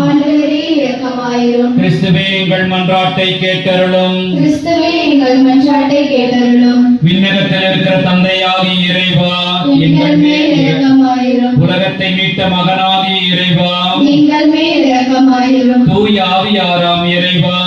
ஆண்டவரே இரக்கமாயிரும். கிறிஸ்துவே எங்கள் மன்றாட்டை கேட்டருளும். கிறிஸ்துவே எங்கள் மன்றாட்டை கேட்டருளும். விண்ணகத்தில் இருக்கிற தந்தையாகிய இறைவா எங்கள் மேல் இரக்கமாயிரும். உலகத்தை மீட்ட மகனாகிய இறைவா எங்கள் மேல் இரக்கமாயிரும். தூய ஆவியாராம் இறைவா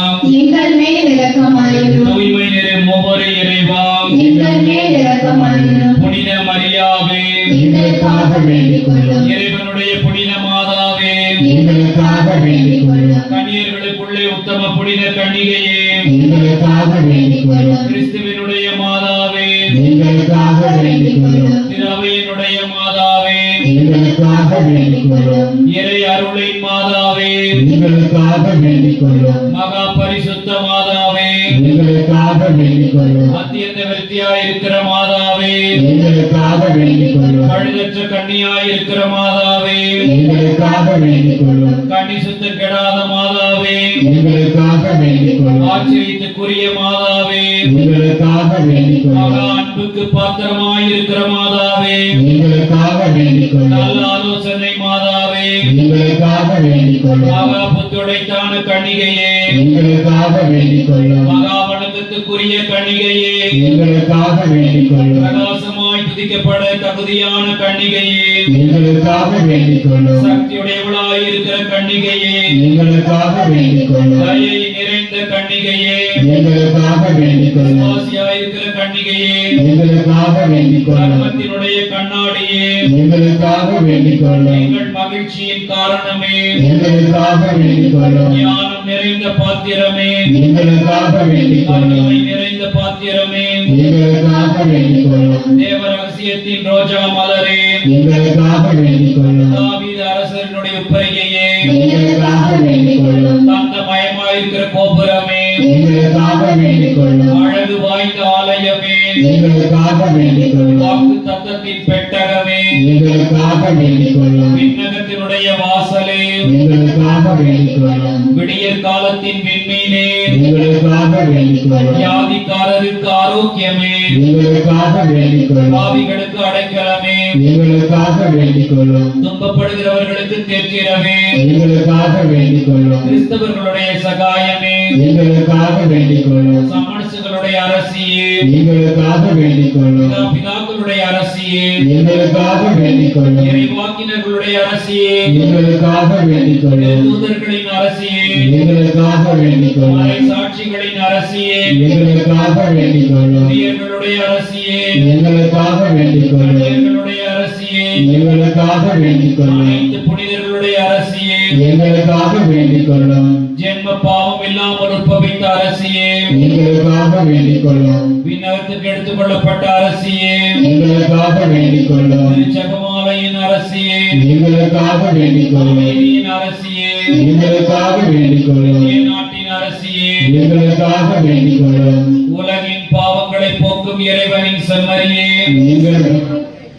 எங்கள் மேல் இரக்கமாயிரும். தூய்மை நிறை மூவரே இறைவா எங்கள் மேல் இரக்கமாயிரும். புனித மரியாவே எங்களுக்காக வேண்டிக் கொள்ளும். இறைவனுடைய புனித மாதாவே எங்களுக்காக வேண்டிக் கொள்ளும். கன்னியர்களுக்குள்ளே உத்தம புனித கன்னிகையே எங்களுக்காக வேண்டிக் கொள்ளும். கிறிஸ்துவினுடைய மாதாவே எங்களுக்காக வேண்டிக் கொள்ளும். திரவையினுடைய மாதாவே எங்களுக்காக வேண்டிக் கொள்ளும். இறை அருளின் மாதாவே எங்களுக்காக வேண்டிக் கொள்ளும். மகா பரிசுத்த மாதாவே எங்களுக்காக வேண்டிக் கொள்ளும். அத்தியந்த விருத்தியாயிருக்கிற மாதாவே எங்களுக்காக வேண்டிக் கொள்ளும். பழுதற்ற கன்னியாயிருக்கிற மாதாவே எங்களுக்காக வேண்டிக் கொள்ளும். கன்னி சுத்த கெடாத மாதாவே எங்களுக்காக வேண்டிக் கொள்ளும். ஆச்சரியத்துக்குரிய மாதாவே எங்களுக்காக வேண்டிக் கொள்ளும். மகா அன்புக்கு பாத்திரமாயிருக்கிற மாதாவே எங்களுக்காக வேண்டிக் கொள்ளும். நல்ல ஆலோசனை மாதாவே எங்களுக்காக வேண்டிக் கொள்ளும். மகா புத்துடைத்தான கன்னிகையே எங்களுக்காக வேண்டிக் கொள்ளும். மகா வணக்கத்துக்குரிய கன்னிகையே எங்களுக்காக வேண்டிக் கொள்ளும். பிரகாசமாய் துதிக்கப்பட தகுதியான கன்னிகையே எங்களுக்காக வேண்டிக் கொள்ளும். சக்தியுடையவளாயிருக்கிற கன்னிகையே எங்களுக்காக வேண்டிக் கொள்ளும். தயை நிறைந்த கன்னிகையே எங்களுக்காக வேண்டிக் கொள்ளும். சுவாசியாயிருக்கிற கன்னிகையே எங்களுக்காக வேண்டிக் கொள்ளும். தர்மத்தினுடைய கண்ணாடியே எங்களுக்காக வேண்டிக் கொள்ளும். எங்கள் மகிழ்ச்சியின் காரணமே எங்களுக்காக வேண்டிக் கொள்ளும். ஞானம் நிறைந்த பாத்திரமே எங்களுக்காக வேண்டிக் கொள்ளும். மகிமை நிறைந்த பாத்திரமே எங்களுக்காக வேண்டிக் கொள்ளும். தேவ ரகசியத்தின் ரோஜா மலரே எங்களுக்காக வேண்டிக் கொள்ளும். தாவீது அரசனுடைய உப்பரிகையே எங்களுக்காக வேண்டிக் கொள்ளும். தந்த மயமாயிருக்கிற கோபுரமே எங்களுக்காக வேண்டிக் கொள்ளும். அழகு வாய்ந்த ஆலயமே எங்களுக்காக வேண்டிக் கொள்ளும். வாக்கு தத்தத்தின் பெட்டகமே எங்களுக்காக வேண்டிக் கொள்ளும். விண்ணகத்தினுடைய வாசலே எங்களுக்காக வேண்டிக் கொள்ளும். விடியற் காலத்தின் விண்மீனே எங்களுக்காக வேண்டிக் கொள்ளும். வியாதிக்காரருக்கு ஆரோக்கியமே எங்களுக்காக வேண்டிக் கொள்ளும். பாவிகளுக்கு அடைக்கலமே எங்களுக்காக வேண்டிக் கொள்ளும். துன்பப்படுகிறவர்களுக்கு தேற்றிடமே எங்களுக்காக வேண்டிக் கொள்ளும். கிறிஸ்தவர்களுடைய சகாயமே எங்களுக்காக வேண்டிக் கொள்ளும். சமணசுகளுடைய அரசியே எங்களுக்காக வேண்டிக் கொள்ளும். பிதாக்களுடைய அரசியே எங்களுக்காக வேண்டிக் கொள்ளும். இறைவாக்கினர்களுடைய அரசியே எங்களுக்காக வேண்டிக் கொள்ளும். தூதர்களின் அரசியே எங்களுக்காக வேண்டிக் கொள்ளும். மறை சாட்சிகளின் அரசியே எங்களுக்காக வேண்டிக் கொள்ளும். புதியர்களுடைய அரசியே எங்களுக்காக வேண்டிக் கொள்ளும். புதியர்களுடைய அரசியே எங்களுக்காக வேண்டிக் கொள்ளும். அனைத்து புனிதர்களுடைய அரசியே எங்களுக்காக வேண்டிக் கொள்ளும். ஜென்ம பாவம் இல்லாமல் உற்பவித்த அரசியே எங்களுக்காக வேண்டிக் கொள்ளும். விண்ணகத்துக்கு எடுத்துக் கொள்ளப்பட்ட அரசியே எங்களுக்காக வேண்டிக் கொள்ளும். ஜெகமாலையின் அரசியே எங்களுக்காக வேண்டிக் கொள்ளும். அமைதியின் அரசியே எங்களுக்காக வேண்டிக் கொள்ளும். இந்திய நாட்டின் அரசியே எங்களுக்காக வேண்டிக் கொள்ளும். உலகின் பாவங்களை போக்கும் இறைவனின் செம்மறியே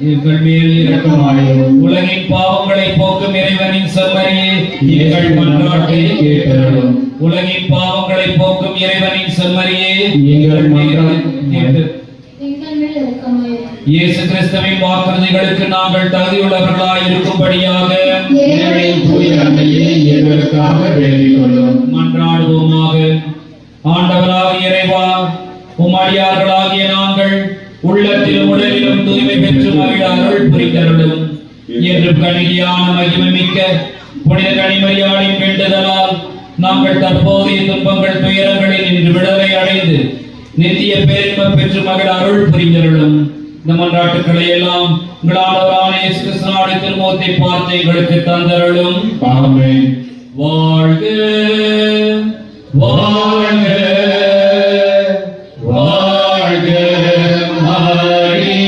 எங்கள் மேல் இரக்கமாயிரும். உலகின் பாவங்களை போக்கும் இறைவனின் செம்மறியே எங்கள் மன்றாட்டை கேட்டருளும். உலகின் பாவங்களை போக்கும் இறைவனின் செம்மறியே எங்கள் மன்றாட்டை எங்கள் மேல் இரக்கமாயிரும். இயேசு கிறிஸ்துவின் வாக்குறுதிகளுக்கு நாங்கள் தகுதியுள்ளவர்களாய் இருக்கும்படியாக இறைவனின் தூய அன்னையே எங்களுக்காக வேண்டிக் கொள்ளும். மன்றாடுவோமாக. ஆண்டவராக இறைவா, உம் அடியார்களாகிய நாங்கள் உள்ளத்திலும் உடலிலும் தூய்மை பெற்று மகிழ அருள் புரிந்தருளும். என்று கணிகையான மகிமை மிக்க புனித கனிமரியாளின் வேண்டுதலால் நாங்கள் தற்போதைய துன்பங்கள் துயரங்களில் இன்று விடுதலை அடைந்து நித்திய பேரின்பம் பெற்று மகிழ அருள் புரிந்தருளும். இந்த மன்றாட்டுக்களை எல்லாம் உங்கள் ஆண்டவரான இயேசு கிறிஸ்துவின் திருமுகத்தை பார்த்து எங்களுக்கு தந்தருளும். ஆமென். வாழ்க வாழ்க வாழ்க மரியே,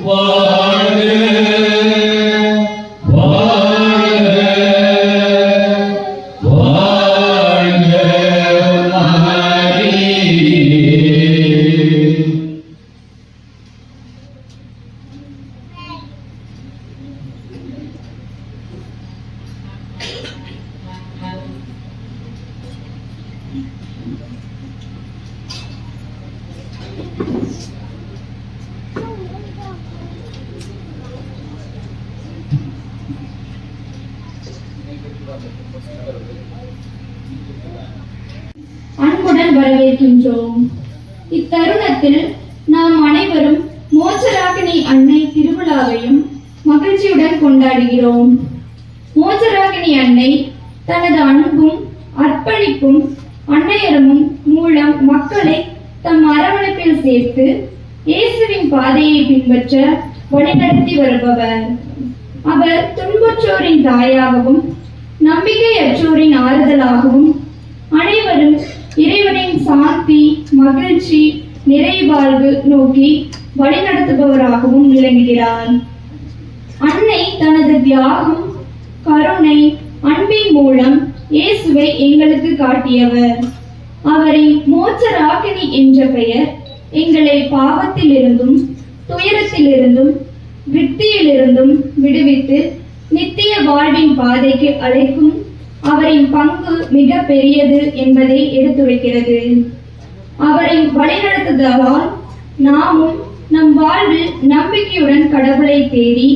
வாழ்க வாழ்க வாழ்க மரியே. அன்புடன் வரவேற்கின்றோம். இத்தருணத்தில் நாம் அனைவரும் மோட்சராகினி அன்னை திருவிழாவையும் மகிழ்ச்சியுடன் கொண்டாடுகிறோம். மோட்சராகினி அன்னை தனது அன்பும் அர்ப்பணிப்பும் அன்னையரமும் மூலம் மக்களை தம் அரவணைப்பில் சேர்த்து இயேசுவின் பாதையை பின்பற்ற வழிநடத்தி வருபவர். அவர் துன்புற்றோரின் தாயாகவும் நம்பிக்கையற்றோரின் ஆறுதலாகவும் அனைவரும் இறைவனின் சாந்தி, மகிழ்ச்சி, நிறைவாழ்வு நோக்கி வழிநடத்துபவராகவும் விளங்குகிறார். அன்னை தனது தியாகம், கருணை, அன்பின் மூலம் இயேசுவை எங்களுக்கு காட்டியவர். அவரின் மோட்சராகினி என்ற பெயர் எங்களை பாவத்திலிருந்தும் துயரத்திலிருந்தும் விருத்தியிலிருந்தும் விடுவித்து நித்திய வாழ்வின் பாதைக்கு அழைக்கும் அவரின் பங்கு மிக பெரியது என்பதை எடுத்துரைக்கிறது. அவரின் வழிநடத்துதலால் நாமும் நம் வாழ்வில் நம்பிக்கையுடன் கடவுளை தேடி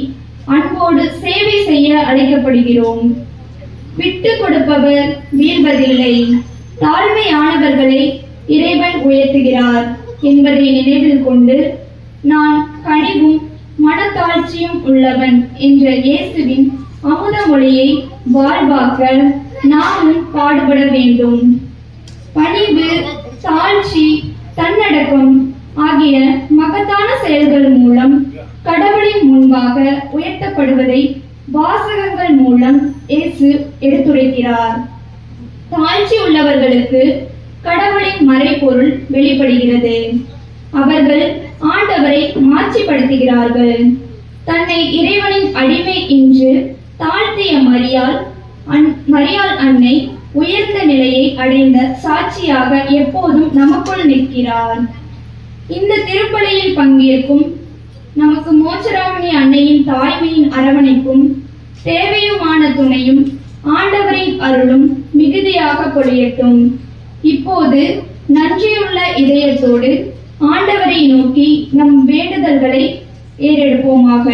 அன்போடு சேவை செய்ய அழைக்கப்படுகிறோம். விட்டு கொடுப்பவர் வீழ்வதில்லை, தாழ்மையானவர்களை இறைவன் உயர்த்துகிறார் என்பதை நினைவில் கொண்டு நான் கனிவும் மனத்தாழ்ச்சியும் உள்ளவன் என்ற இயேசுவின் அமுத மொழியை வாழ்வாக்க நாமும் பாடுபட வேண்டும். பணிவு, தாழ்ச்சி, தன்னடக்கம் ஆகிய மகத்தான செயல்கள் மூலம் கடவுளின் முன்பாக உயர்த்தப்படுவதை வாசகங்கள் மூலம் இயேசு எடுத்துரைக்கிறார். தாழ்ச்சி உள்ளவர்களுக்கு கடவுளின் மறைபொருள் வெளிப்படுகிறது. அவர்கள் ஆண்டவரை மாட்சிப்படுத்துகிறார்கள். தன்னை இறைவனின் அடிமை என்று தாழ்த்திய மரியாள் அன்னை உயர்ந்த நிலையை அடைந்த சாட்சியாக எப்போதும் நமக்குள் நிற்கிறார். இந்த திருப்பலியில் பங்கேற்கும் நமக்கு மோட்சராகினி அன்னையின் தாய்மையின் அரவணைப்பும் தேவையுமான துணையும் ஆண்டவரின் அருளும் மிகுதியாக பொழியட்டும். இப்போது நன்றியுள்ள இதயத்தோடு ஆண்டவரை நோக்கி நம் வேண்டுதல்களை ஏறெடுப்போமாக.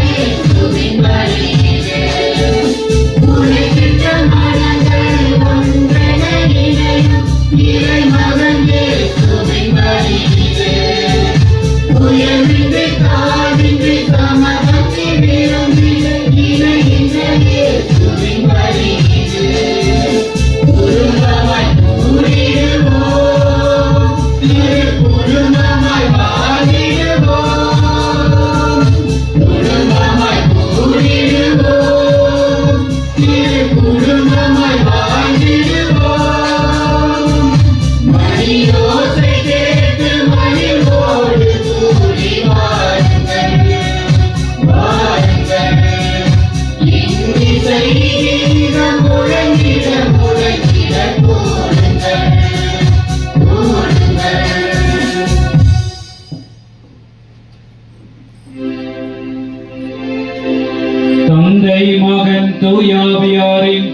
Thank you.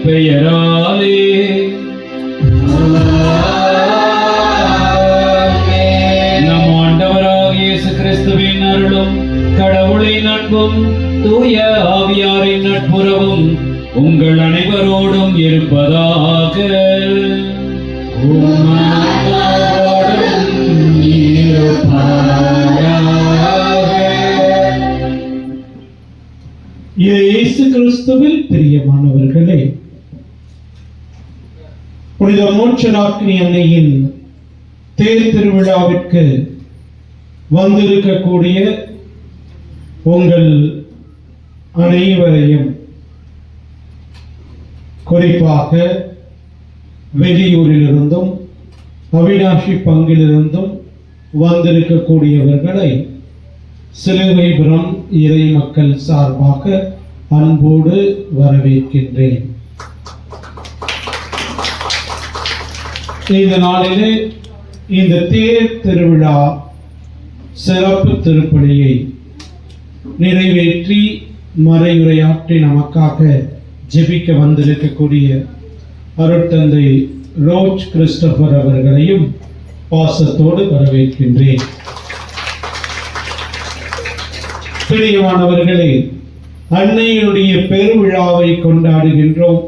பெயராலே. நம் ஆண்டவராகிய இயேசு கிறிஸ்துவின் அருளும் கடவுளின் அன்பும் தூய ஆவியாரின் நட்புறவும் உங்கள் அனைவரோடும் இருப்பதாக. இயேசு கிறிஸ்துவில் பிரியமானவர்களே, புனித மோட்சராக்கினி அன்னையின் தேர் திருவிழாவிற்கு வந்திருக்கக்கூடிய உங்கள் அனைவரையும், குறிப்பாக வெளியூரிலிருந்தும் அவிநாசி பங்கிலிருந்தும் வந்திருக்கக்கூடியவர்களை சிலுவைபுரம் இறை மக்கள் சார்பாக அன்போடு வரவேற்கின்றேன். இந்த நாளிலே இந்த தேர் திருவிழா சிறப்பு திருப்பலியை நிறைவேற்றி மறையுரையாற்றி நமக்காக ஜெபிக்க வந்திருக்கக்கூடிய அருட்தந்தை ரோச் கிறிஸ்டோபர் அவர்களையும் பாசத்தோடு வரவேற்கின்றேன். பிரியமானவர்களே, அன்னையினுடைய பெருவிழாவை கொண்டாடுகின்றோம்.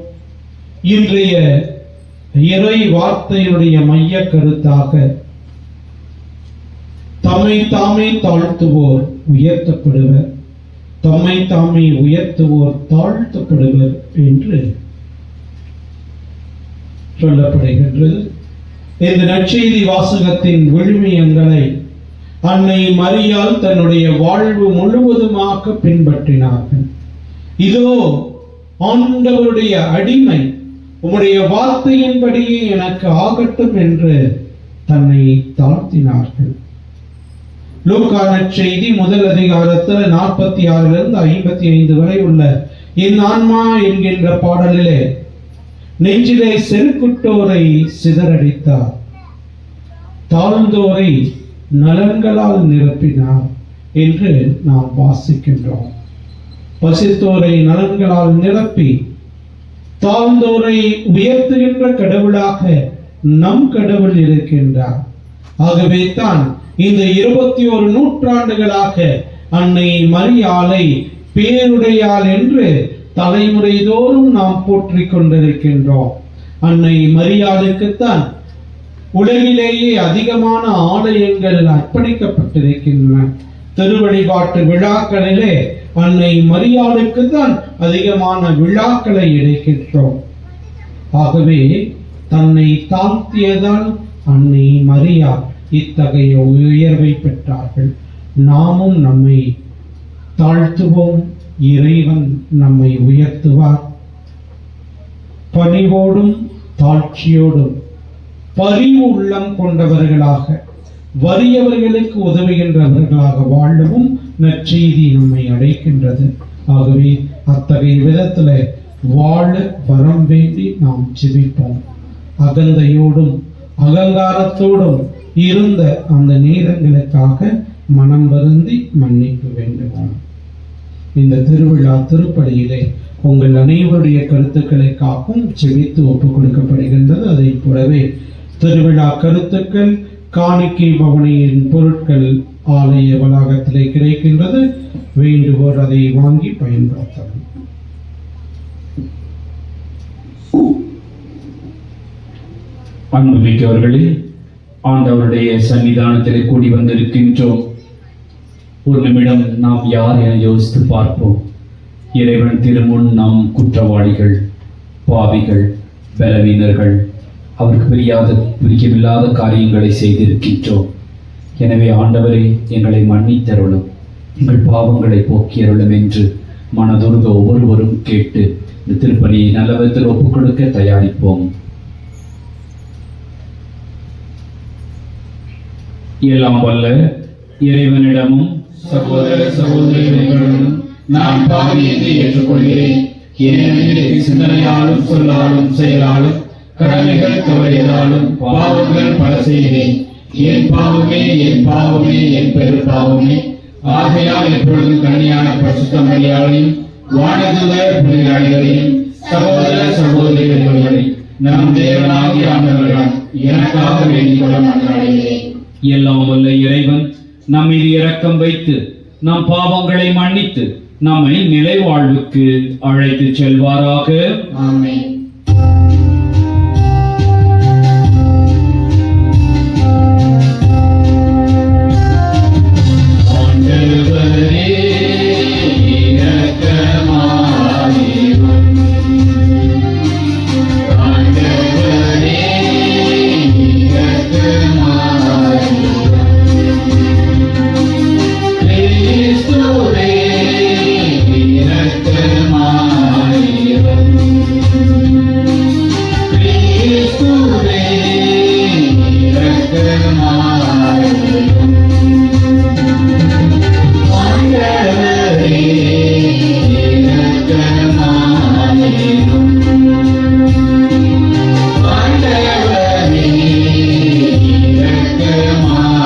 இன்றைய இறை வார்த்தையினுடைய மைய கருத்தாக தம்மை தாமே தாழ்த்துவோர் உயர்த்தப்படுவர், தம்மை தாமே உயர்த்துவோர் தாழ்த்தப்படுவர் என்று சொல்லப்படுகின்றது. இந்த நற்செய்தி வாசகத்தின் விழுமியங்களை அன்னை மரியாள் தன்னுடைய வாழ்வு முழுவதுமாக பின்பற்றினார்கள். இதோ ஆண்டவருடைய அடிமை, உம்முடைய வார்த்தையின்படியே எனக்கு ஆகட்டும் என்று தன்னை தாழ்த்தினார்கள். லூக்கா நற்செய்தி முதல் அதிகாரத்தில் 46 55 வரை உள்ள என் ஆன்மா என்கின்ற பாடலிலே நெஞ்சிலே செருக்குட்டோரை சிதறடித்தார், தாழ்ந்தோரை நலன்களால் நிரப்பினார் என்று நாம் வாசிக்கின்றோம். பசித்தோரை நலன்களால் நிரப்பி தாழ்ந்தோரை உயர்த்துகின்ற கடவுளாக நம் கடவுள் இருக்கின்றார். ஆகவே தான் இந்த 21 நூற்றாண்டுகளாக அன்னை மரியாளை பேருடையாள் என்று தலைமுறை தோறும் நாம் போற்றிக் கொண்டிருக்கின்றோம். அன்னை மரியாளுக்குத்தான் உலகிலேயே அதிகமான ஆலயங்கள் அர்ப்பணிக்கப்பட்டிருக்கின்றன. திருவழிபாட்டு விழாக்களிலே அன்னை மரியாளுக்கு தான் அதிகமான விழாக்களை எடுக்கின்றோம். ஆகவே தன்னை தாழ்த்தியதால் அன்னை மரியாள் இத்தகைய உயர்வை பெற்றார்கள். நாமும் நம்மை தாழ்த்துவோம், இறைவன் நம்மை உயர்த்துவார். பணிவோடும் தாழ்ச்சியோடும் பரிவு உள்ளம் கொண்டவர்களாக, வறியவர்களுக்கு உதவுகின்றவர்களாக வாழவும் நற்செய்தி நம்மை அழைக்கின்றது. ஆகவே அத்தகைய விதத்தில் வாழ வரம் வேண்டி நாம் ஜெபிப்போம். அகந்தையோடும் அகங்காரத்தோடும் இருந்த அந்த நேரங்களுக்காக மனம் வருந்தி மன்னிப்பு வேண்டுவோம். இந்த திருவிழா திருப்பலியிலே உங்கள் அனைவருடைய கருத்துக்களுக்காகவும் ஜெபித்து ஒப்புக் கொடுக்கப்படுகின்றது. அதை போலவே திருவிழா கருத்துக்கள் காணிக்கை பவனியின் பொருட்கள் ஆலய வளாகத்திலே கிடைக்கின்றது. வேண்டுவோர் அதை வாங்கி பயன்படுத்தலாம். அன்புமிக்கவர்களே, ஆண்டவருடைய சன்னிதானத்திலே கூடி வந்திருக்கின்றோம். ஒரு நிமிடம் நாம் யார் என யோசித்து பார்ப்போம். இறைவன் திருமுன் நாம் குற்றவாளிகள், பாவிகள், பலவீனர்கள், அவருக்கு பிரிக்கமில்லாத காரியங்களை செய்திருக்கின்றோம். எனவே ஆண்டவரே, எங்களை மன்னித்தருளும், எங்கள் பாவங்களை போக்கியருளும் என்று மனதுருக ஒவ்வொருவரும் கேட்டு இந்த திருப்பலியை நல்ல விதத்தில் ஒப்புக் கொடுக்க தயாரிப்போம். எல்லாம் வல்ல இறைவனிடமும் சகோதர சகோதரிகளிடமும் நான் பாவி என்று ஏற்றுக்கொள்கிறேன். ஏனெனில் சிந்தனையாலும் சொல்லாலும் செயலாலும் கடமைகள் தவறியதாலும் பாவங்கள் பல செய்தேன். என் பாவமே என் பாவமே என் பெரு பாவமே. ஆகையால் எப்பொழுதும் கன்னியான பரிசுத்த மரியாதையும் வானதூதர் புனிதர்களையும் சகோதர சகோதரிகளை நம் தேவனாகிய ஆண்டவரிடம் எனக்காக வேண்டிக் கொள்ள மன்றாடுகிறேன். எல்லாம் வல்ல இறைவன் நம் மீது இரக்கம் வைத்து நம் பாவங்களை மன்னித்து நம்மை நிலை வாழ்வுக்கு அழைத்து செல்வாராக. ஆமென். ஆண்டவரே இரக்கமாயிரும். ஆண்டவரே இரக்கமாயிரும். கிறிஸ்துவே இரக்கமாயிரும். கிறிஸ்துவே இரக்கமாயிரும். ஆண்டவரே இரக்கமாயிரும். ஆண்டவரே இரக்கமாயிரும்.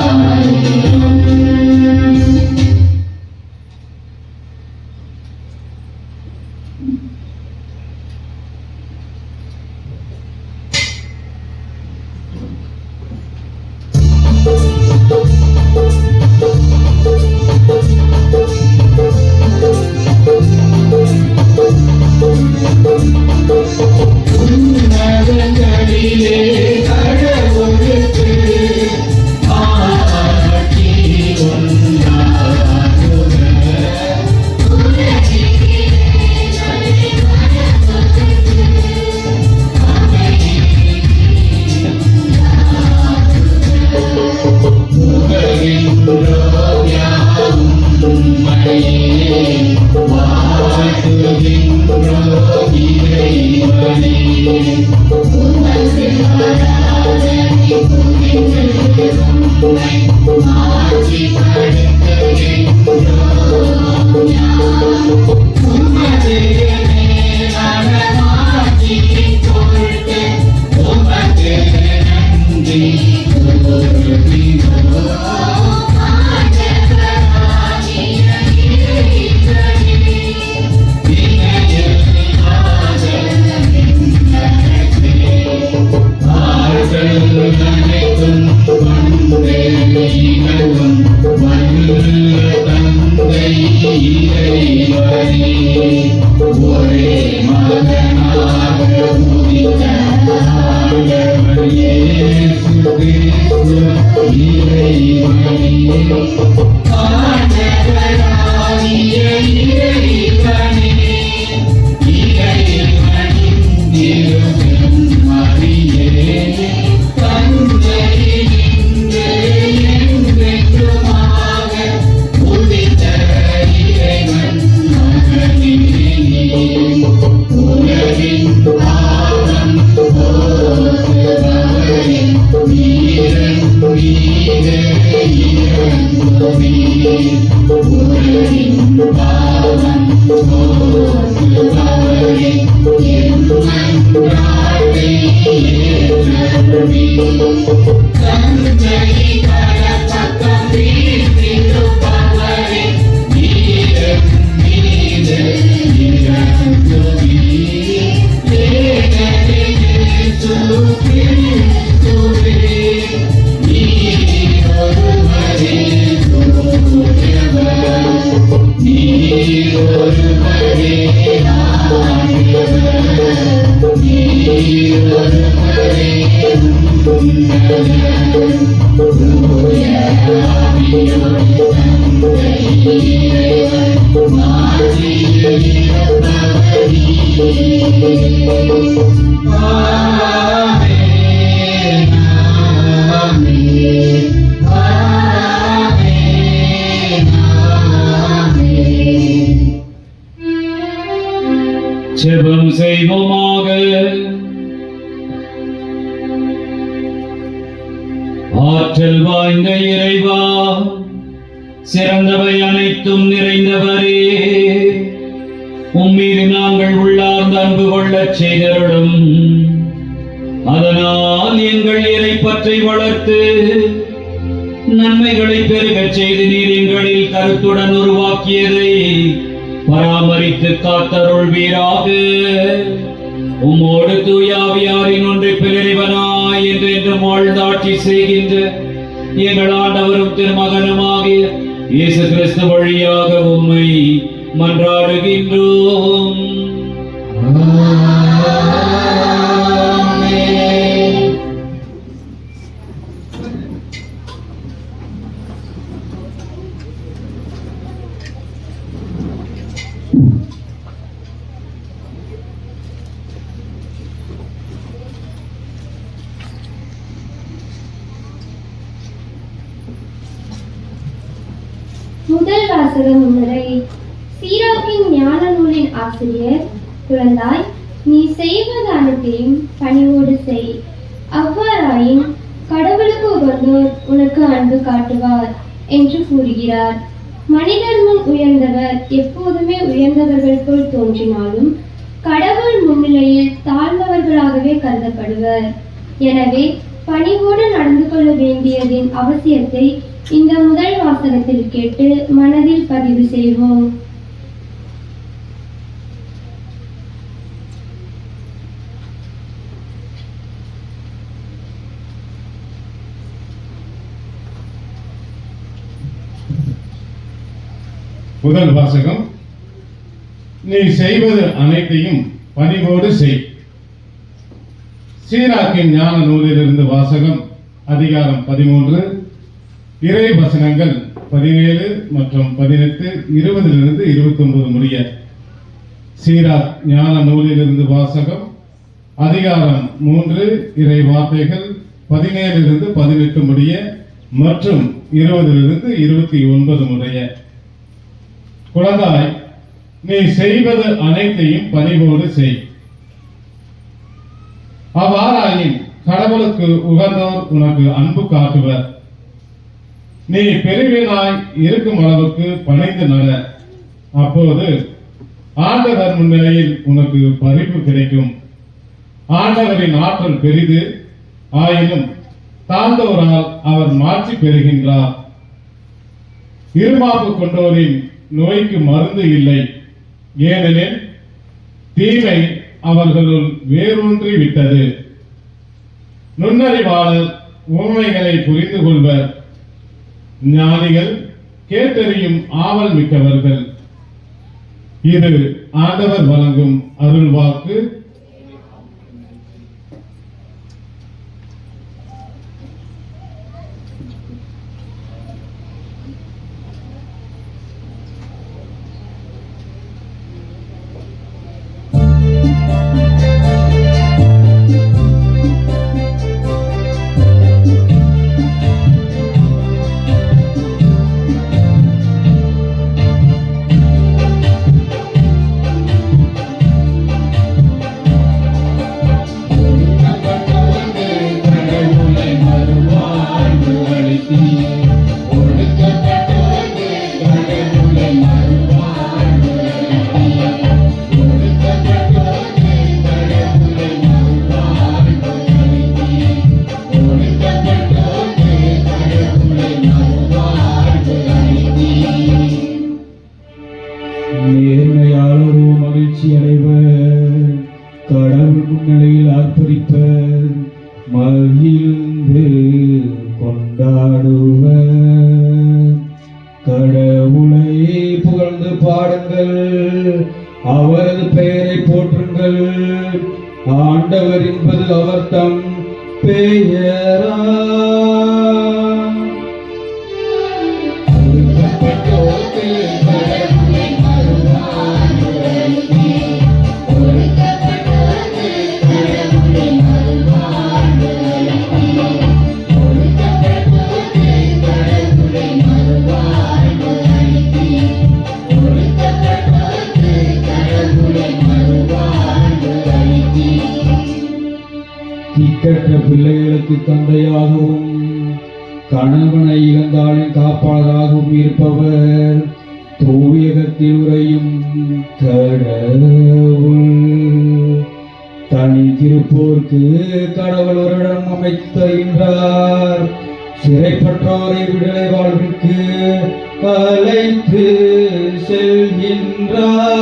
உன்னதங்களிலே கடவுளுக்கு ஆட்சி உண்டாகுக. உலகின்றோம் யாவும் உம்மையே வாழ்த்துகின்றோம் இறைவனே. உமது மேலான ஆட்சியின் பொருட்டு உமக்கு நன்றி கூறுகிறோம். ஒரே மகனாக உதித்த ஆண்டவர் இயேசு கிறிஸ்து இறைவனே. ஆண்டவராகிய இறைவனே, இறைவனின் திருமறியே, தந்தையினின்று என்றென்றுமாக உதித்த இறைவன் மகனே, உலகின் பாவம் போக்குபவரே, நீரன் மீது இறங்குவீர். உலகின் பாவம் போக்குபவரே, என் மன்றாட்டை ஏற்றருளீர். தந்தை பலப்பக்கம் வீற்றிருப்பவரே, நீரன் மீது இறங்குவீர். ஏகனே இயேசு கிறிஸ்துவே, நீர் ஒருவரே தூயவர். நீர் ஒருவரே ஆண்டவர். நீர் ஒருவரே உன்னதர். தூய ஆவியோடு தந்தை இறைவன் மாட்சியில் இருப்பவர் நீரே. ஆமென். ஆமென். ஆமென். ஆமென். ஜெபம் செய்வோமாக. ஆற்றல் வாய்ந்த இறைவா, சிறந்தவை அனைத்தும் நிறைந்தவரே, உம்மீது நாங்கள் உள்ளார்ந்த அன்பு கொள்ளச் செய்தருளும். அதனால் எங்கள் இறைப்பற்றை வளர்த்து நன்மைகளை பெருகச் செய்து நீர் எங்களில் கருத்துடன் உருவாக்கியதை பராமரித்து காத்தருள்வீராக. உம்மோடு தூயாவியாரின் ஒன்றிப்பில் இறைவனாய் என்றென்றும் வாழ்ந்தாட்சி செய்கின்ற எங்கள் ஆண்டவரும் திருமகனுமாகிய இயேசு கிறிஸ்து வழியாக உம்மை மன்றாடுகின்றோம். முதல் வாசகம் முன்னுரை. சீராக்கின் ஞான நூலின் ஆசிரியர், குழந்தாய், நீ செய்வது அனைத்தையும் பணிவோடு செய். அவ்வாறாயின் கடவுளுக்கு உகந்தோர் உனக்கு அன்பு காட்டுவார் என்று கூறுகிறார். மனிதர் முன் உயர்ந்தவர் எப்போதுமே உயர்ந்தவர்கள் போல் தோன்றினாலும் கடவுள் முன்னிலையில் தாழ்ந்தவர்களாகவே கருதப்படுவர். எனவே பணிவோடு நடந்து கொள்ள வேண்டியதின் அவசியத்தை இந்த முதல் வாசகத்தில் கேட்டு மனதில் பதிவு செய்வோம். முதல் வாசகம். நீ செய்வது அனைத்தையும் பணிவோடு செய். சீராக்கின் ஞான நூலிலிருந்து வாசகம். அதிகாரம் 13, இறை வசனங்கள் 17 மற்றும் 18, 20 29 முடிய. சீராக் ஞான நூலிலிருந்து வாசகம். அதிகாரம் 3, இறை வார்த்தைகள் 17 18 முடிய மற்றும் 20 29 முடிய. குழந்தாய், நீ செய்வது அனைத்தையும் பணிவோடு செய். அவ்வாறாயின் கடவுளுக்கு உகந்தோர் உனக்கு அன்பு காட்டுவர். நீ பெருவினாய் இருக்கும் அளவுக்கு பணிந்து நட. அப்போது ஆண்டவர் முன்னிலையில் உனக்கு பரிவு கிடைக்கும். ஆண்டவரின் ஆற்றல் பெரிது, ஆயினும் தாழ்ந்தோரால் அவர் மாட்சி பெறுகின்றார். இருமாப்பு கொண்டோரின் நோய்க்கு மருந்து இல்லை, ஏனெனில் தீமை அவர்களுள் வேரூன்றி விட்டது. நுண்ணறிவாளர் உண்மைகளை புரிந்து கொள்வர். ஞானிகள் கேட்டறியும் ஆவல் மிக்கவர்கள். இது ஆண்டவர் வழங்கும் அருள்வாக்கு. அவரது பெயரை போற்றுங்கள். ஆண்டவர் என்பது அவர் தம் பெயரா. திக்கற்ற பிள்ளைகளுக்கு தந்தையாகவும் கணவனை இழந்தாளின் காப்பாளராகவும் இருப்பவர் தூயகத்தில் உரையும் கடவுள். தனி திருப்போர்க்கு கடவுள் ஒரு இடம் அமைத்தருகின்றார். சிறைப்பற்றோரை விடுதலை வாழ்விற்கு அழைத்து செல்கின்றார்.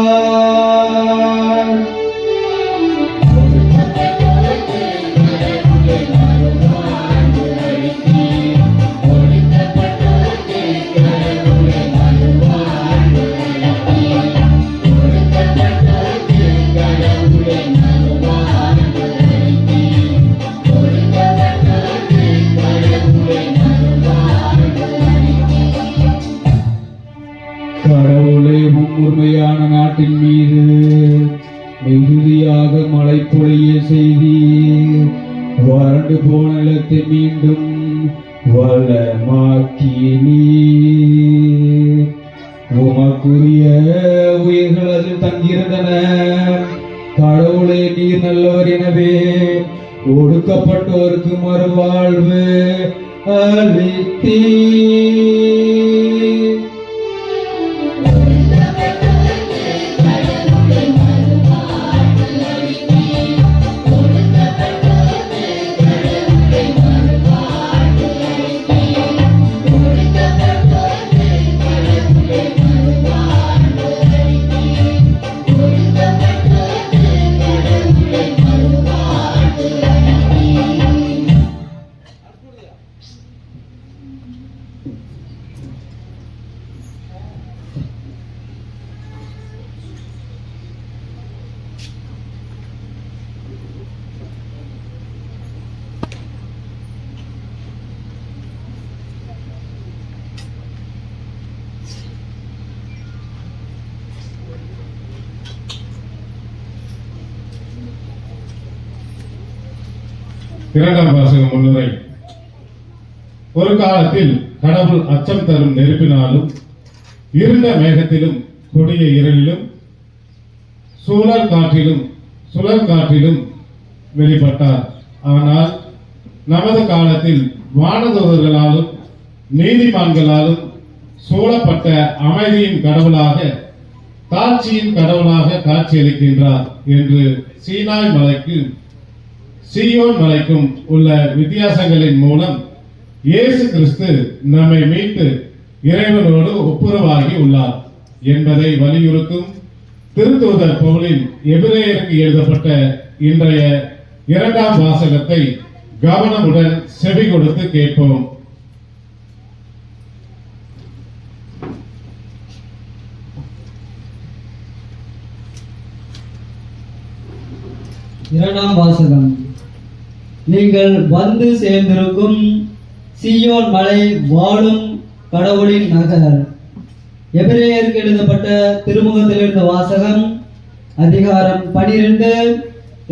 நாட்டின் மீது மிகுதியாக மழை பொழிய செய்தி வறண்டு போன நிலத்தை மீண்டும் வளமாக்கி நீர் உமக்குரிய உயிர்கள் அதில் தங்கியிருந்தன. கடவுளே, நீர் நல்லவர், எனவே ஒடுக்கப்பட்டோருக்கு மறுவாழ்வு அளித்தீர். இரண்டாம் வாசகம் முன்னுரை. ஒரு காலத்தில் கடவுள் அச்சம் தரும் நெருப்பினாலும் இருண்ட மேகத்திலும் கொடிய இருளிலும் சுழல் காற்றிலும் வெளிப்பட்டார். ஆனால் நமது காலத்தில் வானதூதர்களாலும் நீதிமான்களாலும் சூழப்பட்ட அமைதியின் கடவுளாக, தாட்சியின் கடவுளாக காட்சியளிக்கின்றார் என்று சீனாய் மலைக்கு சீயோன் மலைக்கும் உள்ள வித்தியாசங்களின் மூலம் இயேசு கிறிஸ்து நம்மை மீட்டு இறைவனோடு ஒப்புரவாகி உள்ளார் என்பதை வலியுறுத்தும் திருத்தூதர் பவுலின் எபிரேயருக்கு எழுதப்பட்ட இன்றைய இரண்டாம் வாசகத்தை கவனமுடன் செவி கொடுத்து கேட்போம். இரண்டாம் வாசகம். நீங்கள் வந்து சேர்ந்திருக்கும் சீயோன் மலை வாழும் கடவுளின் நகர். எபிரேயருக்கு எழுதப்பட்ட திருமுகத்திலிருந்த வாசகம், அதிகாரம் 12,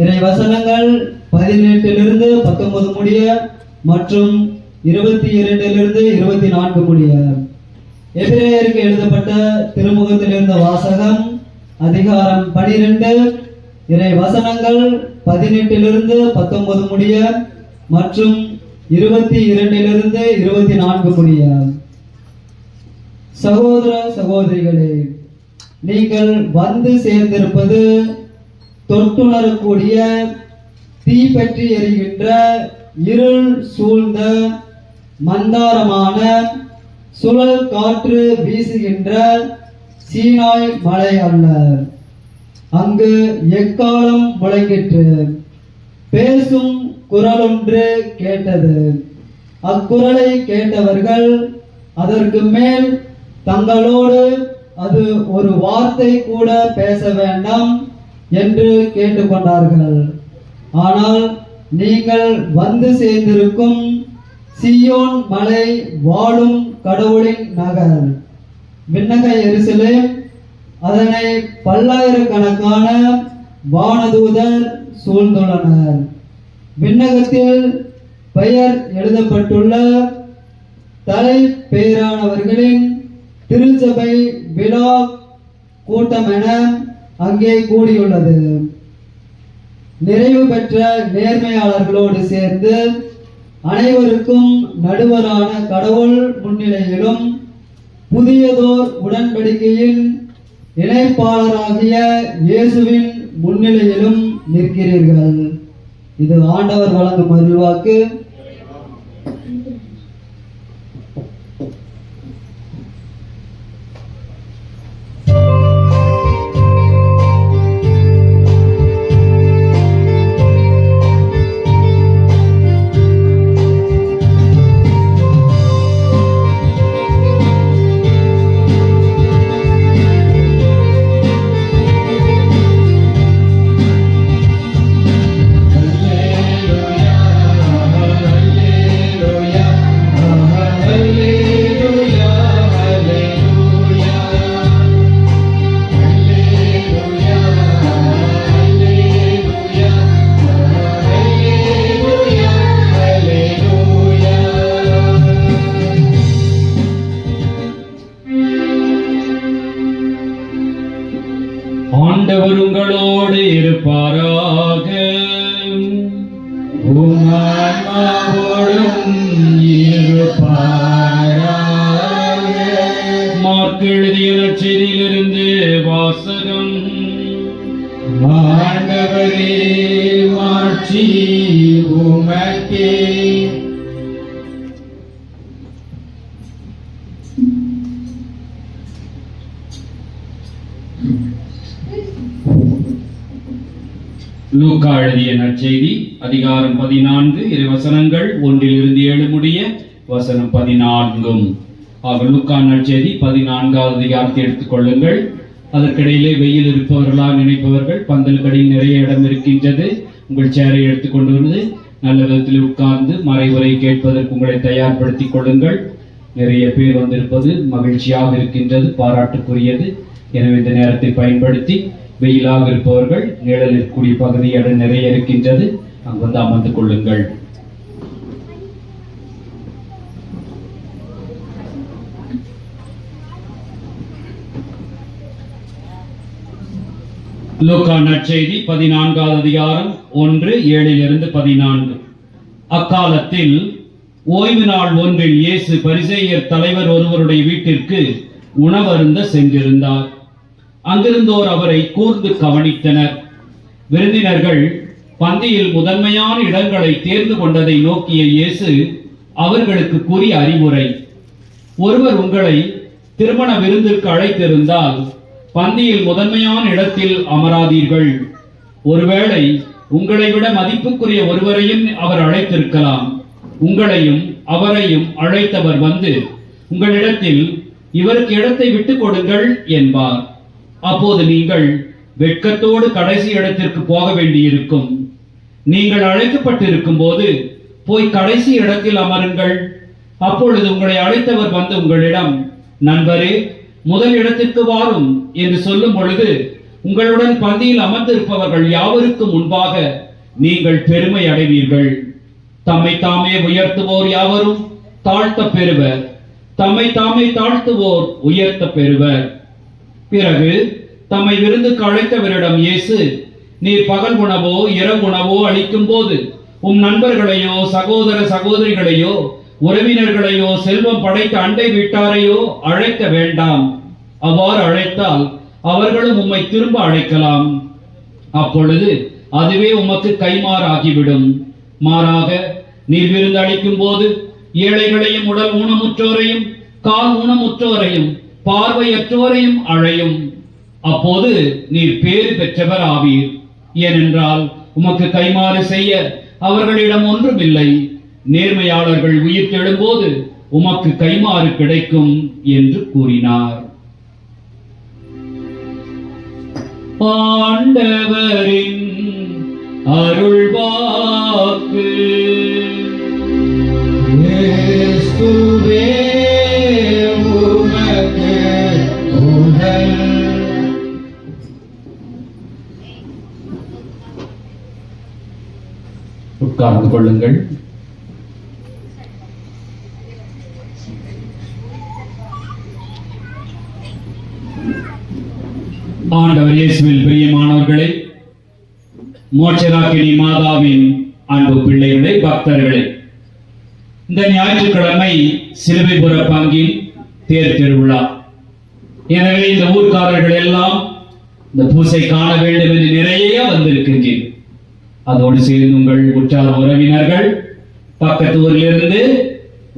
இறை வசனங்கள் 18 19 முடிய மற்றும் 22 24 முடிய. எபிரேயருக்கு எழுதப்பட்ட திருமுகத்திலிருந்த வாசகம், அதிகாரம் 12, இறை வசனங்கள் 18 19 முடிய மற்றும் 22 24 முடிய. சகோதர சகோதரிகளே, நீங்கள் வந்து சேர்ந்திருப்பது தொட்டுணரக்கூடிய தீ பற்றி எரிகின்ற இருள் சூழ்ந்த மந்தாரமான சுழல் காற்று வீசுகின்ற சீனாய் மலை அல்ல. அங்கு எக்காலம் முழங்கிற்று. பேசும் குரலொன்று கேட்டது. அக்குரலை கேட்டவர்கள் அதற்கு மேல் தங்களோடு அது ஒரு வார்த்தை கூட பேச வேண்டாம் என்று கேட்டுக்கொண்டார்கள். ஆனால் நீங்கள் வந்து சேர்ந்திருக்கும் சீயோன் மலை வாழும் கடவுளின் நகர், விண்ணக எருசலேம், அதனை பல்லாயிரக்கணக்கான வானதூதர் சூழ்ந்துள்ளனர். விண்ணகத்தில் பெயர் எழுதப்பட்டுள்ள தலை பேரானவர்களின் திருச்சபை விழா கூட்டமென அங்கே கூடியுள்ளது. நிறைவு பெற்ற நேர்மையாளர்களோடு சேர்ந்து அனைவருக்கும் நடுவரான கடவுள் முன்னிலையிலும் புதியதோர் உடன்படிக்கையின் இணைப்பாளராகிய இயேசுவின் முன்னிலையிலும் நிற்கிறீர்கள். இது ஆண்டவர் வழங்கும் அருள்வாக்கு. Alleluia, ஆண்டவர் உங்களோடு இருப்பாராக. உம்மாவோடும் இருப்பாராக. மார்க்கு எழுதிய நற்செய்தியிலிருந்து வாசகம். ஆண்டவரே மாட்சி உமக்கே. லூக்கா எழுதிய நற்செய்தி அதிகாரம் 14 இறைவசனங்கள் 1-7 முடிய வசனம் 14. ஆக லூக்கா நற்செய்தி 14வது அதிகாரத்தை எடுத்துக் கொள்ளுங்கள். அதற்கிடையிலே வெயில் இருப்பவர்களாக நினைப்பவர்கள் பந்தல்கடியில் நிறைய இடம் இருக்கின்றது. உங்கள் சேரை எடுத்துக்கொண்டு வந்து நல்ல விதத்தில் உட்கார்ந்து மறைவுரை கேட்பதற்கு உங்களை தயார்படுத்திக் கொள்ளுங்கள். நிறைய பேர் வந்திருப்பது மகிழ்ச்சியாக இருக்கின்றது, பாராட்டுக்குரியது. எனவே இந்த நேரத்தை பயன்படுத்தி வெயிலாக இருப்பவர்கள் நிழல் இருக்கக்கூடிய பகுதி இடம் நிறைய இருக்கின்றது, அங்கு வந்து அமர்ந்து கொள்ளுங்கள். லூக்கா நற்செய்தி 14வது அதிகாரம் 1:7-14. அக்காலத்தில் ஓய்வு நாள் ஒன்றில் இயேசு பரிசேயர் தலைவர் ஒருவருடைய வீட்டிற்கு உணவருந்த சென்றிருந்தார். அங்கிருந்தோர் அவரை கூர்ந்து கவனித்தனர். விருந்தினர்கள் பந்தியில் முதன்மையான இடங்களை தேர்ந்து கொண்டதை நோக்கிய இயேசு அவர்களுக்கு கூறிய அறிவுரை: ஒருவர் உங்களை திருமண விருந்திற்கு அழைத்திருந்தால் பந்தியில் முதன்மையான இடத்தில் அமராதீர்கள். ஒருவேளை உங்களை விட மதிப்புக்குரிய ஒருவரையும் அவர் அழைத்திருக்கலாம். உங்களையும் அவரையும் அழைத்தவர் வந்து உங்களிடத்தில் இவருக்கு இடத்தை விட்டுக் கொடுங்கள் என்பார். அப்போது நீங்கள் வெட்கத்தோடு கடைசி இடத்திற்கு போக வேண்டியிருக்கும். நீங்கள் அழைக்கப்பட்டிருக்கும் போது போய் கடைசி இடத்தில் அமருங்கள். அப்பொழுது உங்களை அழைத்தவர் வந்து உங்களிடம், நண்பரே, முதல் இடத்திற்கு வாரும் என்று சொல்லும் பொழுது உங்களுடன் பந்தியில் அமர்ந்திருப்பவர்கள் யாவருக்கும் முன்பாக நீங்கள் பெருமை அடைவீர்கள். தம்மை தாமே உயர்த்துவோர் யாவரும் தாழ்த்த பெறுவர், தம்மை தாமே தாழ்த்துவோர் உயர்த்த பெறுவர். பிறகு தம்மை விருந்துக்கு அழைத்தவரிடம் இயேசு, நீர் பகல் உணவோ இரவு உணவோ அளிக்கும் போது உம் நண்பர்களையோ சகோதர சகோதரிகளையோ உறவினர்களையோ செல்வம் படைத்த அண்டை வீட்டாரையோ அழைக்க வேண்டாம். அவ்வாறு அழைத்தால் அவர்களும் உம்மை திரும்ப அழைக்கலாம். அப்பொழுது அதுவே உமக்கு கைமாறாகிவிடும். மாறாக நீர் விருந்து அளிக்கும் போது ஏழைகளையும் உடல் ஊனமுற்றோரையும் கால் ஊனமுற்றோரையும் பார்வையற்றோரையும் அழையும். அப்போது நீர் பேறு பெற்றவர் ஆவீர். ஏனென்றால் உமக்கு கைமாறு செய்ய அவர்களிடம் ஒன்றுமில்லை. நேர்மையாளர்கள் உயிர் தெழும்போது உமக்கு கைமாறு கிடைக்கும் என்று கூறினார். ஆண்டவரின் அருள்வாக்கு. இயேசுவே உமக்கு புகழ். உட்கார்ந்து கொள்ளுங்கள். ஆண்டவர் இயேசுவில் பிரியமானவர்களே, மோட்சராக்கினி மாதாவின் அன்பு பிள்ளைகளே, பக்தர்களே, இந்த ஞாயிற்றுக்கிழமை சிலுவைபுர பங்கின் தேர் திருவிழா. எனவே இந்த ஊர்க்காரர்கள் எல்லாம் இந்த பூசை காண வேண்டும் என்று நிறைய வந்திருக்கின்றீர்கள். அதோடு சேர்ந்து உங்கள் உற்றார் உறவினர்கள் பக்கத்து ஊரிலிருந்து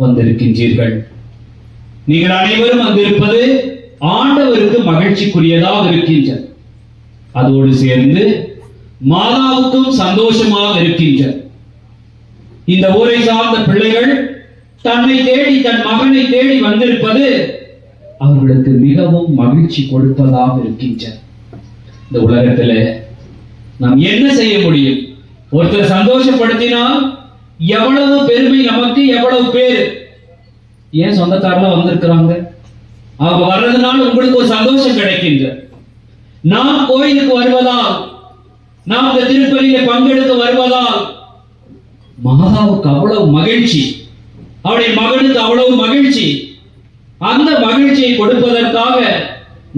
வந்திருக்கின்றீர்கள். நீங்கள் அனைவரும் வந்திருப்பது ஆண்டவருக்கு மகிழ்ச்சிக்குரியதாக இருக்கின்றது. அதோடு சேர்ந்து மாதாவுக்கும் சந்தோஷமாக இருக்கின்றது. இந்த ஊரை சார்ந்த பிள்ளைகள் தன்னை தேடி தன் மகனை தேடி வந்திருப்பது அவர்களுக்கு மிகவும் மகிழ்ச்சி கொடுப்பதாக இருக்கின்றது. இந்த உலகத்தில் நாம் என்ன செய்ய முடியும்? ஒருத்தர் சந்தோஷப்படுத்தினால் எவ்வளவு பெருமை நமக்கு, எவ்வளவு பேர். ஏன் சொந்தக்காரலாம் வந்திருக்கிறாங்க, அவங்க வர்றதுனால உங்களுக்கு ஒரு சந்தோஷம் கிடைக்கின்றது. நாம் கோயிலுக்கு வருவதால், நாம் இந்த திருப்பலியில பங்கெடுக்க வருவதால் மாதாவுக்கு அவ்வளவு மகிழ்ச்சி, அவருடைய மகனுக்கு அவ்வளவு மகிழ்ச்சி. அந்த மகிழ்ச்சியை கொடுப்பதற்காக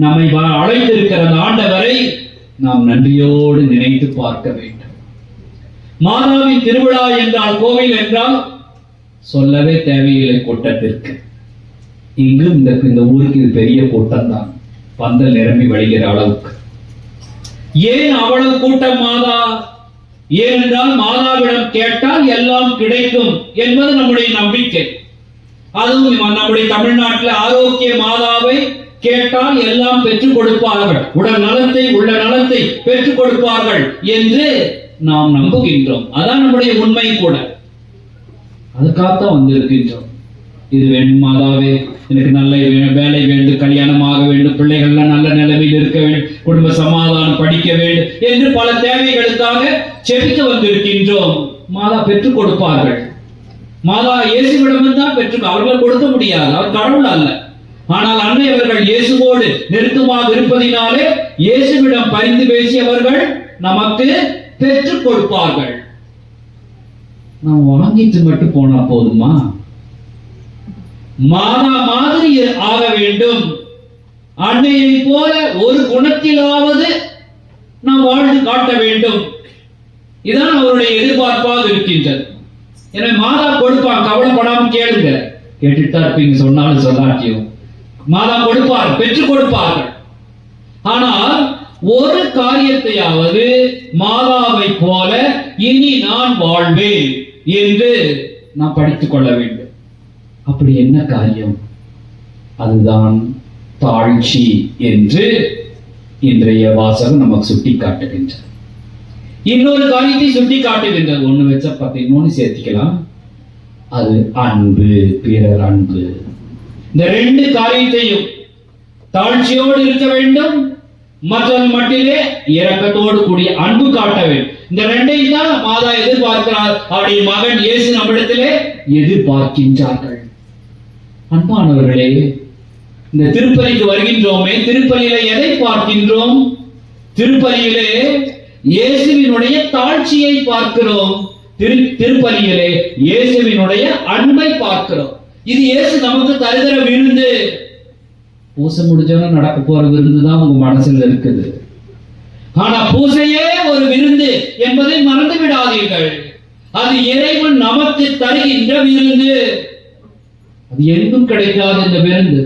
நம்மை அழைத்திருக்கிற ஆண்டவரை நாம் நன்றியோடு நினைத்து பார்க்க வேண்டும். மாதாவின் திருவிழா என்றால், கோவில் என்றால் சொல்லவே தேவையில்லை கூட்டத்திற்கு. இங்கும் இந்த ஊருக்கு இது பெரிய கூட்டம் தான், பந்தல் நிரம்பி வழிகிற அளவுக்கு. ஏன் அவ்வளவு கூட்டம் மாதா? ஏனென்றால் மாதாவிடம் கேட்டால் எல்லாம் கிடைக்கும் என்பது நம்முடைய நம்பிக்கை. அதுவும் நம்முடைய தமிழ்நாட்டில் ஆரோக்கிய மாதாவை கேட்டால் எல்லாம் பெற்றுக் கொடுப்பார்கள், உடல் நலத்தை உள்ள நலத்தை பெற்றுக் கொடுப்பார்கள் என்று நாம் நம்புகின்றோம். அதான் நம்முடைய உண்மை கூட. அதுக்காகத்தான் வந்திருக்கின்றோம். இது வேண்டும் மாதாவே, எனக்கு நல்ல வேலை வேண்டும், கல்யாணமாக வேண்டும், பிள்ளைகள்லாம் நல்ல நிலைமையில் இருக்க வேண்டும், குடும்ப சமாதானம் படிக்க வேண்டும் என்று பல தேவைகளுக்காக செபிக்க வந்திருக்கின்றோம். மாதா பெற்றுக் கொடுப்பார்கள். மாதா இயேசுவிடம் தான் பெற்றுக், அவர்கள் கொடுக்க முடியாது, அவர் கடவுள் அல்ல. ஆனால் அன்னை அவர்கள் இயேசுவோடு நெருக்கமாக இருப்பதினாலே இயேசுவிடம் பரிந்து பேசியவர்கள் நமக்கு பெற்றுக் கொடுப்பார்கள். நாம் வாங்கிட்டு மட்டும் போனா போதுமா? மாதா மாதிரி ஆக வேண்டும். அன்னையை போல ஒரு குணத்திலாவது நாம் வாழ்ந்து காட்ட வேண்டும். இதான் அவருடைய எதிர்பார்ப்பாக இருக்கின்றது. எனவே மாதா கொடுப்பார், கவலைப்படாமல் கேளுங்க. கேட்டுட்டா இருப்பீங்க, சொன்னாலும் சொல்லாட்டியும் மாதா கொடுப்பார், பெற்றுக் கொடுப்பார்கள். ஆனால் ஒரு காரியத்தையாவது மாதாவை போல இனி நான் வாழ்வேன் என்று நாம் படித்துக் கொள்ள வேண்டும். அப்படி என்ன காரியம்? அதுதான் தாழ்ச்சி என்று இன்றைய வாசகம் நமக்கு சுட்டி காட்டுகின்றது. இன்னொரு காரியத்தை சுட்டி காட்டுகின்றது. ஒண்ணு வச்ச 10 இன்னொன்னு சேர்த்திக்கலாம். அது அன்பு, பிறர் அன்பு. இந்த 2 காரியத்தையும், தாழ்ச்சியோடு இருக்க வேண்டும், மற்றொரு மட்டிலே இரக்கத்தோடு கூடிய அன்பு காட்ட வேண்டும். இந்த 2ஐயும் தான் மாதா எதிர்பார்க்கிறார். அவருடைய மகன் இயேசு நம்மிடத்திலே எதிர்பார்க்கின்றார்கள். அன்பானவர்களே, இந்த திருப்பலிக்கு வருகின்றோமே, திருப்பலியிலே எதை பார்க்கின்றோம்? திருப்பலியிலே இயேசுவினுடைய தாழ்ச்சியை பார்க்கிறோம். திருப்பலியிலே இயேசுவினுடைய அன்பை பார்க்கிறோம். இது இயேசு நமக்கு தருகிற விருந்து. பூசை முடிஞ்சவன நடக்க போற விருந்து தான் உங்க மனசுல இருக்குது. ஆனா பூசையே ஒரு விருந்து என்பதை மறந்து விடாதீர்கள். அது இறைவன் நமக்கு தருகின்ற விருந்து. அது எங்கும் கிடைக்காது. இந்த விருந்து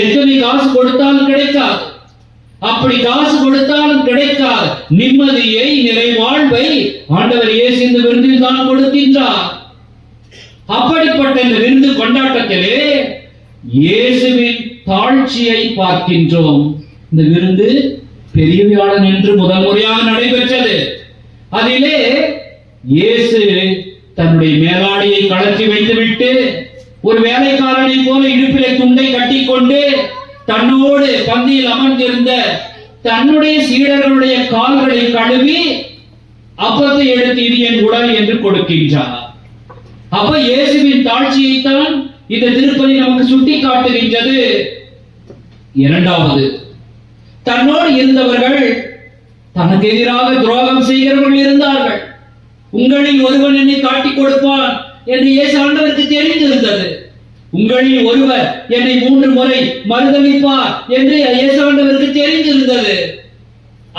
எத்தனை காசு கொடுத்தாலும் கிடைக்காது. அப்படி காசு கொடுத்தாலும் கிடைக்காது நிம்மதியை, நிறைவாழ்வை ஆண்டவர் இயேசு இந்த விருந்தில் தான் கொடுக்கின்றார். அப்படிப்பட்ட இந்த விருந்து கொண்டாட்டத்திலே இயேசுவின் தாழ்ச்சியை பார்க்கின்றோம். இந்த விருந்து பெரிய வியாழன் என்று முதல் முறையாக நடைபெற்றது. அதிலே இயேசு தன்னுடைய மேலாடையை கழற்றி வைத்துவிட்டு ஒரு வேலைக்காரனை போல இடுப்பிலே துண்டை கட்டிக்கொண்டு தன்னோடு பந்தியில் அமர்ந்திருந்த தன்னுடைய சீடர்களுடைய கால்களை கழுவி அப்பத்தை எடுத்து இது என் உடல் என்று கொடுக்கின்றார். அப்ப இயேசுவின் தாழ்ச்சியைத்தான் இந்த திருப்பலி நமக்கு சுட்டி காட்டுகின்றது. இரண்டாவது, தன்னோடு இருந்தவர்கள் தனக்கு எதிராக துரோகம் செய்கிறவர்கள் இருந்தார்கள். உங்களில் ஒருவன் என்னை காட்டிக் கொடுப்பான் என்று இயேசு ஆண்டவருக்கு தெரிந்திருந்தது. உங்களில் ஒருவர் என்னை 3 முறை மறுதலிப்பார் என்று இயேசு ஆண்டவருக்கு தெரிந்திருந்தது.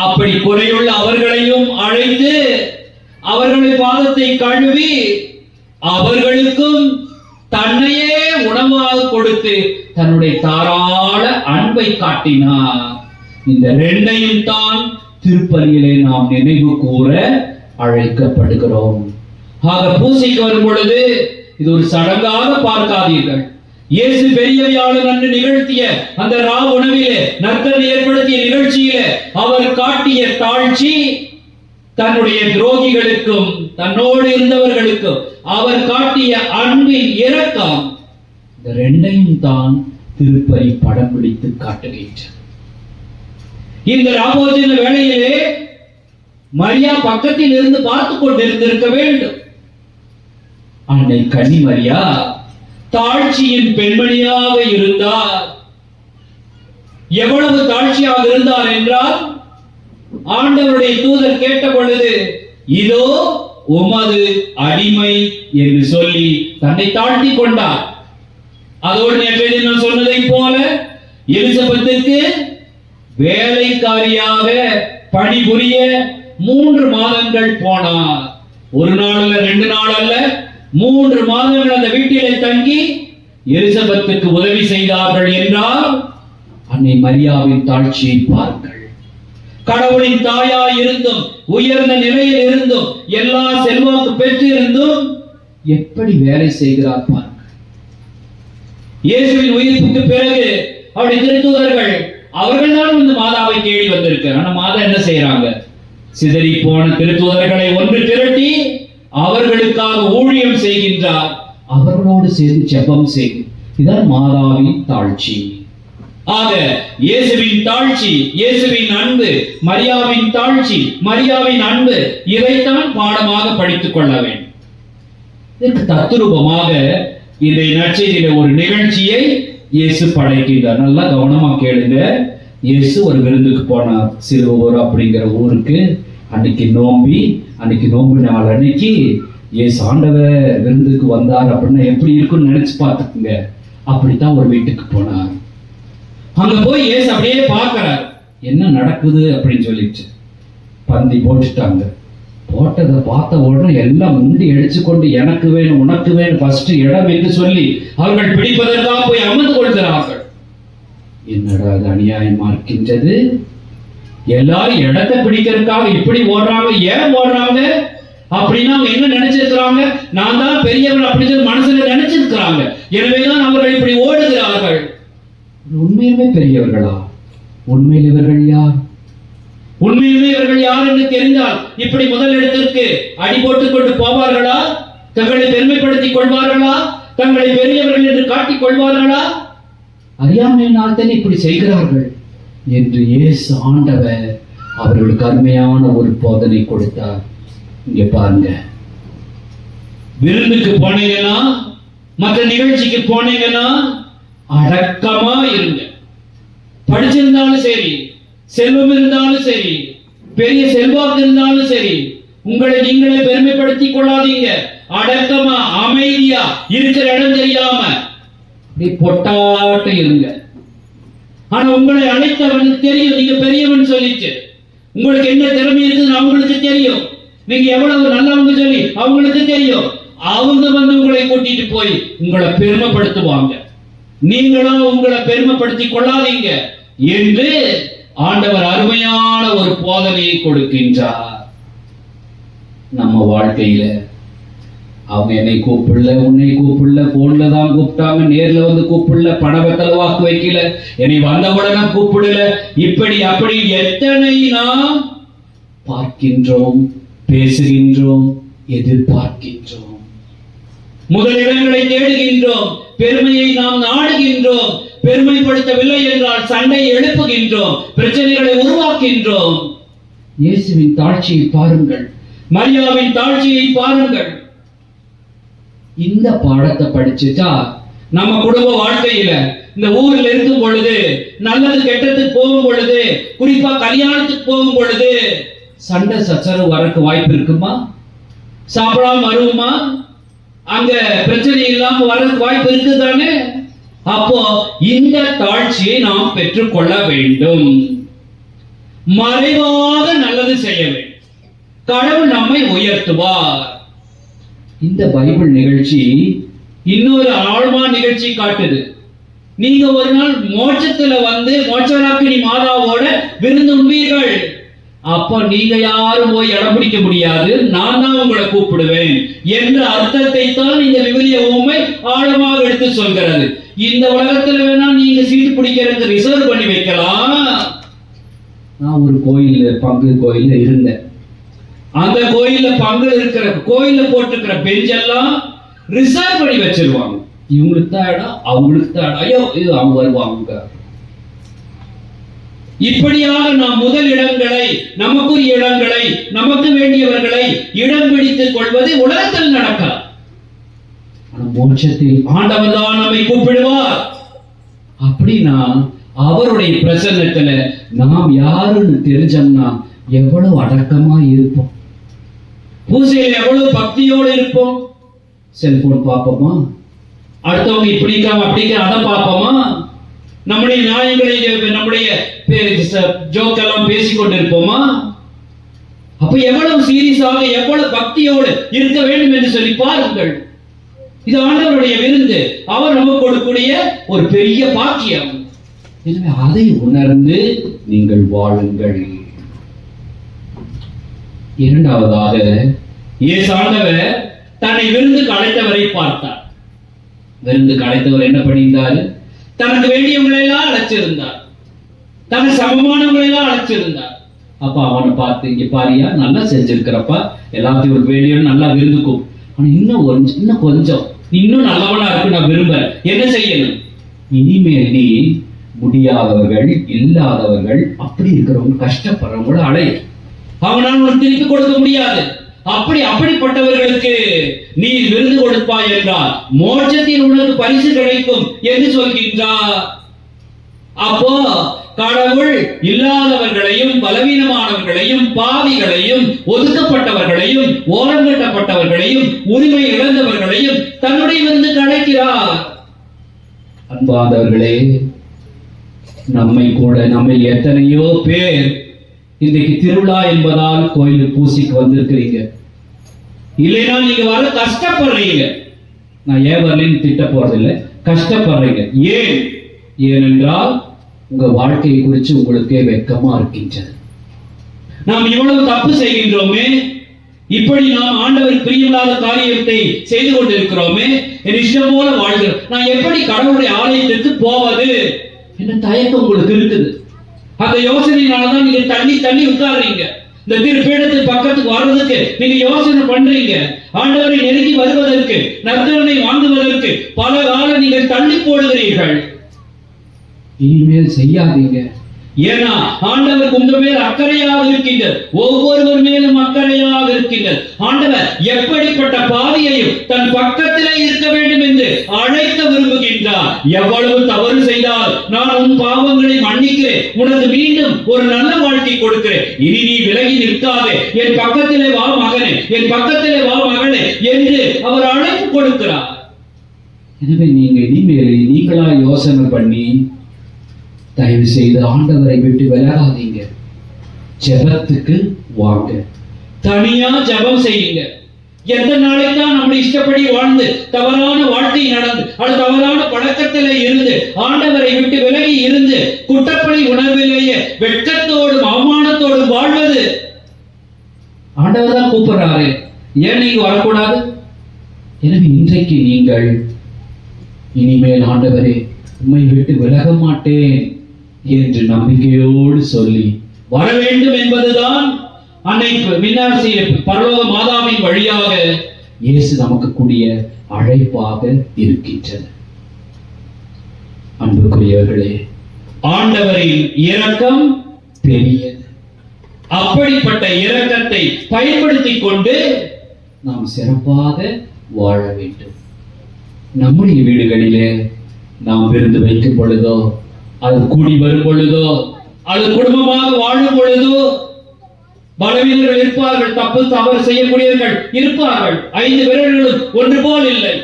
அப்படி குறையுள்ள அவர்களையும் அழைத்து அவர்களை பாதத்தை கழுவி அவர்களுக்கும் தன்னையே உணவாக கொடுத்து தன்னுடைய தாராள அன்பை காட்டினார். இந்த 2ஐயும் தான் திருப்பலியிலே நாம் நினைவு கூற அழைக்கப்படுகிறோம். ஆக பூசைக்கு வரும் பொழுது இது ஒரு சடங்காக பார்க்காதீர்கள். இயேசு பெரிய வியாழன் அன்று நிகழ்த்திய அந்த ரா உணவிலே, நற்கருணை ஏற்படுத்திய நிகழ்ச்சியிலே அவர் காட்டிய தாழ்ச்சி, தன்னுடைய துரோகிகளுக்கும் தன்னோடு இருந்தவர்களுக்கும் அவர் காட்டிய அன்பின் இரக்கம், இந்த 2ஐயும் தான் திருப்பலி படம் பிடித்து காட்டுகின்றது. இந்த ராபோஜன வேளையிலே மரியா பக்கத்தில் இருந்து பார்த்து கொண்டிருந்திருக்க வேண்டும். அன்னை கன்னி மரியா தாழ்ச்சியின் பெண்மணியாக இருந்தார். எவ்வளவு தாழ்ச்சியாக இருந்தார் என்றால், ஆண்டவருடைய தூதர் கேட்ட பொழுது இதோ உமது அடிமை என்று சொல்லி தன்னை தாழ்த்தி கொண்டார். அதோடு நேற்றைய நான் சொன்னதை போல எலிசபெத்துக்கு வேலைக்காரியாக பணிபுரிய 3 மாதங்கள் போனார். ஒரு நாள் அல்ல, 2 நாள் அல்ல, 3 மாதங்கள் அந்த வீட்டிலே தங்கி எலிசபெத்துக்கு உதவி செய்தார்கள் என்றால் அன்னை மரியாவின் தாழ்ச்சியை பாருங்கள். கடவுளின் தாயாய் இருந்தும், உயர்ந்த நிலையில் இருந்தும், எல்லா செல்வாக்கு பெற்று இருந்தும் எப்படி வேலை செய்கிறார் பாருங்கள். இயேசுவின் உயிர்ப்புக்கு பிறகு அவருடைய திருத்தூதர்கள் அவர்கள் தான் இந்த மாதாவை தேடி வந்திருக்கார். ஆனா மாதா என்ன செய்யறாங்க? சிதறி போன திருத்தூதர்களை ஒன்று திரட்டி அவர்களுக்காக ஊழியம் செய்கின்றார். அவர்களோடு சேர்ந்து ஜெபம் செய்யும். இதான் மாதாவின் தாழ்ச்சி. ஆக இயேசுவின் தாழ்ச்சி, இயேசுவின் அன்பு, மரியாவின் தாழ்ச்சி, மரியாவின் அன்பு, இதைத்தான் பாடமாக படித்துக் கொள்ள வேண்டும். இதற்கு தத்துரூபமாக இந்த நற்செய்தியில ஒரு நிகழ்ச்சியை இயேசு படைக்கின்றார். நல்லா கவனமா கேளுங்க. இயேசு ஒரு விருந்துக்கு போனார், சிறுவூர் அப்படிங்கிற ஊருக்கு. அன்னைக்கு நோம்பு நாள் அன்னைக்கு இயேசு ஆண்டவர் விருந்துக்கு வந்தார் அப்படின்னா எப்படி இருக்குன்னு நினைச்சு பார்த்துக்குங்க. அப்படித்தான் ஒரு வீட்டுக்கு போனார். அங்க போய் இயேசு அப்படியே பார்க்கிறார், என்ன நடக்குது அப்படின்னு சொல்லிட்டு. பந்தி போட்டுட்டாங்க. போட்டதை பார்த்த உடனே எல்லாம் முண்டி அடிச்சு கொண்டு எனக்கு வேணும், உனக்கு வேணும், ஃபர்ஸ்ட் இடம் என்று சொல்லி அவர்கள் பிடிப்பதற்காக போய் அமர்ந்து கொள்கிறார்கள். என்னடா அது அநியாயமா இருக்கின்றது. எல்லாரும் இடத்தை பிடிக்கிறதுக்காக இப்படி ஓடுறாங்க. ஏன் ஓடுறாங்க அப்படின்னா அவங்க என்ன நினைச்சிருக்கிறாங்க? நான் தான் பெரியவன் அப்படின்னு மனசுல நினைச்சிருக்கிறாங்க. எனவேதான் அவர்கள் இப்படி ஓடுகிறார்கள். உண்மையிலுமே பெரியவர்களா? உண்மையில் இவர்கள் யார்? உண்மையிலுமே இவர்கள் யார் என்று தெரிந்தால் இப்படி முதல் இடத்திற்கு அடி போட்டுக் கொண்டு போவார்களா? தங்களை பெருமைப்படுத்திக் கொள்வார்களா? தங்களை பெரியவர்கள் என்று காட்டிக் கொள்வார்களா? அறியாமையினால் தான் இப்படி செய்கிறார்கள் என்று இயேசு ஆண்டவர் அவர்களுக்கு அருமையான ஒரு போதனை கொடுத்தார். இங்க பாருங்க, விருந்துக்கு போனீங்கன்னா, மற்ற நிகழ்ச்சிக்கு போனீங்கன்னா அடக்கமா இருங்க. படிச்சிருந்தாலும் சரி, செல்வம் இருந்தாலும் சரி, பெரிய செல்வாக்கு இருந்தாலும் சரி, உங்களை நீங்களே பெருமைப்படுத்திக் கொள்ளாதீங்க. அடக்கமா அமைதியா இருக்கிற இடம் தெரியாம பொட்டாட்ட இருங்க. ஆனா உங்களை அழைத்தவனுக்கு தெரியும் நீங்க பெரியவன் சொல்லிட்டு. உங்களுக்கு என்ன திறமை இருக்குன்னு அவங்களுக்கு தெரியும். நீங்க எவ்வளவு நல்லவங்க சொல்லி அவங்களுக்கு தெரியும். அவங்க வந்து உங்களை கூட்டிட்டு போய் உங்களை பெருமைப்படுத்துவாங்க. நீங்களும் உங்களை பெருமைப்படுத்திக் கொள்ளாதீங்க என்று ஆண்டவர் அருமையான ஒரு போதனையை கொடுக்கின்றார். நம்ம வாழ்க்கையில அவங்க என்னை கூப்பிடல, உன்னை கூப்பிடல, போன்ல தான் கூப்பிட்டாங்க, நேர்ல வந்து கூப்பிடல, பணவத்தல வாக்கு வைக்கல, என்னை வந்தவுடனே கூப்பிடல, இப்படி அப்படி எத்தனை நாம் பார்க்கின்றோம், பேசுகின்றோம், எதிர்பார்க்கின்றோம். முதலிடங்களை தேடுகின்றோம், பெருமையை நாம் நாடுகின்றோம். பெருமைப்படுத்தவில்லை என்றால் சண்டை எழுப்புகின்றோம், பிரச்சனைகளை உருவாக்கின்றோம். இயேசுவின் தாழ்ச்சியை பாருங்கள், மரியாவின் தாழ்ச்சியை பாருங்கள். இந்த பாடத்தை படிச்சுட்டா நம்ம குடும்ப வாழ்க்கையில இந்த ஊர்ல இருக்கும் பொழுது, நல்லது கெட்டதுக்கு போகும் பொழுது, குறிப்பா கல்யாணத்துக்கு போகும் பொழுது சண்டை சச்சரவு வரக்கு வாய்ப்பு இருக்குமா? சாப்பிடாம வருமா? அங்க பிரச்சனை இல்லாம வர்றதுக்கு வாய்ப்பு இருக்குதானே? அப்போ இந்த தாழ்ச்சியை நாம் பெற்றுக்கொள்ள வேண்டும். மறைவாக நல்லது செய்ய வேண்டும். கடவுள் நம்மை உயர்த்துவார். இந்த பைபிள் நிகழ்ச்சி இன்னொரு ஆழ்மா நிகழ்ச்சி காட்டுது. நீங்க ஒரு நாள் மோட்சத்துல வந்து மோட்சராக்கினி மாதாவோட விருந்து உண்பீர்கள். அப்ப நீங்க யாரும் போய் இடம் பிடிக்க முடியாது, நான் தான் உங்களை கூப்பிடுவேன் என்ற அர்த்தத்தை தான் இந்த விவிலிய உண்மை ஆழமாக எடுத்து சொல்கிறது. இந்த உலகத்துல வேணா நீங்க சீட்டு பிடிக்கிறதுக்கு ரிசர்வ் பண்ணி வைக்கலாம். நான் ஒரு பங்கு கோயில்ல இருந்தேன். அந்த கோயில்ல பங்கு இருக்கிற கோயில்ல போட்டிருக்கிற பெஞ்ச் எல்லாம் ரிசர்வ் பண்ணி வச்சிருவாங்க. இவங்களுக்கு தான் இடம், அவங்களுக்கு தான் இடம், ஐயோ இது அவங்க வருவாங்க. இப்படியாக நாம் முதல் இடங்களை, நமக்குரிய இடங்களை, நமக்கு வேண்டியவர்களை இடம் பிடித்துக் கொள்வது உலகத்தில் நடக்கலாம். மோட்சத்தில் ஆண்டவர் தான் நம்மை கூப்பிடுவார். அப்படின்னா அவருடைய பிரசன்னத்துல நாம் யாருன்னு தெரிஞ்சோம்னா எவ்வளவு அடக்கமா இருப்போம், பூசையில் எவ்வளவு பக்தியோடு இருப்போம். செல்போன் பார்ப்போமா? அடுத்தவங்க இப்படிக்காம அப்படிக்க அதை பார்ப்போமா? நம்முடைய நியாயங்களை நம்முடைய ஜோக்கெல்லாம் பேசிக் கொண்டிருப்போமா? அப்ப எவ்வளவு சீரியஸாக எவ்வளவு பக்தியோடு இருக்க வேண்டும் என்று சொல்லி பாருங்கள். இது ஆண்டவருடைய விருந்து, அவர் நமக்கு கொடுக்கக்கூடிய ஒரு பெரிய பாக்கியம். எனவே அதை உணர்ந்து நீங்கள் வாழுங்கள். இரண்டாவதாக, இயேசு ஆண்டவர் தன்னை விருந்துக்கு அழைத்தவரை பார்த்தார். விருந்துக்கு அழைத்தவர் என்ன பண்ணியிருந்தார்? தனக்கு வேண்டியவங்களை எல்லாம் அழைச்சிருந்தார், தனக்கு சமமானவங்களை எல்லாம் அழைச்சிருந்தார். அப்ப அவனை பார்த்து, இங்க பாரியா, நல்லா செஞ்சிருக்கிறப்ப, எல்லாத்தையும் ஒரு வேண்டியவன் நல்லா விருந்துக்கும், ஆனா இன்னும் கொஞ்சம் இன்னும் நல்லவனா இருக்கு, நான் விரும்புறேன். என்ன செய்யணும்? இனிமேல் நீ முடியாதவர்கள், இல்லாதவர்கள், அப்படி இருக்கிறவங்க, கஷ்டப்படுறவங்கள அடைய. அவனால் உனக்கு திருப்பி கொடுக்க முடியாது. அப்படிப்பட்டவர்களுக்கு நீ விருது கொடுப்பாய் என்றால் மோட்சத்தில் உனக்கு பரிசு கிடைக்கும் என்று சொல்கின்றார். அப்போ கடவுள் இல்லாதவர்களையும், பலவீனமானவர்களையும், பாவிகளையும், ஒதுக்கப்பட்டவர்களையும், ஓரங்கட்டப்பட்டவர்களையும், உரிமை இழந்தவர்களையும் தன்னுடைய விருந்துக்கு அழைக்கிறார். அன்பாதவர்களே, நம்ம எத்தனையோ பேர் இன்றைக்கு திருவிழா என்பதால் கோயிலுக்கு பூசிக்கு வந்திருக்கிறீங்க, இல்லைன்னா நீங்க வர கஷ்டப்படுறீங்க. நான் ஏன் வரலன்னு திட்ட போறதில்லை, கஷ்டப்படுறீங்க. ஏனென்றால் உங்க வாழ்க்கையை குறித்து உங்களுக்கே வெட்கமா இருக்கின்றது. நாம் இவ்வளவு தப்பு செய்கின்றோமே, இப்படி நாம் ஆண்டவர் பிரியமில்லாத காரியத்தை செய்து கொண்டிருக்கிறோமே, என் இஷ்டம் போல வாழ்கிறோம், நான் எப்படி கடவுளுடைய ஆலயத்திற்கு போவது என்ன தயக்கம் உங்களுக்கு இருக்குது. அந்த யோசனையினாலதான் நீங்க தள்ளி உட்கார்றீங்க. இந்த திருப்பீடத்துக்கு பக்கத்துக்கு வர்றதுக்கு நீங்க யோசனை பண்றீங்க. ஆண்டவரை நெருங்கி வருவதற்கு, நற்கருணை வாங்குவதற்கு பல காலம் நீங்கள் தள்ளி போடுகிறீர்கள். இனிமேல் செய்யாதீங்க. ஏன்னா ஆண்டவர் உங்க மேல் அக்கறையாக இருக்கின்றார், ஒவ்வொருவர் மேலும் அக்கறையாக இருக்கின்றார். ஆண்டவர் எப்படிப்பட்ட பாவியையும் தன் பக்கத்திலே இருக்க வேண்டும் என்று அழைக்க விரும்புகின்றார். எவ்வளவு தவறு செய்தால் நான் உன் பாவங்களை மன்னிக்கிறேன், உனக்கு மீண்டும் ஒரு நல்ல வாழ்க்கை கொடுக்கிறேன், இனி நீ விலகி நிற்காதே, என் பக்கத்திலே வா மகனே, என் பக்கத்திலே வா மகனே என்று அவர் அழைப்பு கொடுக்கிறார். எனவே நீங்க இனிமேல் நீங்களா யோசனை பண்ணி தயவு செய்து ஆண்டவரை விட்டு விலகாதீங்க. ஜெபத்துக்கு வாங்க, தனியா ஜெபம் செய்யுங்க. எந்த நாளைக்கு தான் நம்முடைய இஷ்டப்படி வாழ்ந்து தவறான வாழ்க்கை நடந்து அது தவறான பழக்கத்திலே இருந்து ஆண்டவரை விட்டு விலகி இருந்து குற்றப்படி உணர்விலேயே வெட்கத்தோடும் அவமானத்தோடும் வாழ்வது? ஆண்டவர் தான் கூப்பிடுறாரு, ஏன் நீங்க வரக்கூடாது? எனவே இன்றைக்கு நீங்கள் இனிமேல் ஆண்டவரே உம்மை விட்டு விலக மாட்டேன் என்று நம்பிக்கையோடு சொல்லி வர வேண்டும் என்பதுதான் அன்னை பரலோக மாதாவின் வழியாக இயேசு நமக்கு கூடிய அழைப்பாக இருக்கின்றது. அன்புக்குரியவர்களே, ஆண்டவரின் இரக்கம் பெரியது. அப்படிப்பட்ட இரக்கத்தை பயன்படுத்திக் கொண்டு நாம் சிறப்பாக வாழ வேண்டும். நம்முடைய வீடுகளிலே நாம் விருந்து வைக்கும் பொழுதோ, அது கூடி வரும் பொழுதோ, அது குடும்பமாக வாழும் பொழுதோ, பலவீனர்கள் இருப்பார்கள், தவறு செய்யக்கூடியவர்கள் இருப்பார்கள். 5 விரல்களும் ஒன்று போல் இல்லை.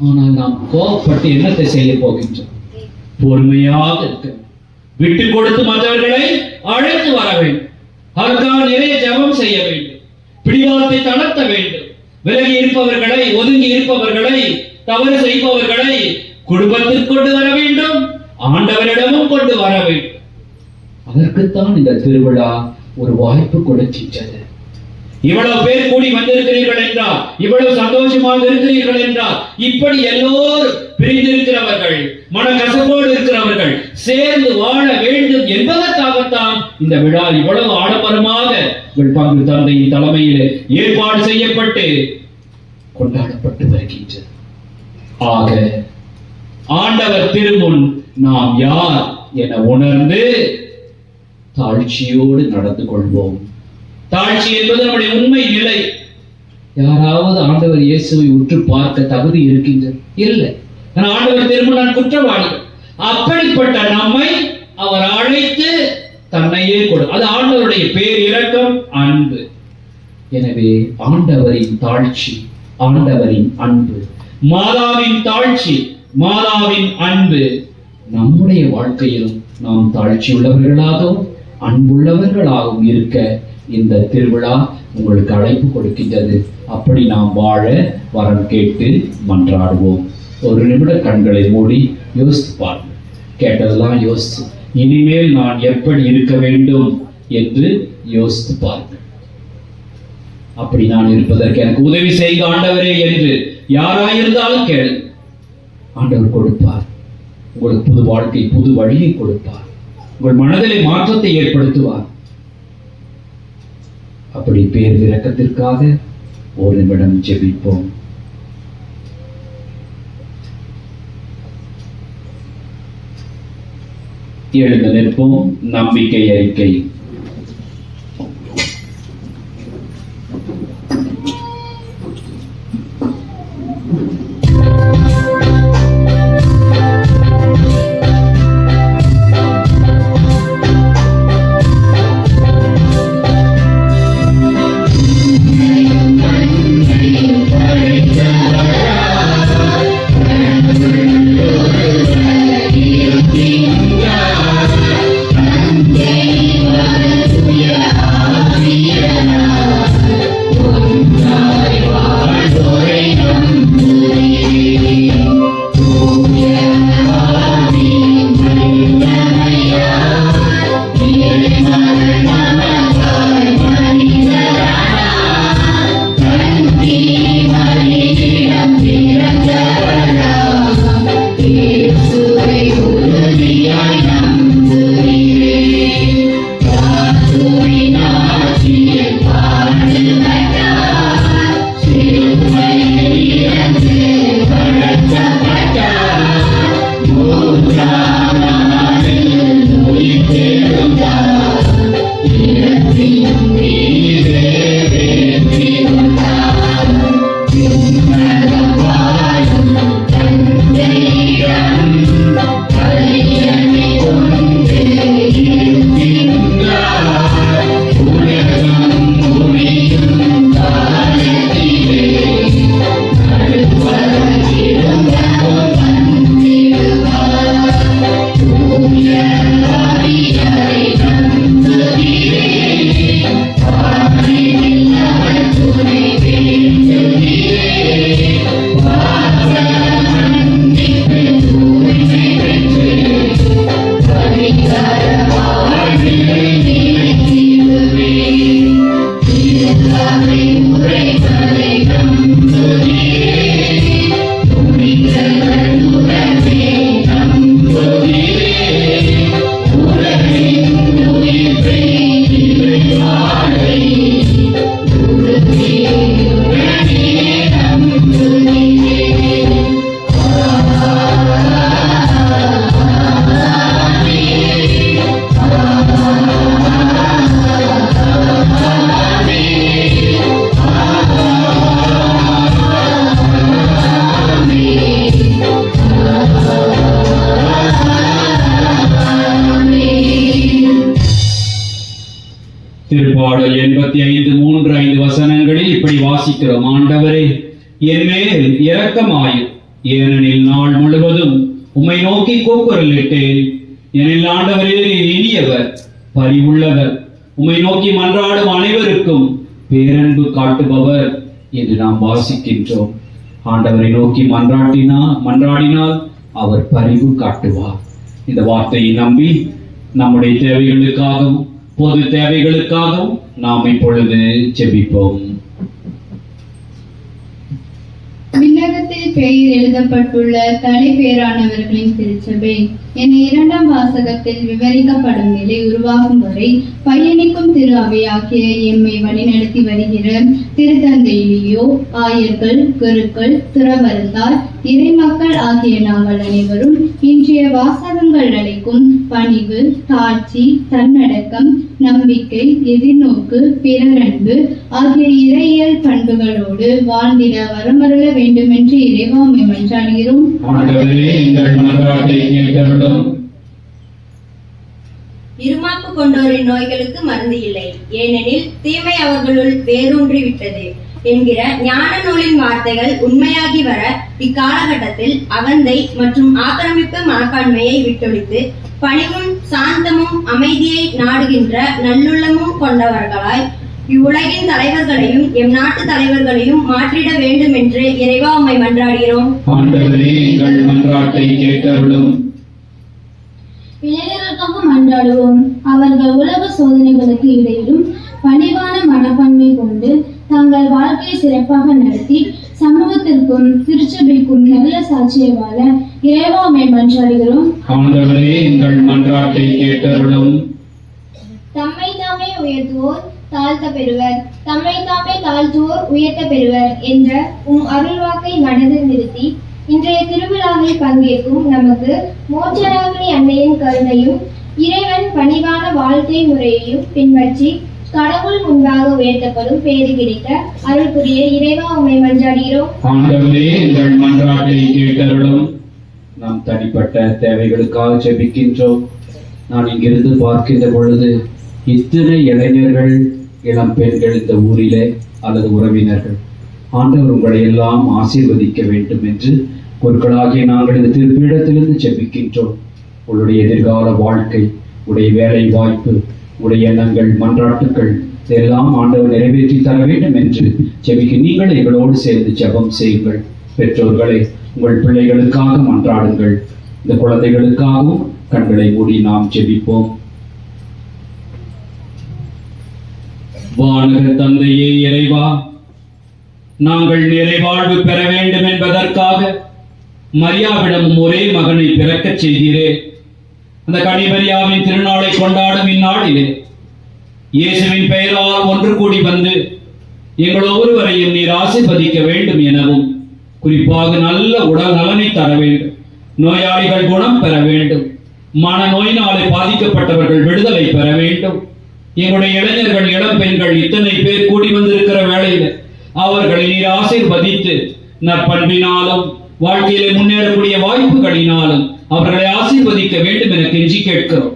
ஆனால் நாம் கோபப்பட்டு என்னத்தை செய்ய போகின்றோம்? பொறுமையாக இருக்க, விட்டு கொடுத்து மற்றவர்களை அழைத்து வர வேண்டும். அதற்காக நிறைய ஜெபம் செய்ய வேண்டும், பிடிவாதத்தை தளர்த்த வேண்டும். விலகி இருப்பவர்களை, ஒதுங்கி இருப்பவர்களை, தவறு செய்பவர்களை குடும்பத்திற்கு கொண்டு வர வேண்டும், ஆண்டவரிடமும் கொண்டு வர வேண்டும். அதற்குத்தான் இந்த திருவிழா ஒரு வாய்ப்பு கொடுக்கின்றது. இவ்வளவு பேர் கூடி வந்திருக்கிறீர்கள் என்றால், இவ்வளவு சந்தோஷமாக இருக்கிறீர்கள் என்றால், இப்படி எல்லோரும் பிரிந்திருக்கிறவர்கள், மனக்கசப்போடு இருக்கிறவர்கள் சேர்ந்து வாழ வேண்டும் என்பதற்காகத்தான் இந்த விழா இவ்வளவு ஆடம்பரமாக பங்கு தந்தையின் தலைமையில் ஏற்பாடு செய்யப்பட்டு கொண்டாடப்பட்டு வருகின்றது. ஆக ஆண்டவர் திருமுன் நாம் யார் என உணர்ந்து தாழ்ச்சியோடு நடந்து கொள்வோம். தாழ்ச்சி என்பது நம்முடைய உண்மை நிலை. யாராவது ஆண்டவர் இயேசுவை உற்று பார்க்க தகுதி இருக்கின்றது? இல்லை. ஆண்டவர் திருமுன் நான் குற்றவாளிகள். அப்படிப்பட்ட நம்மை அவர் அழைத்து தன்னையே கொடு, அது ஆண்டவருடைய பேர் இரக்கம், அன்பு. எனவே ஆண்டவரின் தாழ்ச்சி, ஆண்டவரின் அன்பு, மாதாவின் தாழ்ச்சி, மாதாவின் அன்பு நம்முடைய வாழ்க்கையிலும் நாம் தாழ்ச்சியுள்ளவர்களாகவும் அன்புள்ளவர்களாகவும் இருக்க இந்த திருவிழா உங்களுக்கு அழைப்பு கொடுக்கின்றது. அப்படி நாம் வாழ வரம் கேட்டு மன்றாடுவோம். ஒரு நிமிட கண்களை மூடி யோசித்து பாருங்கள். கேட்டதெல்லாம் யோசித்து இனிமேல் நான் எப்படி இருக்க வேண்டும் என்று யோசித்து பாருங்கள். அப்படி நான் இருப்பதற்கு எனக்கு உதவி செய்க ஆண்டவரே என்று யாராயிருந்தாலும் கேளு. ஆண்டவர் கொடுப்பார். உங்களுக்கு புது வாழ்க்கை, புது வழியை கொடுப்பார். உங்கள் மனதிலே மாற்றத்தை ஏற்படுத்துவார். அப்படி பேர் இரக்கத்திற்காக ஒரு நிமிடம் ஜெபிப்போம். எழுந்து நிற்போம். நம்பிக்கை அறிக்கை. திருப்பாடல் 85:3-5 வசனங்களில் இப்படி வாசிக்கிறோம். ஆண்டவரே, என் மேல் இரக்கமாயும், ஏனெனில் நாள் முழுவதும் உம்மை நோக்கி கூக்குரலிட்டேன். எனில் ஆண்டவரே, நீர் இனியவர், பரிவுள்ளவர், உம்மை நோக்கி மன்றாடும் அனைவருக்கும் பேரன்பு காட்டுபவர் என்று நாம் வாசிக்கின்றோம். ஆண்டவரை நோக்கி மன்றாடினால் அவர் பரிவு காட்டுவார். இந்த வார்த்தையை நம்பி நம்முடைய தேவைகளுக்காகவும் பொது தேவைகளுக்காகவும் நாம் இப்பொழுது ஜெபிப்போம். விண்ணகத்தில் பெயர் எழுதப்பட்டுள்ள தலைப்பேரானவர்களின் திருச்சபை என 2ஆம் வாசகத்தில் விவரிக்கப்படும் நிலை உருவாகும் வரை பயணிக்கும் திரு அவையாகிய எம்மை வழிநடத்தி வருகிற திருத்தந்தை லியோ, ஆயர்கள், குருக்கள், துறவரத்தார், இறைமக்கள் ஆகிய நாங்கள் அனைவரும் இன்றைய வாசகங்கள் அளிக்கும் பணிவு, தாட்சி, தன்னடக்கம், நம்பிக்கை, எதிர்நோக்கு, பிறரன்பு ஆகிய இறையியல் பண்புகளோடு வாழ்ந்திட வரமருள வேண்டுமென்று இறைவாமை மன்றாடுகிறோம். இருமாப்பு கொண்டோரின் நோய்களுக்கு மருந்து இல்லை, ஏனெனில் தீமை அவர்களுள் வேரூன்றி விட்டது. என்கிற ஞான நூலின் வார்த்தைகள் உண்மையாகி வர இக்காலகட்டத்தில் அகந்தை மற்றும் ஆக்கிரமிப்பு மனப்பான்மையை விட்டொழித்து பணிவும் சாந்தமும் அமைதியை நாடுகின்ற நல்லுள்ளமும் கொண்டவர்களாய் இவ்வுலகின் தலைவர்களையும் எம் நாட்டு தலைவர்களையும் மாற்றிட வேண்டும் என்று இறைவா உம்மை மன்றாடுகிறோம். ஆண்டவரே எங்கள் மன்றாட்டை கேட்டருளும். இளைஞர்களுக்காக மன்றாடுவோம். அவர்கள் உலக சோதனைகளுக்கு இடையிலும் பணிவான மனப்பான்மை கொண்டு தங்கள் வாழ்க்கையை சிறப்பாக நடத்தி சமூகத்திற்கும் திருச்சபைக்கும் நல்ல சாட்சியை வாழ இறைவா உம்மை மன்றாடுகிறோம். ஆண்டவரே எங்கள் மன்றாட்டை கேட்டருளும். தம்மை தாமே உயர்த்துவோர் தாழ்த்த பெறுவர், தம்மை தாமே தாழ்த்துவோர் உயர்த்த பெறுவர் என்ற உம் அருள்வாக்கை மனதில் நிறுத்தி இன்றைய திருவிழாவில் பங்கேற்கும் நமக்கு மோட்சராகினி அன்னையின் கருணையும் இறைவன் பணிவான வாழ்க்கை முறையையும் பின்பற்றி கடவுள் முன்பாக உயர்த்தப்படும் பேறு கிடைக்க அருள் புரிய இறைவா உம்மை மன்றாடுகிறோம். ஆண்டவரே எங்கள் மன்றாட்டை கேட்டருளும். நாம் தனிப்பட்ட தேவைகளுக்காக ஜெபிக்கின்றோம். நான் இங்கிருந்து பார்க்கின்ற பொழுது இத்தனை இளைஞர்கள், இளம் பெண்கள் இந்த ஊரிலே அல்லது உறவினர்கள், ஆண்டவர் உங்களை எல்லாம் ஆசீர்வதிக்க வேண்டும் என்று பொருட்களாகிய நாங்கள் இந்த திருப்பீடத்திலிருந்து ஜெபிக்கின்றோம். உங்களுடைய எதிர்கால வாழ்க்கை, உடைய வேலை வாய்ப்பு, உடைய எண்ணங்கள், மன்றாட்டுக்கள் எல்லாம் ஆண்டவர் நிறைவேற்றி தர வேண்டும் என்று ஜெபிக்க நீங்கள் எங்களோடு சேர்ந்து ஜெபம் செய்யுங்கள். பெற்றோர்களே, உங்கள் பிள்ளைகளுக்காக மன்றாடுங்கள். இந்த குழந்தைகளுக்காகவும் கண்களை மூடி நாம் ஜெபிப்போம். வானக தந்தையே இறைவா, நாங்கள் நிறைவாழ்வு பெற வேண்டும் என்பதற்காக மரியாவிடம் ஒரே மகனை பிறக்கச் செய்தீரே. அந்த கனிமரியாவின் திருநாளை கொண்டாடும் இந்நாளிலே இயேசுவின் பெயரால் ஒன்று கூடி வந்து எங்கள் ஒவ்வொருவரையும் நீர் ஆசீர்வதிக்க வேண்டும் எனவும், குறிப்பாக நல்ல உடல் நலனை தர வேண்டும், நோயாளிகள் குணம் பெற வேண்டும், மன நோயினாலே பாதிக்கப்பட்டவர்கள் விடுதலை பெற வேண்டும். எங்களுடைய இளைஞர்கள், இளம் பெண்கள் இத்தனை பேர் கூடி வந்திருக்கிற வேளையில் அவர்களை நீர் ஆசீர்வதித்து நற்பண்பினாலும் வாழ்க்கையிலே முன்னேறக்கூடிய வாய்ப்புகளினாலும் அவர்களை ஆசீர்வதிக்க வேண்டும் என கெஞ்சி கேட்கிறோம்.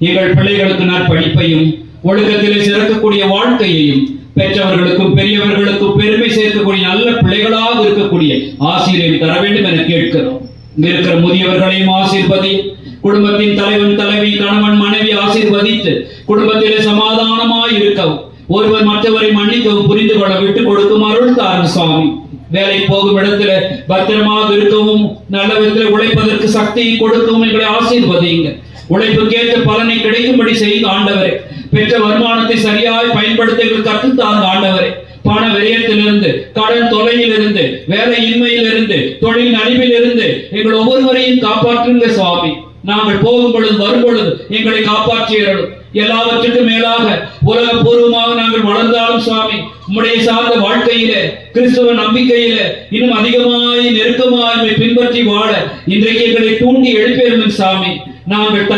எங்கள் பிள்ளைகளுக்கு நற்படிப்பையும் ஒழுக்கத்திலே சிறக்கக்கூடிய வாழ்க்கையையும் பெற்றவர்களுக்கும் பெரியவர்களுக்கும் பெருமை சேர்க்கக்கூடிய நல்ல பிள்ளைகளாக இருக்கக்கூடிய ஆசிரியரை தர வேண்டும் என கேட்கிறோம். இருக்கிற முதியவர்களையும் ஆசீர்வதியும், குடும்பத்தின் தலைவன் தலைவி கணவன் மனைவி ஆசீர்வதித்து குடும்பத்திலே சமாதானமாய் இருக்கவும், ஒருவர் மற்றவரை மன்னிக்கவும் புரிந்து கொள்ள விட்டு கொடுக்கும் அருள் தாரும் சுவாமி. வேலை போகும் இடத்துல பத்திரமாக இருக்கவும், நல்ல விதத்தில் உழைப்பதற்கு சக்தியை கொடுக்கவும் எங்களை ஆசீர்வதிங்க. உழைப்புக்கேற்ற பலனை கிடைக்கும்படி செய்து ஆண்டவரே. பெற்ற வருமானத்தை சரியாய் பயன்படுத்த எங்களுக்கு கற்றுத்தாங்க ஆண்டவரே. பண விரயத்திலிருந்து, கடன் தொலையிலிருந்து, வேலையின்மையிலிருந்து, தொழில் நலிவிலிருந்து எங்கள் ஒவ்வொருவரையும் காப்பாற்றுங்க சுவாமி. நாங்கள் போகும் பொழுது வரும் பொழுது எங்களை காப்பாற்றியறோம். எல்லாவற்றுக்கும் மேலாக உலக பூர்வமாக நாங்கள் வளர்ந்தாலும் சுவாமி, உம்முடைய சார்ந்த வாழ்க்கையிலே, கிறிஸ்துவ நம்பிக்கையிலே இன்னும் அதிகமாய் நெருக்கமாய் பின்பற்றி வாழ இன்றைக்கு எங்களை தூண்டி எழுப்பேறும் சாமி. நாங்கள்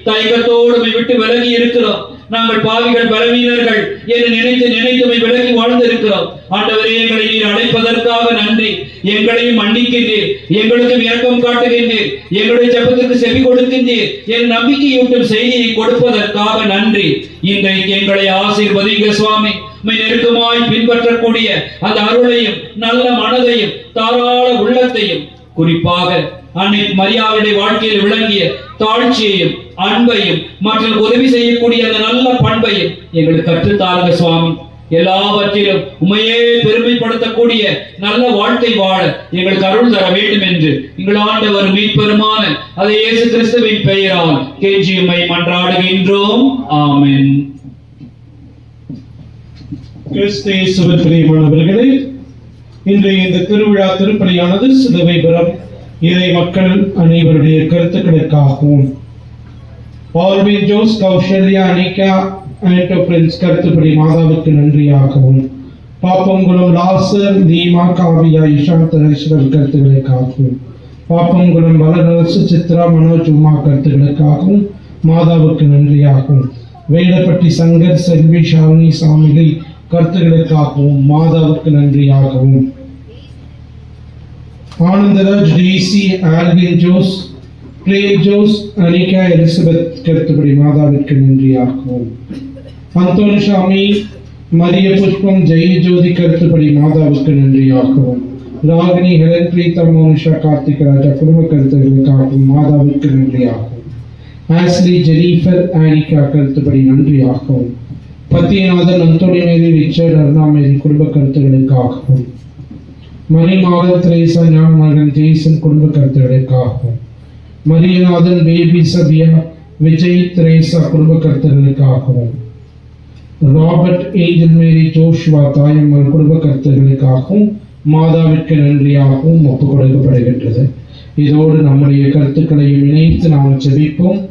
தயக்கத்தோடு விட்டு விலகி இருக்கிறோம். நாங்கள் பாவிகள், பலவீனர்கள் என்று நினைத்து விலகி வாழ்ந்திருக்கிறோம். ஆண்டவரே, எங்களை நீர் அழைப்பதற்காக நன்றி. எங்களையும் மன்னிக்கின்றீர், எங்களுக்கும் இரக்கம் காட்டுகின்றீர், எங்களுடைய ஜெபத்திற்கு செவி கொடுக்கின்றீர் என் நம்பிக்கையூட்டும் செய்தியை கொடுப்பதற்காக நன்றி. இன்றைக்கு எங்களை ஆசீர்வதிங்க சுவாமி. நெருக்கமாய் பின்பற்றக்கூடிய அந்த அருளையும் நல்ல மனதையும் தாராள உள்ளத்தையும், குறிப்பாக அன்னை மரியாவுடைய வாழ்க்கையில் விளங்கிய தாழ்ச்சியையும் அன்பையும் மற்றும் உதவி செய்யக்கூடிய அந்த நல்ல பண்பையும் எங்களுக்கு கற்றுத்தாருங்க சுவாமி. எல்லாவற்றிலும் உமையே பெருமைப்படுத்தக்கூடிய நல்ல வாழ்க்கை வாழ எங்களுக்கு அருள் தர வேண்டும் என்று எங்கள் ஆண்டவர் மீட்பெருமான அதை இயேசு கிறிஸ்துவின் பெயரால் கெஞ்சி உம்மை மன்றாடுகின்றோம். ஆமென். கிறிஸ்து பிரியமானவர்களே, இன்றைய இந்த திருவிழா திருப்பலியானது சிலுவை பெறும் இறை மக்கள் அனைவருடைய கருத்துக்களுக்காகவும், ஆல்வின் ஜோஸ், கௌசல்யா, அனிகா, ஆண்டோ பிரின்ஸ் கருத்துப்படி மாதாவுக்கு நன்றியாகவும், பாப்பங்குளம் லாசர், தீமா, காவியா, இஷாந்த், தனேஸ்வர் கருத்துக்களுக்காகவும், பாப்பங்குளம் வளரரசு, சித்ரா, மனோஜ், உமா கருத்துக்களுக்காகவும் மாதாவுக்கு நன்றியாகவும், வேடப்பட்டி சங்கர், செல்வி, ஷாலினி, சாமிலி கருத்துக்களுக்காகவும் மாதாவுக்கு நன்றியாகவும், Anandaraj, Daisy, Alvin Jose, Prem Jose, Anika, Elizabeth கருத்துப்படி மாதாவிற்கு நன்றியாகவும், அந்தோனிசாமி, மரிய புஷ்பம் ஜெய ஜோதி கருத்துப்படி மாதாவுக்கு நன்றியாகவும், ராகினி ஹெலன் பிரீதா மோனிஷா கார்த்திக் ராஜா குடும்ப கருத்துகளுக்காகவும் மாதாவுக்கு நன்றியாகவும், ஆஸ்லி ஜெனிஃபர் ஆனிகா கருத்துப்படி நன்றியாகவும், பத்தியநாதன் அந்தோனி மேரி ரிச்சர்ட் அருணா மேரி குடும்ப கருத்துகளுக்காகவும், மணிமாகன் திரேசா ஞான் மகன் ஜெய்சன் குடும்ப கருத்துகளுக்காகவும், மரியநாதன் பேபி சபியா விஜய் திரேசா குடும்ப கருத்துகளுக்காகவும், ராபர்ட் ஏஞ்சல் மேரி ஜோஷ்வா தாயம்மல் குடும்ப கருத்துகளுக்காகவும் மாதாவிற்கு நன்றியாகவும் ஒப்புக் கொடுக்கப்படுகின்றது. இதோடு நம்முடைய கருத்துக்களையும் இணைத்து நாம் ஜெபிப்போம்.